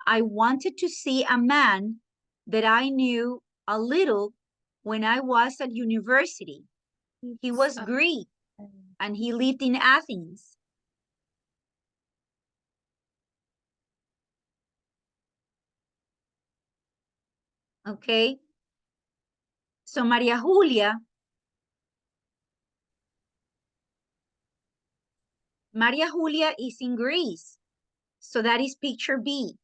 I wanted to see a man that I knew a little when I was at university. He was Greek and he lived in Athens. Okay. So Maria Julia is in Greece. So that is picture B.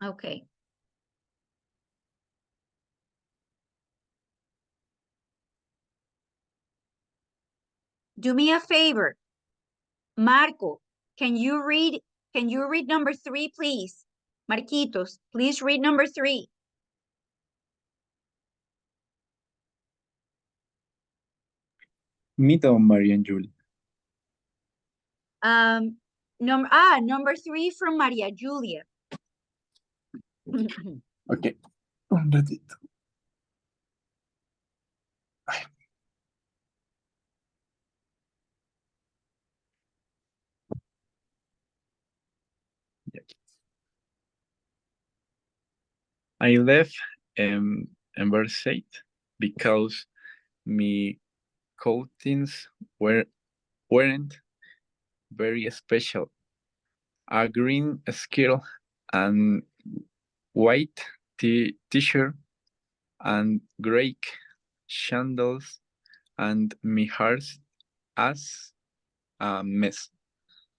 Okay. Do me a favor. Marco, can you read number 3, please? Marquitos, please read number 3. Me too, Maria and Julie. Number 3 from Maria Julia. Ok, un ratito. I left embarrassed because my coatings weren't very special. A green skirt and white t-shirt and gray sandals and my hair as a mess.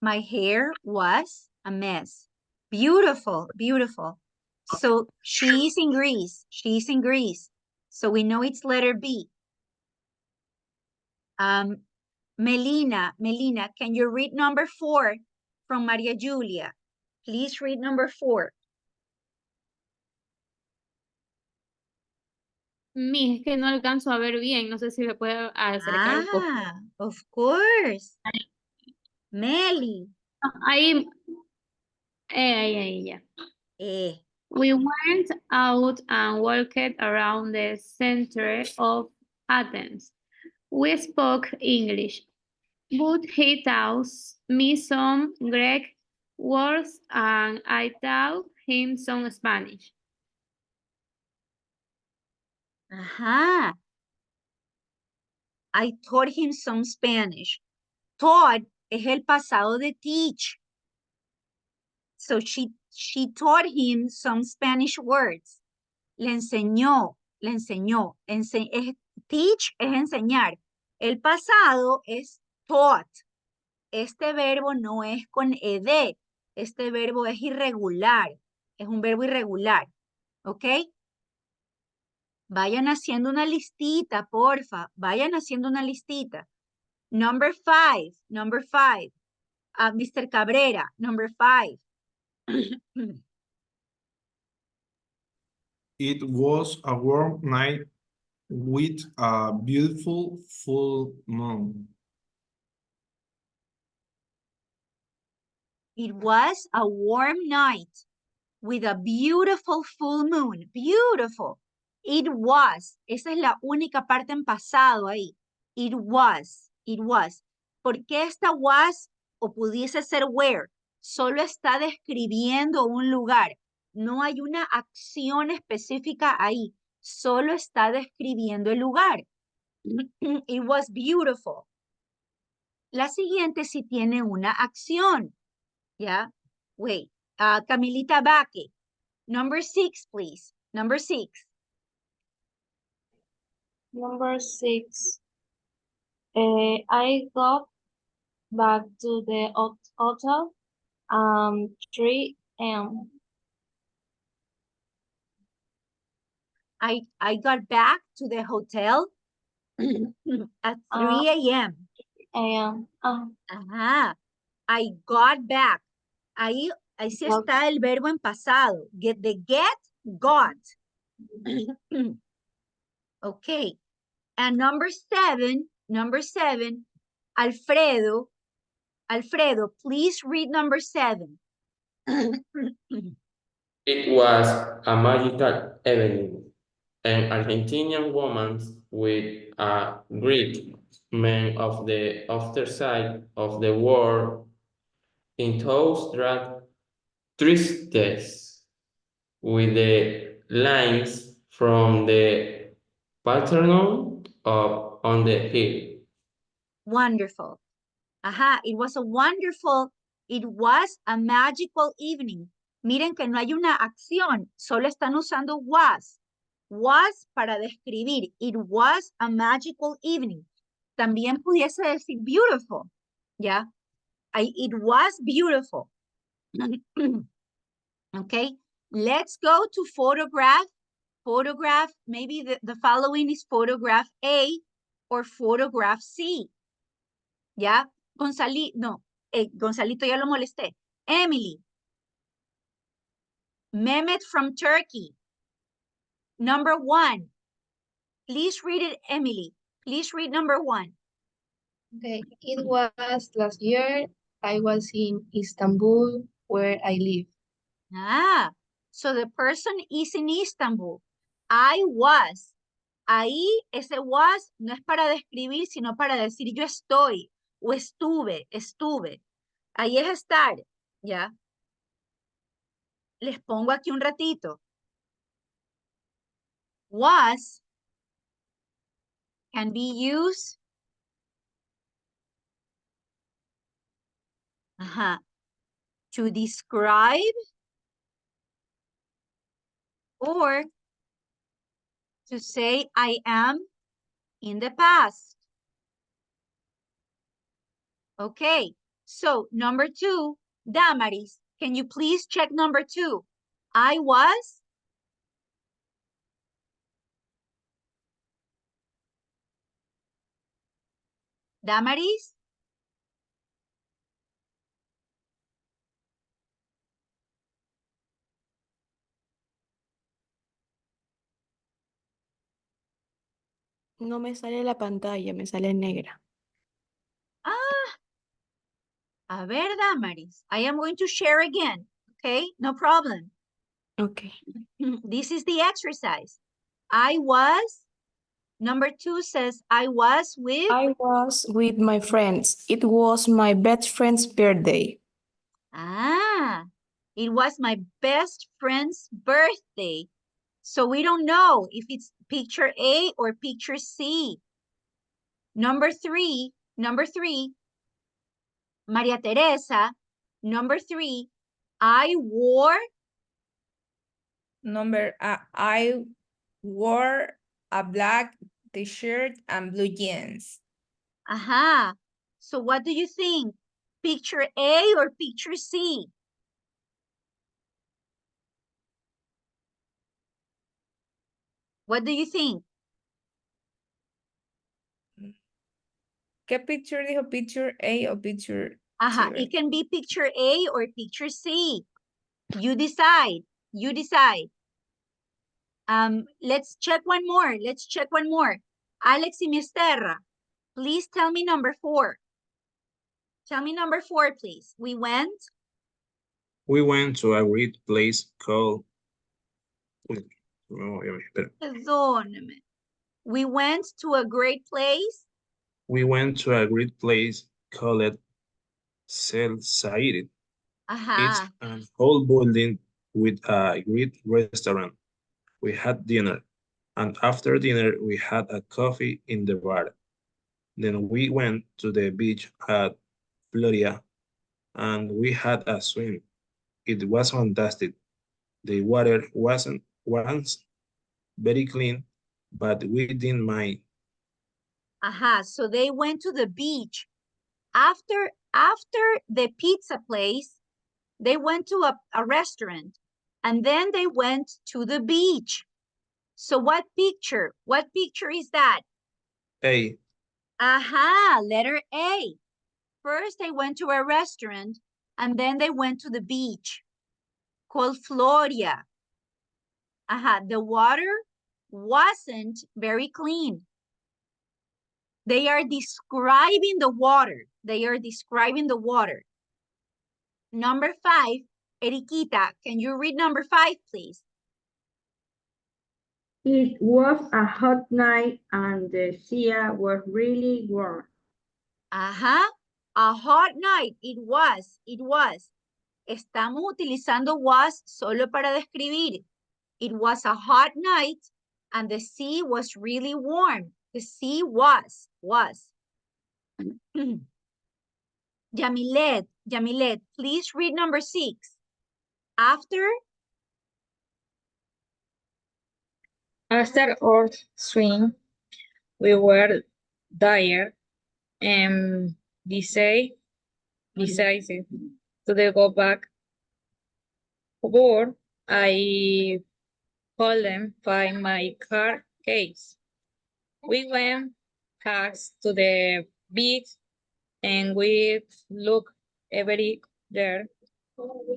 My hair was a mess. Beautiful, beautiful. So she's in Greece. So we know it's letter B. Melina, can you read number 4 from Maria Julia? Please read number 4. Es que no alcanzo a ver bien, no sé si me puede acercar un poco. Of course. Meli. Ahí, ya. We went out and walked around the center of Athens. We spoke English, but he taught me some Greek words and I taught him some Spanish. I taught him some Spanish. Taught es el pasado de teach. So she taught him some Spanish words. Le enseñó. Teach es enseñar. El pasado es taught. Este verbo no es con ed. Este verbo es irregular. Es un verbo irregular. ¿Ok? Vayan haciendo una listita, porfa. Vayan haciendo una listita. Number 5. Mr. Cabrera, number 5. It was a warm night with a beautiful full moon. It was a warm night with a beautiful full moon. Beautiful. It was. Esa es la única parte en pasado ahí. It was. It was. ¿Por qué esta was o pudiese ser where? Solo está describiendo un lugar. No hay una acción específica ahí. Solo está describiendo el lugar. It was beautiful. La siguiente sí tiene una acción. ¿Ya? Wait. Camilita Baque. Number 6, please. Number 6. Number 6. I got back to the hotel 3 a.m. I got back to the hotel at 3 a.m. Ajá. I got back. Ahí sí está el verbo en pasado. Get the get, got. Okay. And number 7, Alfredo, please read number 7. It was a magical evening. An Argentinian woman with a Greek man of the other side of the world in those drag tristes with the lines from the Parthenon up on the hill. Wonderful. Ajá, it was a magical evening. Miren que no hay una acción, solo están usando was. Was para describir. It was a magical evening. También pudiese decir beautiful. ¿Ya? It was beautiful. Okay, let's go to photograph. Photograph, maybe the following is photograph A or photograph C. ¿Ya? Gonzalito ya lo molesté. Emily. Mehmet from Turkey. Number 1. Please read it, Emily. Please read number 1. Okay, it was last year. I was in Istanbul, where I live. Ah, so the person is in Istanbul. I was. Ahí ese was no es para describir, sino para decir yo estoy o estuve. Ahí es estar, ¿ya? Les pongo aquí un ratito. Was can be used to describe or to say I am in the past. Okay, so number 2, Damaris, can you please check number 2? I was. Damaris? No me sale la pantalla, me sale negra. A ver, Damaris, I am going to share again, okay? No problem. Okay. This is the exercise. I was, number 2 says, I was with my friends. It was my best friend's birthday. It was my best friend's birthday. So we don't know if it's picture A or picture C. Number 3, Maria Teresa, number 3, I wore. I wore a black t-shirt and blue jeans. So what do you think? Picture A or picture C? What do you think? ¿Qué picture dijo? ¿Picture A o picture C? It can be picture A or picture C. You decide. Let's check one more. Alex y Misterra, please tell me number 4. Tell me number 4, please. We went. We went to a great place called. Uy, no, ya me espera. Perdóneme. We went to a great place. We went to a great place called Selsaire. It's Ajá. an old building with a great restaurant. We had dinner, and after dinner, we had a coffee in the bar. Then we went to the beach at Florida, and we had a swim. It was fantastic. The water wasn't very clean, but we didn't mind. Ajá. So they went to the beach. After the pizza place, they went to a restaurant, and then they went to the beach. So what picture is that? Hey, Aha, letter A. First they went to a restaurant, and then they went to the beach called Florida. Aha, the water wasn't very clean. They are describing the water. They are describing the water. Number 5, Eriquita, can you read number 5, please? It was a hot night and the sea was really warm. Ajá, a hot night. It was. Estamos utilizando was solo para describir. It was a hot night and the sea was really warm. The sea was. Yamilet, please read number 6. After our swim, we were tired and decided to go back. But I couldn't find my car keys. We went past to the beach and we looked everywhere, but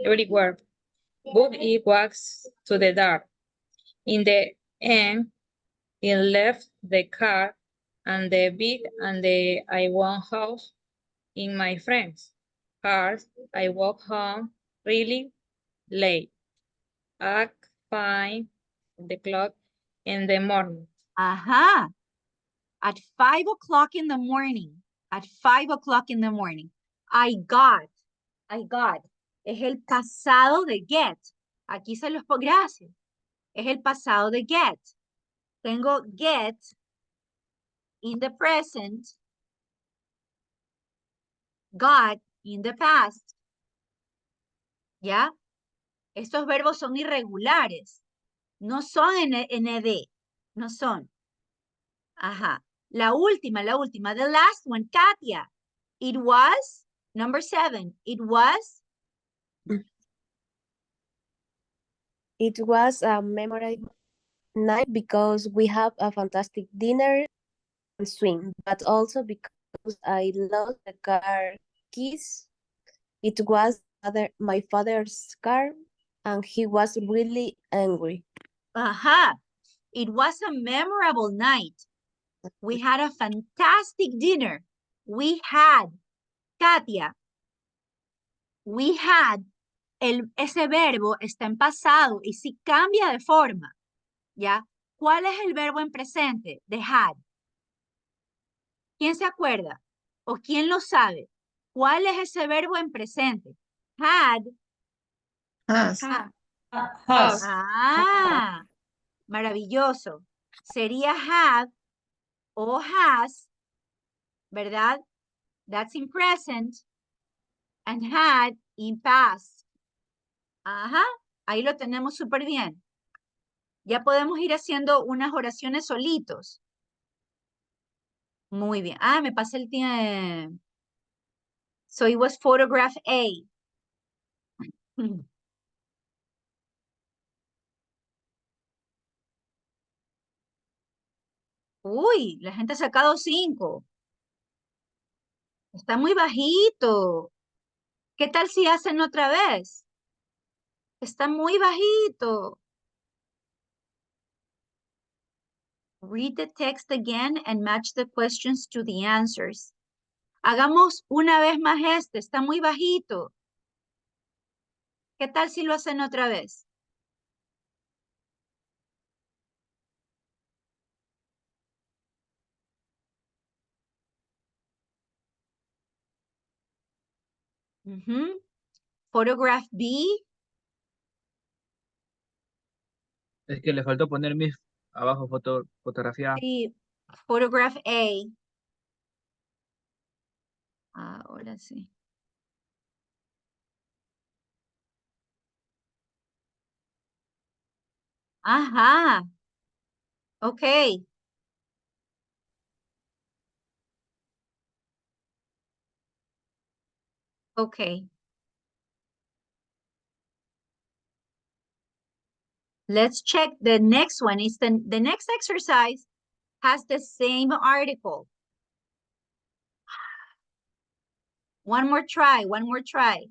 it was to the dark. In the end, it left the car and the beach and I went house in my friend's car. I walked home really late at 5 o'clock in the morning. Ajá, at 5 o'clock in the morning. At 5 o'clock in the morning. I got. Es el pasado de get. Aquí se los pongo, gracias. Es el pasado de get. Tengo get in the present, got in the past. ¿Ya? Estos verbos son irregulares. No son ND. No son. Ajá. La última. The last one, Katia. It was, number 7. It was a memorable night because we have a fantastic dinner and swim, but also because I lost the car keys. It was my father's car, and he was really angry. Aha. It was a memorable night. We had a fantastic dinner. We had, Katia, we had, ese verbo está en pasado y si cambia de forma, ¿ya? ¿Cuál es el verbo en presente de had? ¿Quién se acuerda? ¿O quién lo sabe? ¿Cuál es ese verbo en presente? Had. Has. Ah, maravilloso. Sería have o has, ¿verdad? That's in present. And had in past. Ajá, ahí lo tenemos súper bien. Ya podemos ir haciendo unas oraciones solitos. Muy bien. Ah, me pasé el tiempo. So it was photograph A. Uy, la gente ha sacado 5. Está muy bajito. ¿Qué tal si hacen otra vez? Está muy bajito. Read the text again and match the questions to the answers. Hagamos una vez más este. Está muy bajito. ¿Qué tal si lo hacen otra vez? Photograph B. Es que le faltó poner mis abajo fotografía. Sí, photograph A. Ahora sí. Ajá. Ok. Okay. Let's check the next one. Is the next exercise has the same article. One more try, one more try.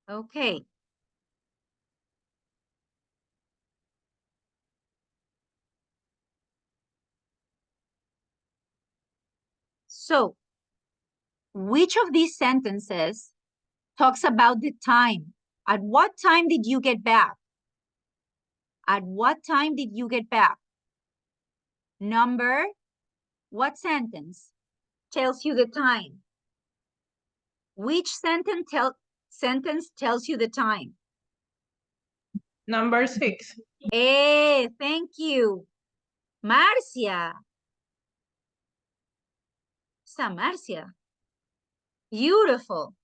Okay. So, which of these sentences talks about the time? At what time did you get back? At what time did you get back? Number, what sentence tells you the time? Which sentence tells you the time? Number 6. Hey, thank you. Marcia. Marcia. Beautiful.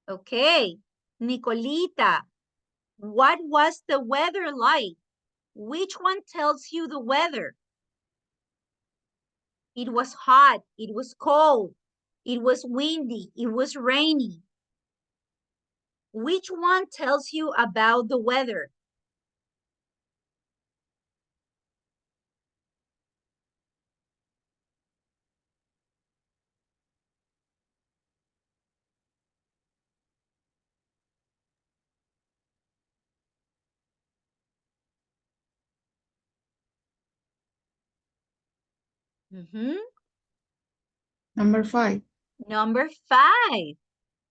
Okay. Nicolita. What was the weather like? Which one tells you the weather? It was hot. It was cold. It was windy. It was rainy. Which one tells you about the weather? Number 5. Number 5.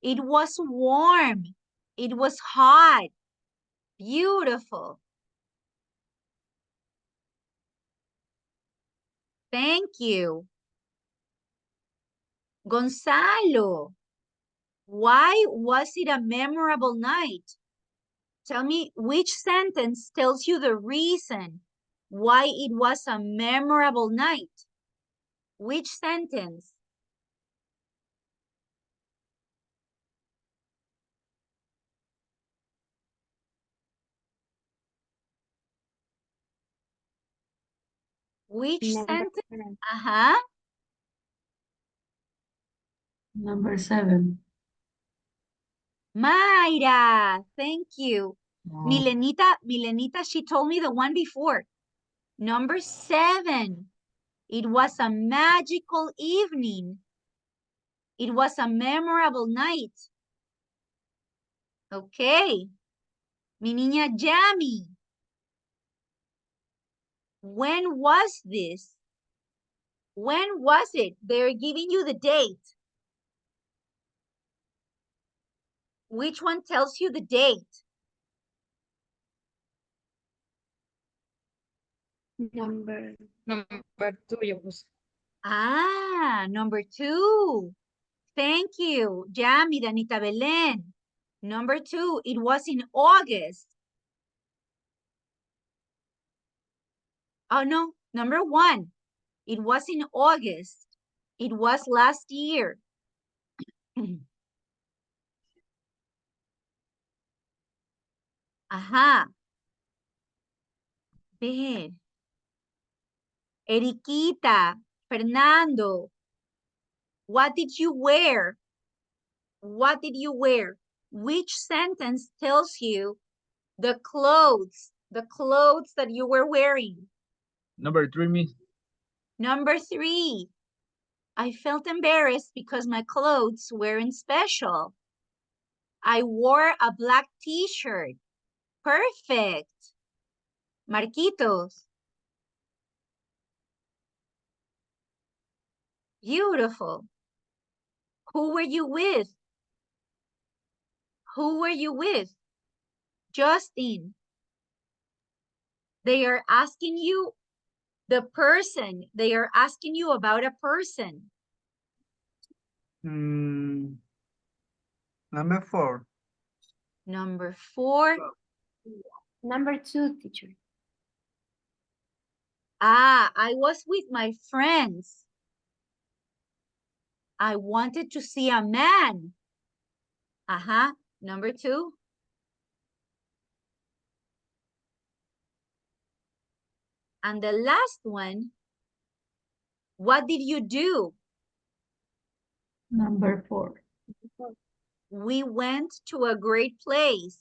It was warm. It was hot. Beautiful. Thank you. Gonzalo, why was it a memorable night? Tell me which sentence tells you the reason why it was a memorable night. Which sentence? Which sentence? Number 7. Mayra, thank you. Milenita, she told me the one before. Number 7. It was a magical evening. It was a memorable night. Okay. Mi niña Yami. When was this? When was it? They're giving you the date. Which one tells you the date? Number 2, yo puse. Number 2. Thank you, Yami, Danita Belén. Number 2, it was in August. Oh, no, number 1, it was in August. It was last year. Ajá. Ver. Eriquita, Fernando, what did you wear? What did you wear? Which sentence tells you the clothes that you were wearing? Number 3, miss. Number 3, I felt embarrassed because my clothes weren't special. I wore a black t-shirt. Perfect. Marquitos, Beautiful. Who were you with? Who were you with? Justin. They are asking you the person. They are asking you about a person. Number 4. Number 4. Number 2, teacher. I was with my friends. I wanted to see a man. Number 2. And the last one, what did you do? Number 4. We went to a great place.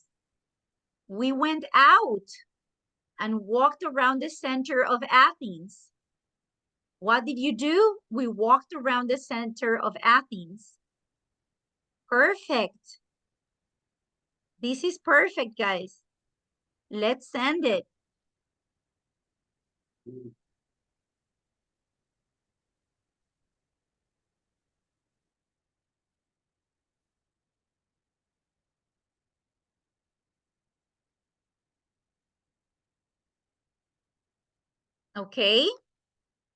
We went out and walked around the center of Athens. What did you do? We walked around the center of Athens. Perfect. This is perfect, guys. Let's send it. Okay,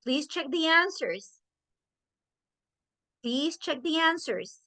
please check the answers. Please check the answers.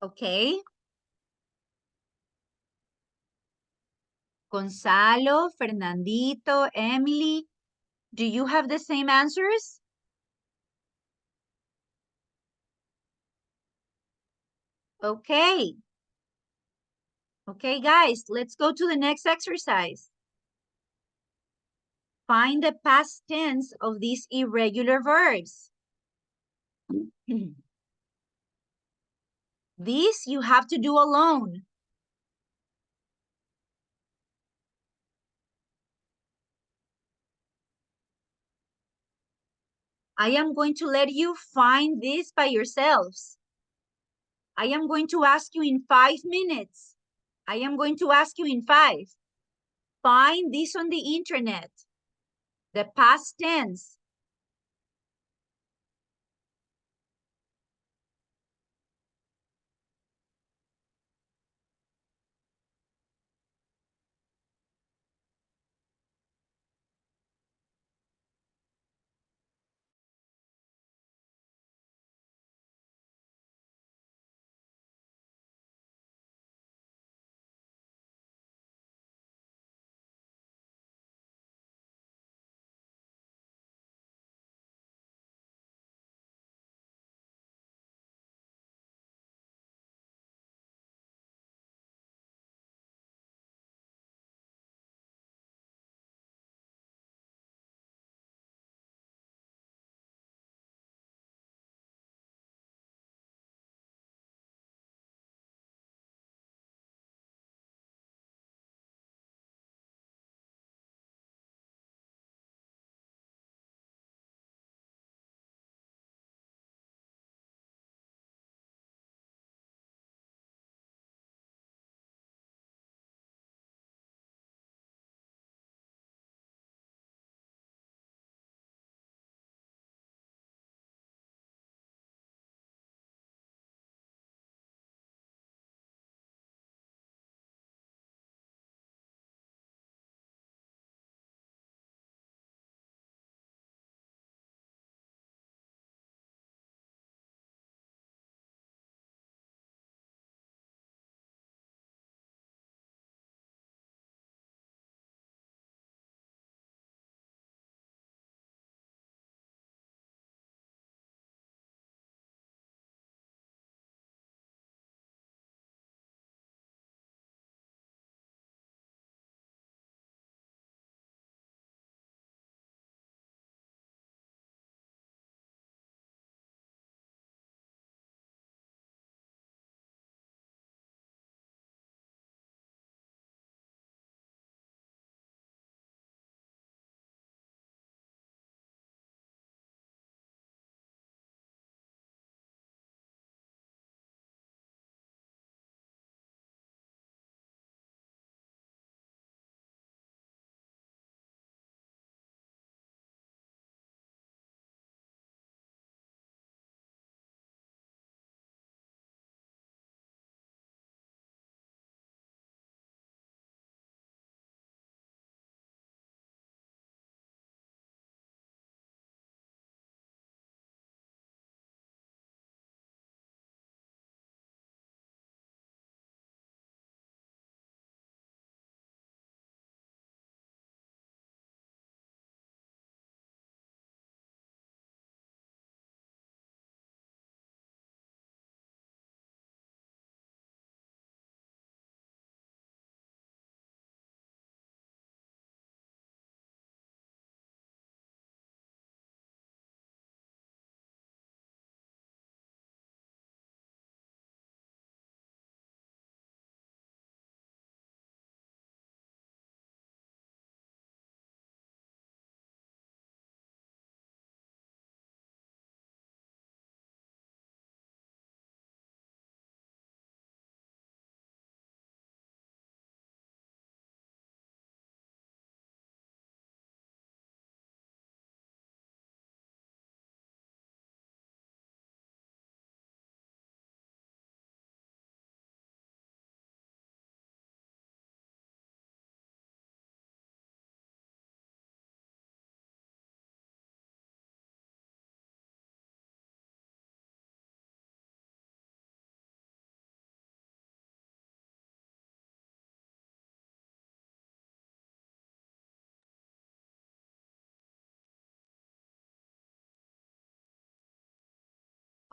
Okay. Gonzalo, Fernandito, Emily, do you have the same answers? Okay. Okay, guys, let's go to the next exercise. Find the past tense of these irregular verbs. This you have to do alone. I am going to let you find this by yourselves. I am going to ask you in 5 minutes. I am going to ask you in 5. Find this on the internet. The past tense.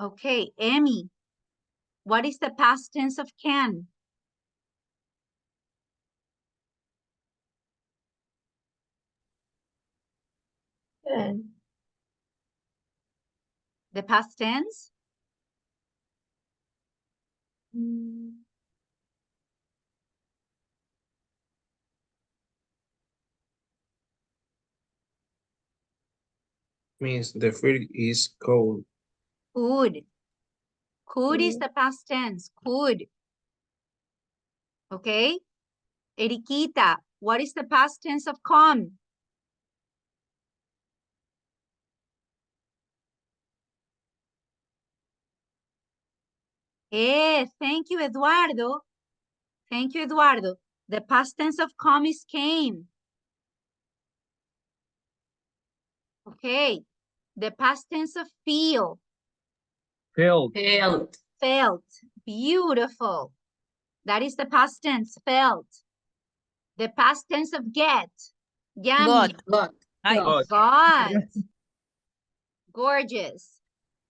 Okay, Emmy, what is the past tense of can? The past tense? Means the food is cold. Could. Could is the past tense. Could. Okay? Eriquita, what is the past tense of come? Thank you, Eduardo. Thank you, Eduardo. The past tense of come is came. Okay. The past tense of feel. Felt. Felt. Felt. Beautiful. That is the past tense, felt. The past tense of get. Yummy. Got. Got. Gorgeous.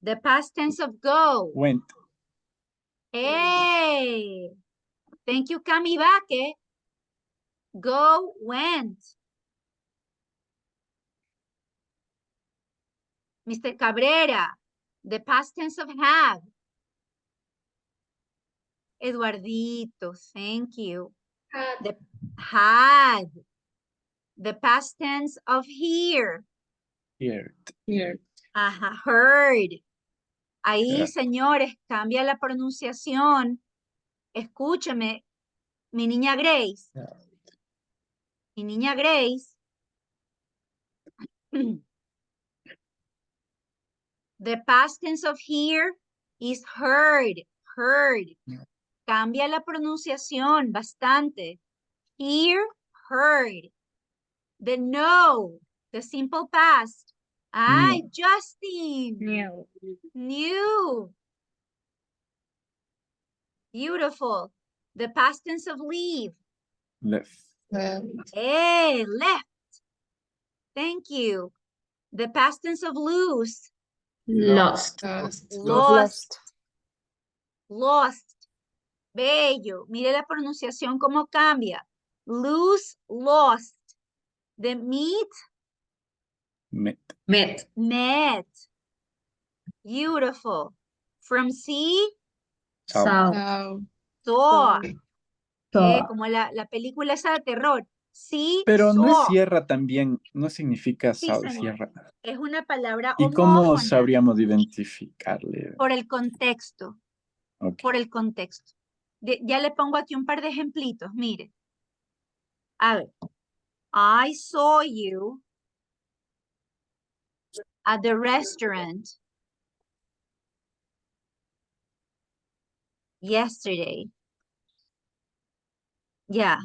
The past tense of go. Went. Hey. Thank you, Kamibake. Go, went. Mr. Cabrera, the past tense of have. Eduardito, thank you. The had. The past tense of hear. Heard. Ajá, heard. Ahí, Yeah. señores, cambia la pronunciación. Escúcheme, mi niña Grace. Yeah. Mi niña Grace. The past tense of hear is heard. Heard. Yeah. Cambia la pronunciación bastante. Hear, heard. The know, the simple past. Ay, Justin. New. Beautiful. The past tense of leave. Left. Hey, left. Thank you. The past tense of lose. Lost. Lost. Lost. Bello. Mire la pronunciación cómo cambia. Lose, lost. The meet. Met. Met. Met. Beautiful. From sea. South. Saw. Saw. Como la película esa de terror. Sí, Pero no es saw. sierra también, no significa Sí, señor. sierra. Es una palabra ¿Y cómo homófona sabríamos identificarle? por el contexto. Ok. Por el contexto. Ya le pongo aquí un par de ejemplitos, mire. A ver. I saw you at the restaurant yesterday. Yeah.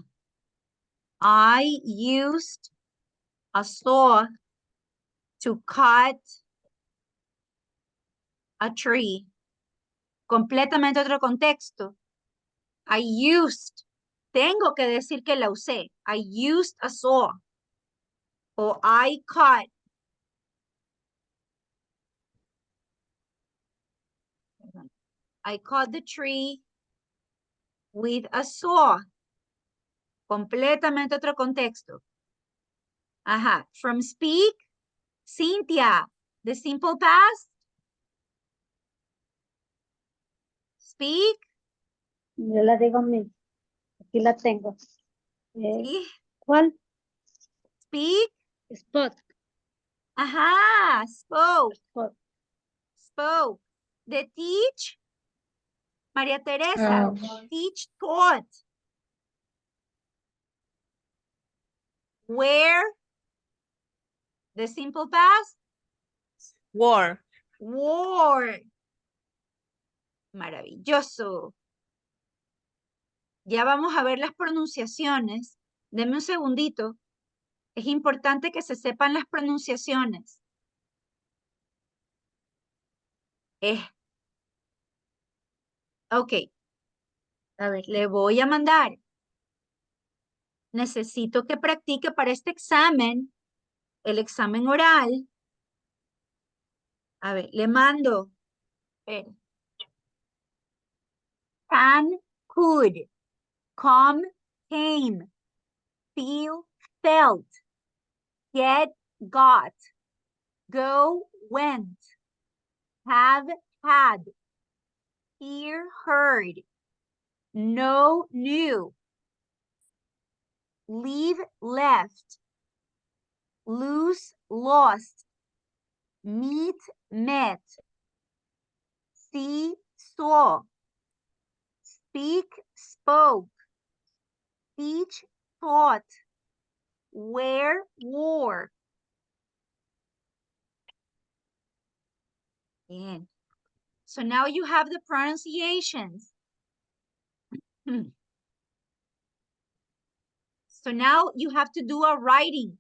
I used a saw to cut a tree. Completamente otro contexto. I used. Tengo que decir que la usé. I used a saw. O I cut. I cut the tree with a saw. Completamente otro contexto. Ajá. From speak, Cynthia, the simple past. Speak. Yo la digo a mí. Aquí la tengo. Sí. ¿Cuál? Speak. Spot. Ajá. Spoke. Spoke. The teach. María Teresa. Teach, taught. Where. The simple past. War. War. Maravilloso. Ya vamos a ver las pronunciaciones. Deme un segundito. Es importante que se sepan las pronunciaciones. Ok. A ver, le voy a mandar. Necesito que practique para este examen, el examen oral. A ver, le mando Espere. Can, could. Come, came. Feel, felt. Get, got. Go, went. Have, had. Hear, heard. Know, knew. Leave, left. Lose, lost. Meet, met. See, saw. Speak, spoke. Teach, taught. Wear, wore. Bien. So now you have the pronunciations. So now you have to do a writing.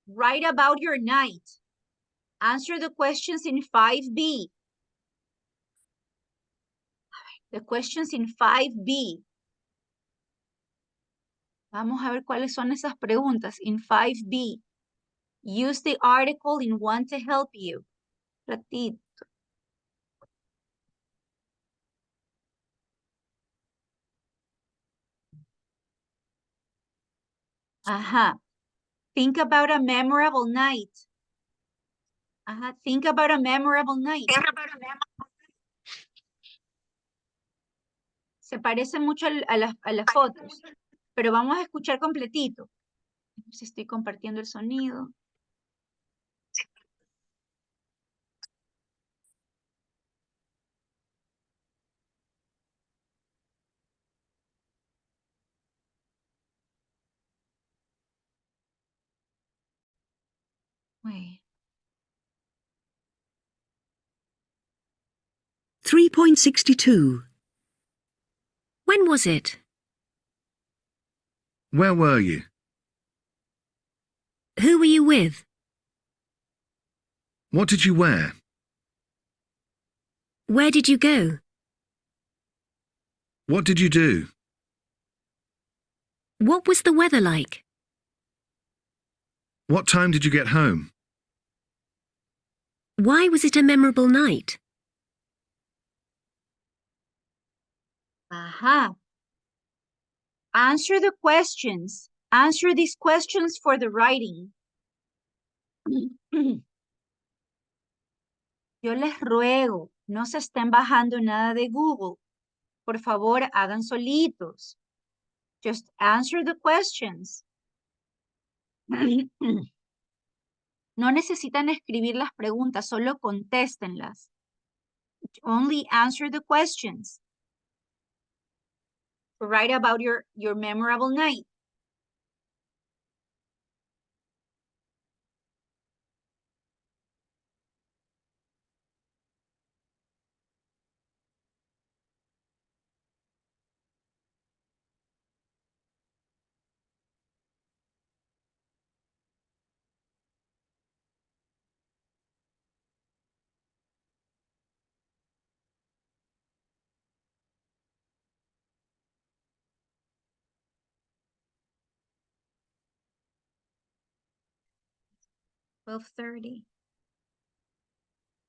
Write about your night. Answer the questions in 5B. The questions in 5B. Vamos a ver cuáles son esas preguntas in 5B. Use the article in one to help you. Ratito. Ajá. Think about a memorable night. Ajá. Think about a memorable night. Se parece mucho a las fotos, pero vamos a escuchar completito. A ver si estoy compartiendo el sonido. Wait. 3.62. When was it? Where were you? Who were you with? What did you wear? Where did you go? What did you do? What was the weather like? What time did you get home? Why was it a memorable night? Ajá. Answer the questions. Answer these questions for the writing. Yo les ruego, no se estén bajando nada de Google. Por favor, hagan solitos. Just answer the questions. No necesitan escribir las preguntas, solo contéstenlas. Only answer the questions. Write about your memorable night. $12:30.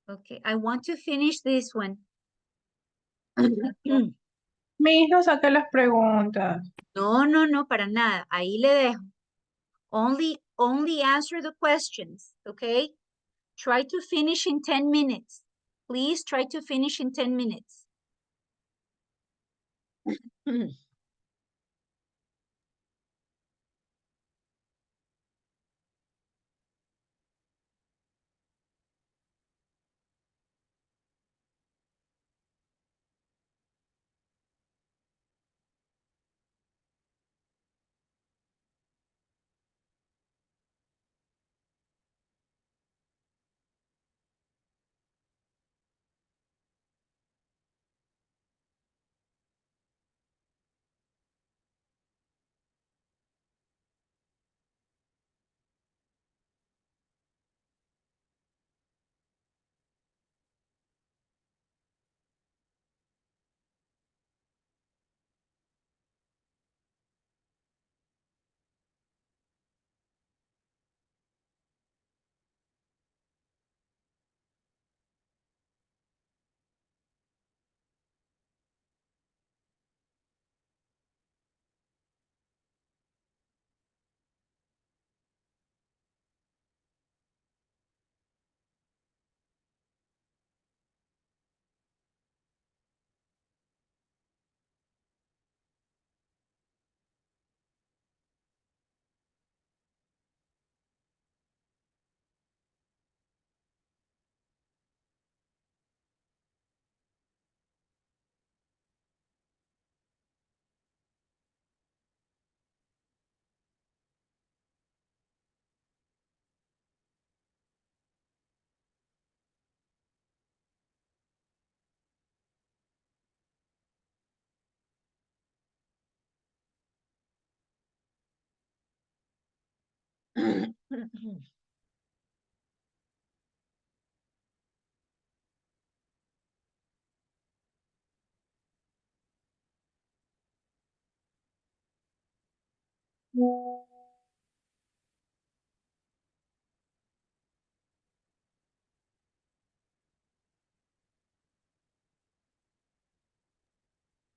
Okay, I want to finish this one. Mi hijo saqué las preguntas. No, para nada. Ahí le dejo. Only answer the questions, okay? Try to finish in 10 minutes. Please try to finish in 10 minutes.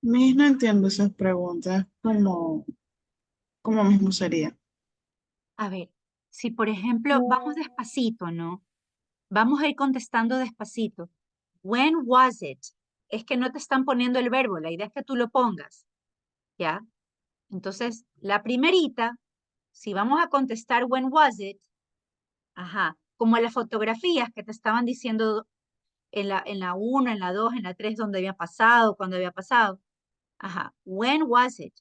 Miss, no entiendo esas preguntas. ¿Cómo mismo sería? A ver, si por ejemplo, vamos despacito, ¿no? Vamos a ir contestando despacito. When was it? Es que no te están poniendo el verbo, la idea es que tú lo pongas, ¿ya? Entonces, la primerita, si vamos a contestar when was it, ajá, como las fotografías que te estaban diciendo en la 1, en la 2, en la 3, donde había pasado, cuando había pasado. Ajá, when was it?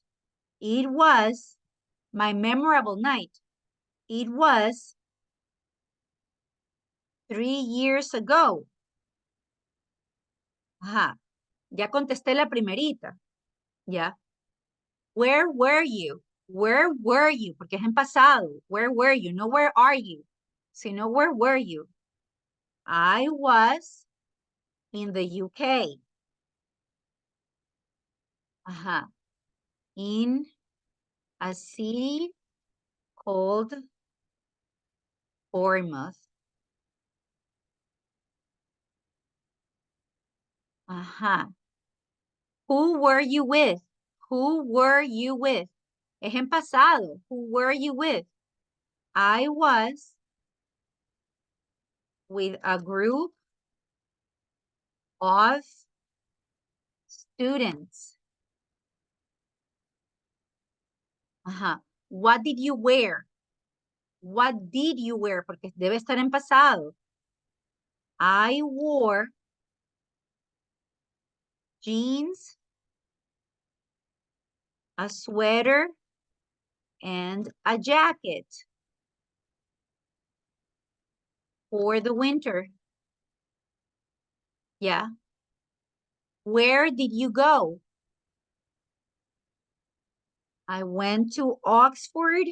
It was my memorable night. It was 3 years ago. Ajá, ya contesté la primerita, ¿ya? Where were you? Where were you? Porque es en pasado. Where were you? No where are you, sino where were you? I was in the UK. Ajá. In a city called Bournemouth. Ajá. Who were you with? Who were you with? Es en pasado. Who were you with? I was with a group of students. Ajá. What did you wear? What did you wear? Porque debe estar en pasado. I wore jeans, a sweater, and a jacket for the winter. Yeah. Where did you go? I went to Oxford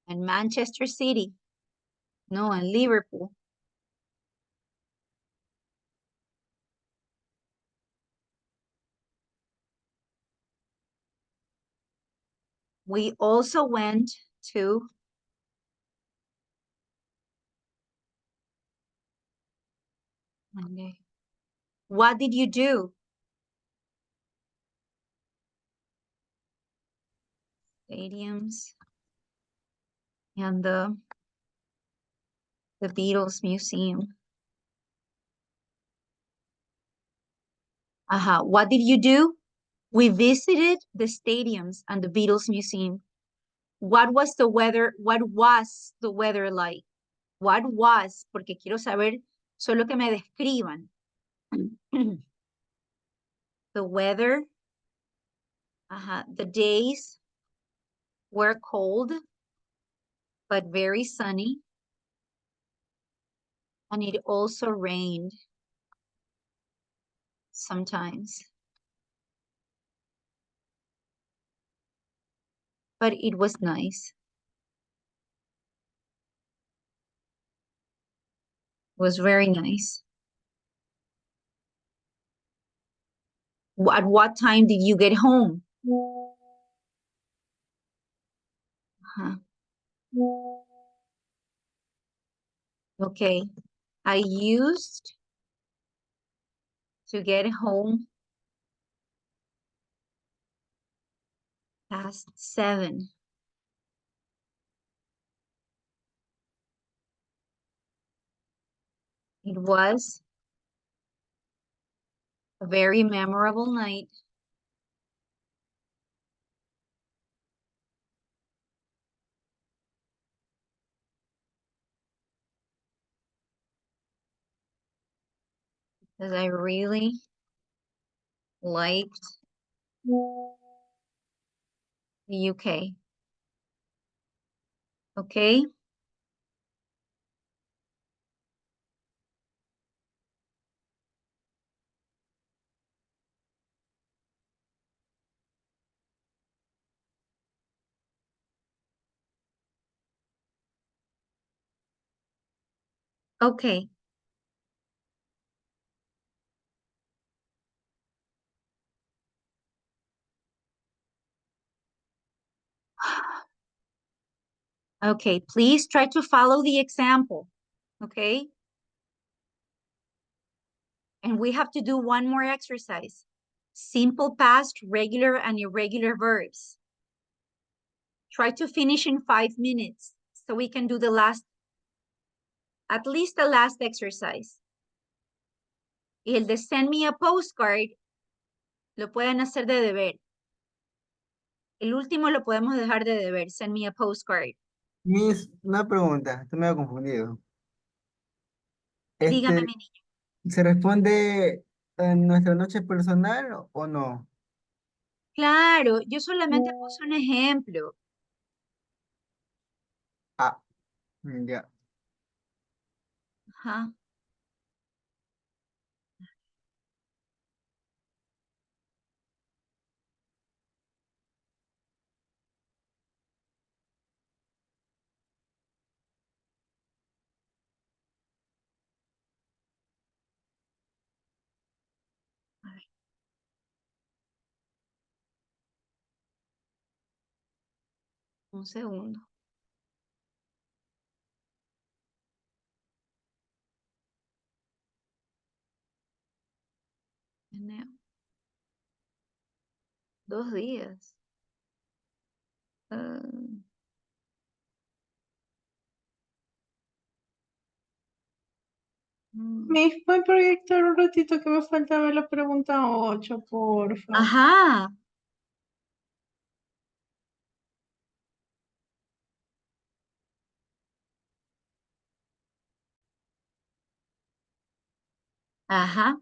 and Manchester City. No, and Liverpool. We also went to Monday. What did you do? Stadiums and the Beatles Museum. What did you do? We visited the stadiums and the Beatles Museum. What was the weather? What was the weather like? What was? Porque quiero saber solo que me describan. The weather. The days were cold, but very sunny. And it also rained sometimes. But it was nice. It was very nice. At what time did you get home? Okay. I used to get home past 7. It was a very memorable night. Because I really liked the UK. Okay. Okay. Okay, please try to follow the example, okay? And we have to do one more exercise. Simple past, regular, and irregular verbs. Try to finish in 5 minutes so we can do the last, at least the last exercise. Y el de send me a postcard lo pueden hacer de deber. El último lo podemos dejar de deber, send me a postcard. Miss, una pregunta, estoy medio confundido. Dígame, Este, mi niño. ¿se responde en nuestra noche personal o no? Claro, yo solamente puse un ejemplo. Ah, ya. Ajá. A ver. Un segundo. Enero. 2 días. Ah, ¿Me puede proyectar un ratito que me falta ver la pregunta 8, porfa? Ajá. Ajá.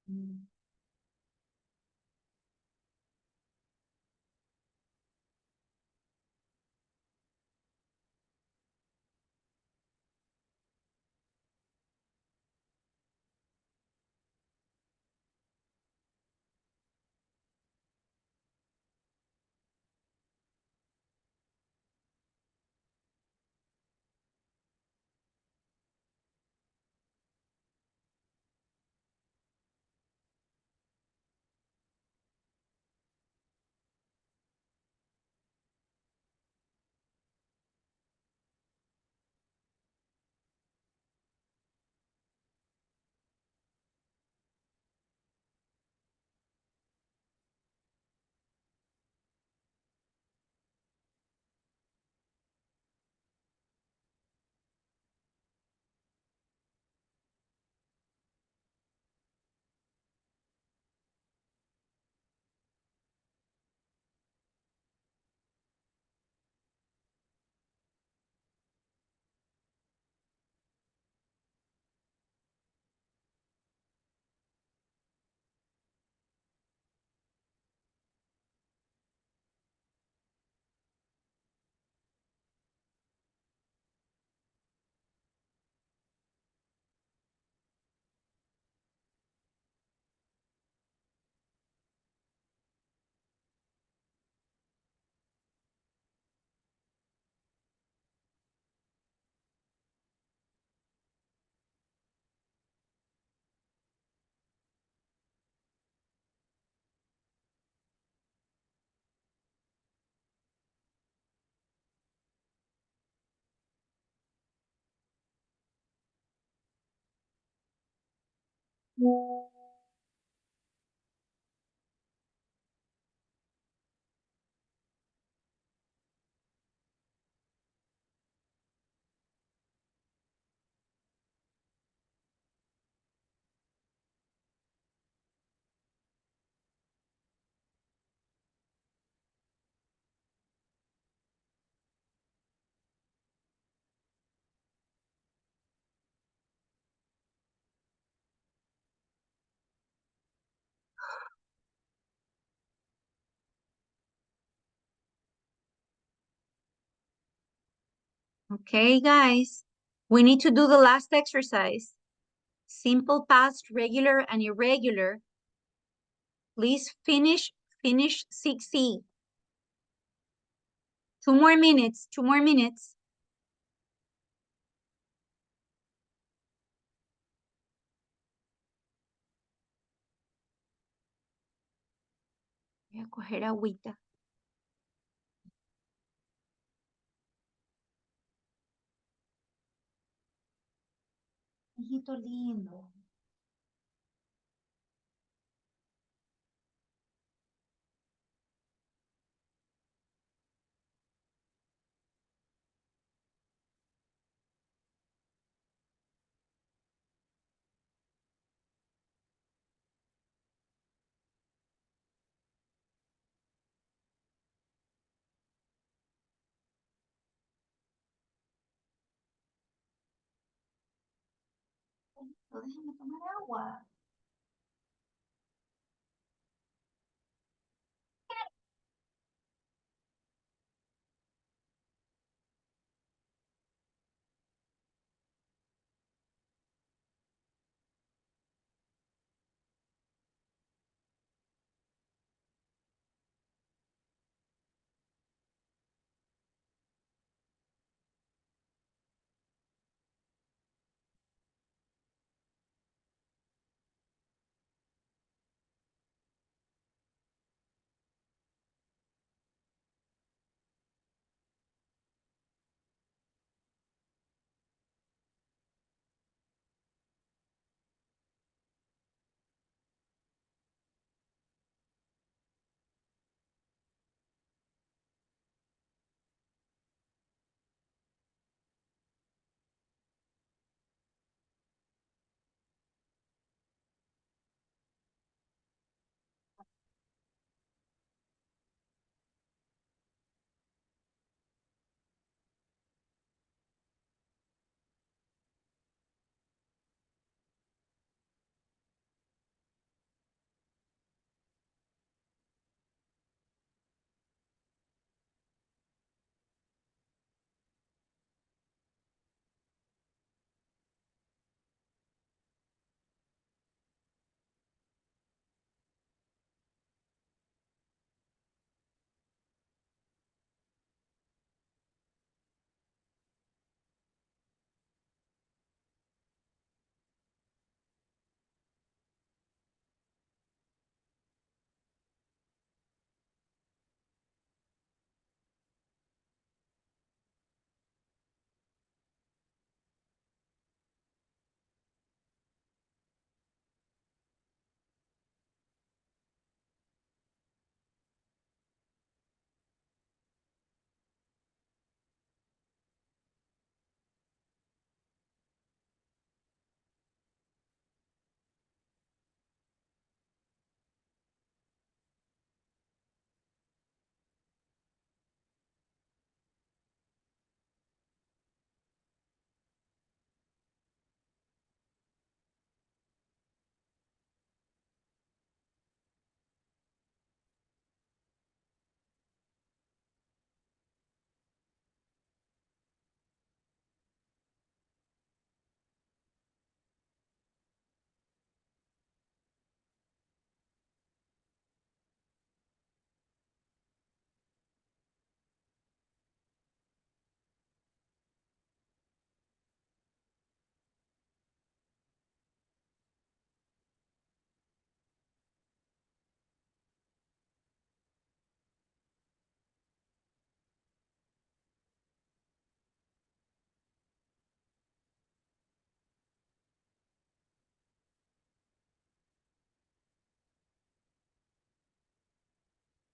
Mm. Okay, guys, we need to do the last exercise. Simple past, regular, and irregular. Please finish 6C. 2 more minutes, 2 more minutes. Voy a coger agüita. Hijito lindo. Déjame tomar agua.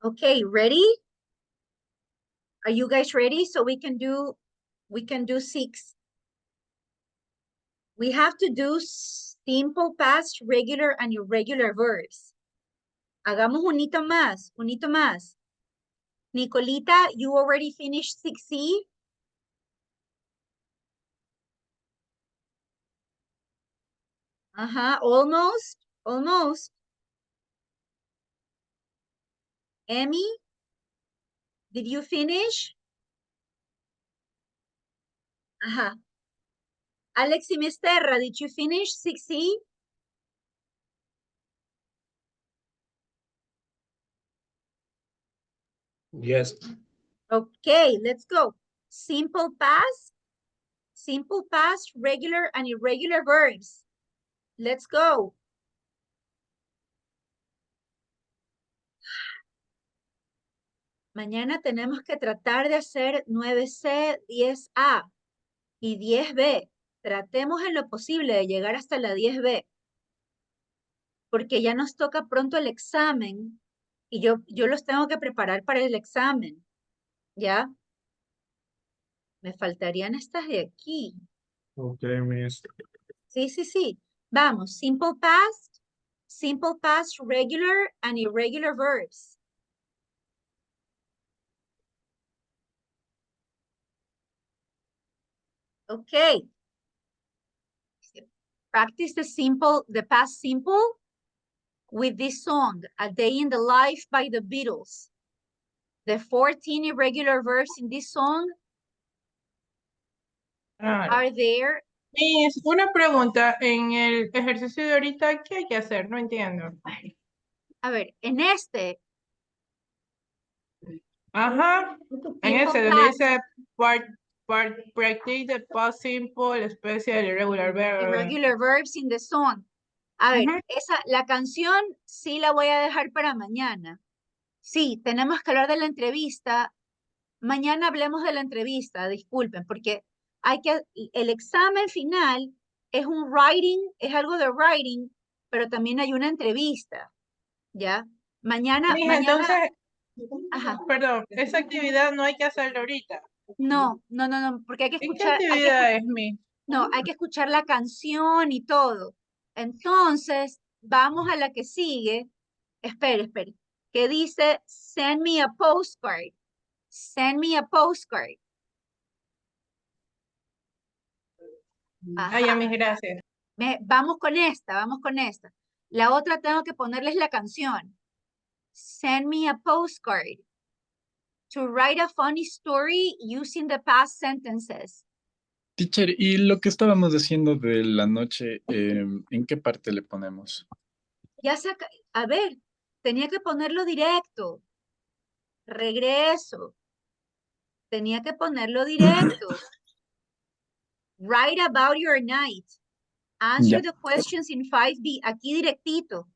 Okay, ready? Are you guys ready? So we can do 6. We have to do simple past, regular, and irregular verbs. Hagamos unito más, unito más. Nicolita, you already finished 6C? Almost, almost. Emmy, did you finish? Ajá. Alex y Misterra, did you finish 6E? Yes. Okay, let's go. Simple past, regular and irregular verbs. Let's go. Mañana tenemos que tratar de hacer 9C, 10A y 10B. Tratemos en lo posible de llegar hasta la 10B, porque ya nos toca pronto el examen y yo los tengo que preparar para el examen, ¿ya? Me faltarían estas de aquí. Okay, miss. Sí, sí, sí. Vamos, simple past, regular and irregular verbs. Okay. Practice the past simple with this song, A Day in the Life by the Beatles. The 14 irregular verbs in this song are there. Miss, una pregunta, en el ejercicio de ahorita, ¿qué hay que hacer? No entiendo. A ver, en este. Ajá, en ese donde dice practice the past simple, special, irregular verb. Irregular verbs in the song. A ver, la canción sí la voy a dejar para mañana. Sí, tenemos que hablar de la entrevista. Mañana hablemos de la entrevista, disculpen, porque el examen final es un writing, es algo de writing, pero también hay una entrevista, ¿ya? Mañana, Entonces, ajá. perdón, esa actividad no hay que hacerla ahorita. No, porque hay que escuchar. ¿Qué actividad es, mi? No, hay que escuchar la canción y todo. Entonces, vamos a la que sigue. Espere, que dice, send me a postcard. Send me a postcard. Ay, a mis gracias. Vamos con esta. La otra tengo que ponerles la canción. Send me a postcard. To write a funny story using the past sentences. Teacher, ¿y lo que estábamos haciendo de la noche, en qué parte le ponemos? A ver, tenía que ponerlo directo. Regreso. Tenía que ponerlo directo. Write about your night. Answer Ya. the questions in 5B. Aquí directito.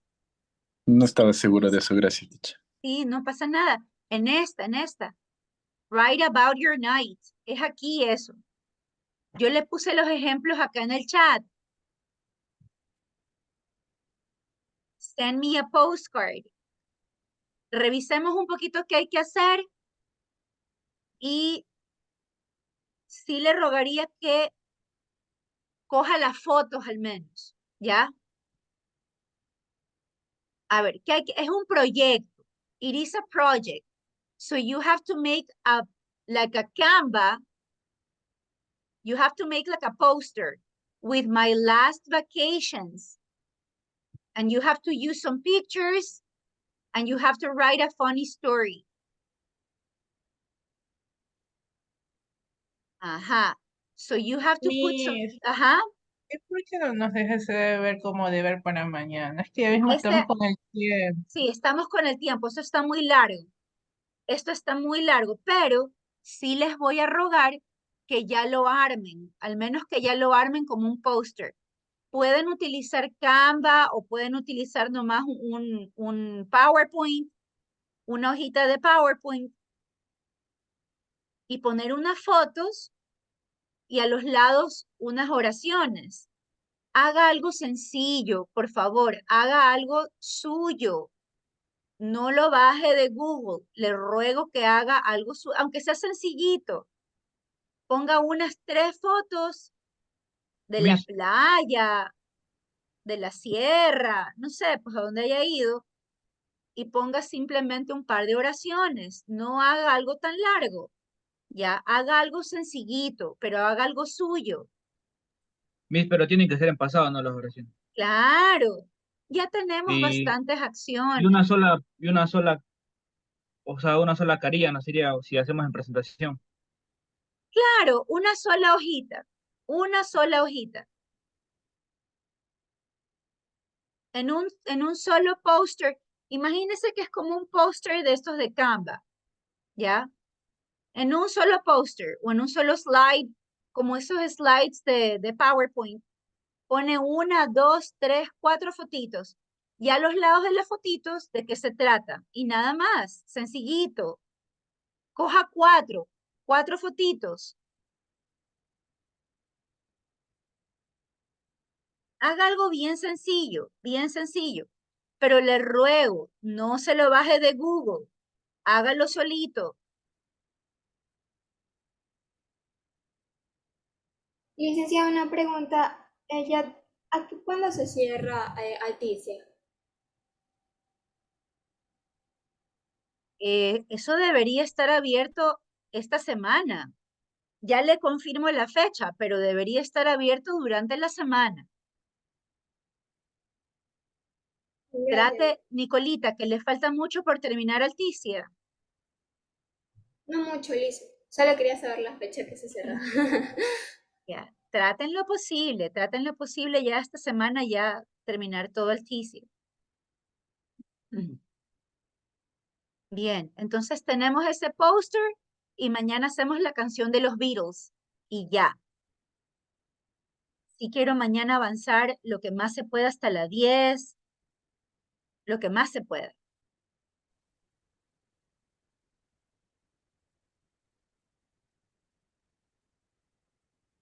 No estaba seguro de eso, gracias, teacher. Sí, no pasa nada. En esta. Write about your night. Es aquí eso. Yo le puse los ejemplos acá en el chat. Send me a postcard. Revisemos un poquito qué hay que hacer. Y sí le rogaría que coja las fotos al menos, ¿ya? A ver, es un proyecto. It is a project. So you have to make like a Canva. You have to make like a poster with my last vacations. And you have to use some pictures and you have to write a funny story. Ajá. So you have to put some, ajá. ¿Por qué no nos deja ese deber como deber para mañana? Es que ya mismo estamos con el tiempo. Sí, estamos con el tiempo. Eso está muy largo. Esto está muy largo, pero sí les voy a rogar que ya lo armen, al menos que ya lo armen como un póster. Pueden utilizar Canva o pueden utilizar nomás un PowerPoint, una hojita de PowerPoint y poner unas fotos y a los lados unas oraciones. Haga algo sencillo, por favor, haga algo suyo. No lo baje de Google. Le ruego que haga algo suyo, aunque sea sencillito. Ponga unas 3 fotos de la playa, de la sierra, no sé, pues a dónde haya ido, y ponga simplemente un par de oraciones. No haga algo tan largo. Ya, haga algo sencillito, pero haga algo suyo. Miss, pero tienen que ser en pasado, no las oraciones. Claro, ya tenemos Y, bastantes y acciones. una sola, o sea, una sola carilla no sería si hacemos en presentación. Claro, una sola hojita. Una sola hojita. En un solo póster. Imagínense que es como un póster de estos de Canva. ¿Ya? En un solo póster o en un solo slide, como esos slides de PowerPoint, pone 1, 2, 3, 4 fotitos. Y a los lados de las fotitos, ¿de qué se trata? Y nada más, sencillito. Coja 4 fotitos. Haga algo bien sencillo, bien sencillo. Pero le ruego, no se lo baje de Google. Hágalo solito. Licenciada, una pregunta. ¿Cuándo se cierra Alticia? Eso debería estar abierto esta semana. Ya le confirmo la fecha, pero debería estar abierto durante la semana. Trate, Nicolita, que le falta mucho por terminar Alticia. No mucho, Liz. Solo quería saber la fecha que se cierra. Ya, traten lo posible ya esta semana ya terminar todo Alticia. Bien, entonces tenemos ese póster y mañana hacemos la canción de los Beatles y ya. Si quiero mañana avanzar lo que más se pueda hasta la 10, lo que más se pueda.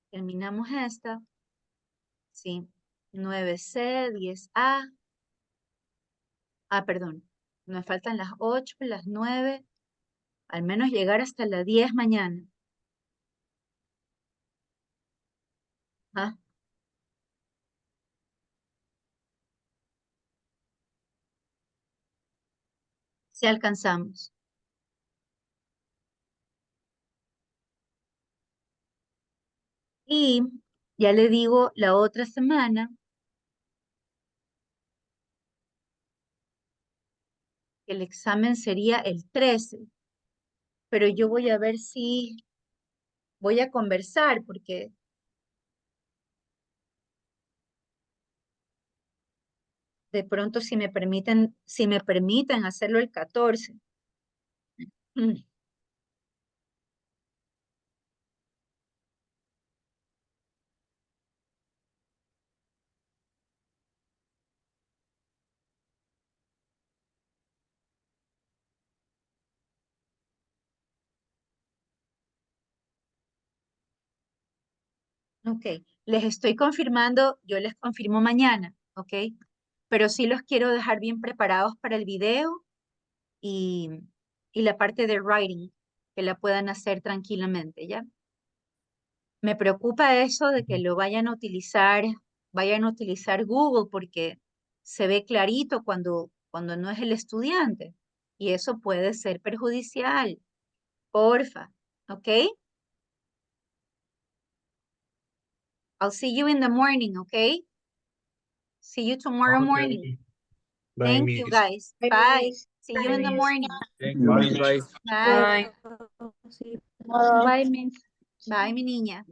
Terminamos esta. Sí. 9C, 10A. Ah, perdón. Nos faltan las 8, las 9. Al menos llegar hasta la 10 mañana. ¿Ah? Si alcanzamos. Y ya le digo, la otra semana, el examen sería el 13. Pero yo voy a ver si voy a conversar porque de pronto si me permiten hacerlo el 14. Mm, Ok, les estoy confirmando, yo les confirmo mañana, ok, pero sí los quiero dejar bien preparados para el video y, y la parte de writing, que la puedan hacer tranquilamente, ¿ya? Me preocupa eso de que lo vayan a utilizar Google porque se ve clarito cuando no es el estudiante y eso puede ser perjudicial. Porfa, ¿ok? I'll see you in the morning, ¿ok? See you tomorrow morning. Okay. Bye, Thank you, Miss. guys. Bye. See you in the morning. Thank you, Miss. Bye. Bye. Bye. Bye, Miss. Bye, mi niña.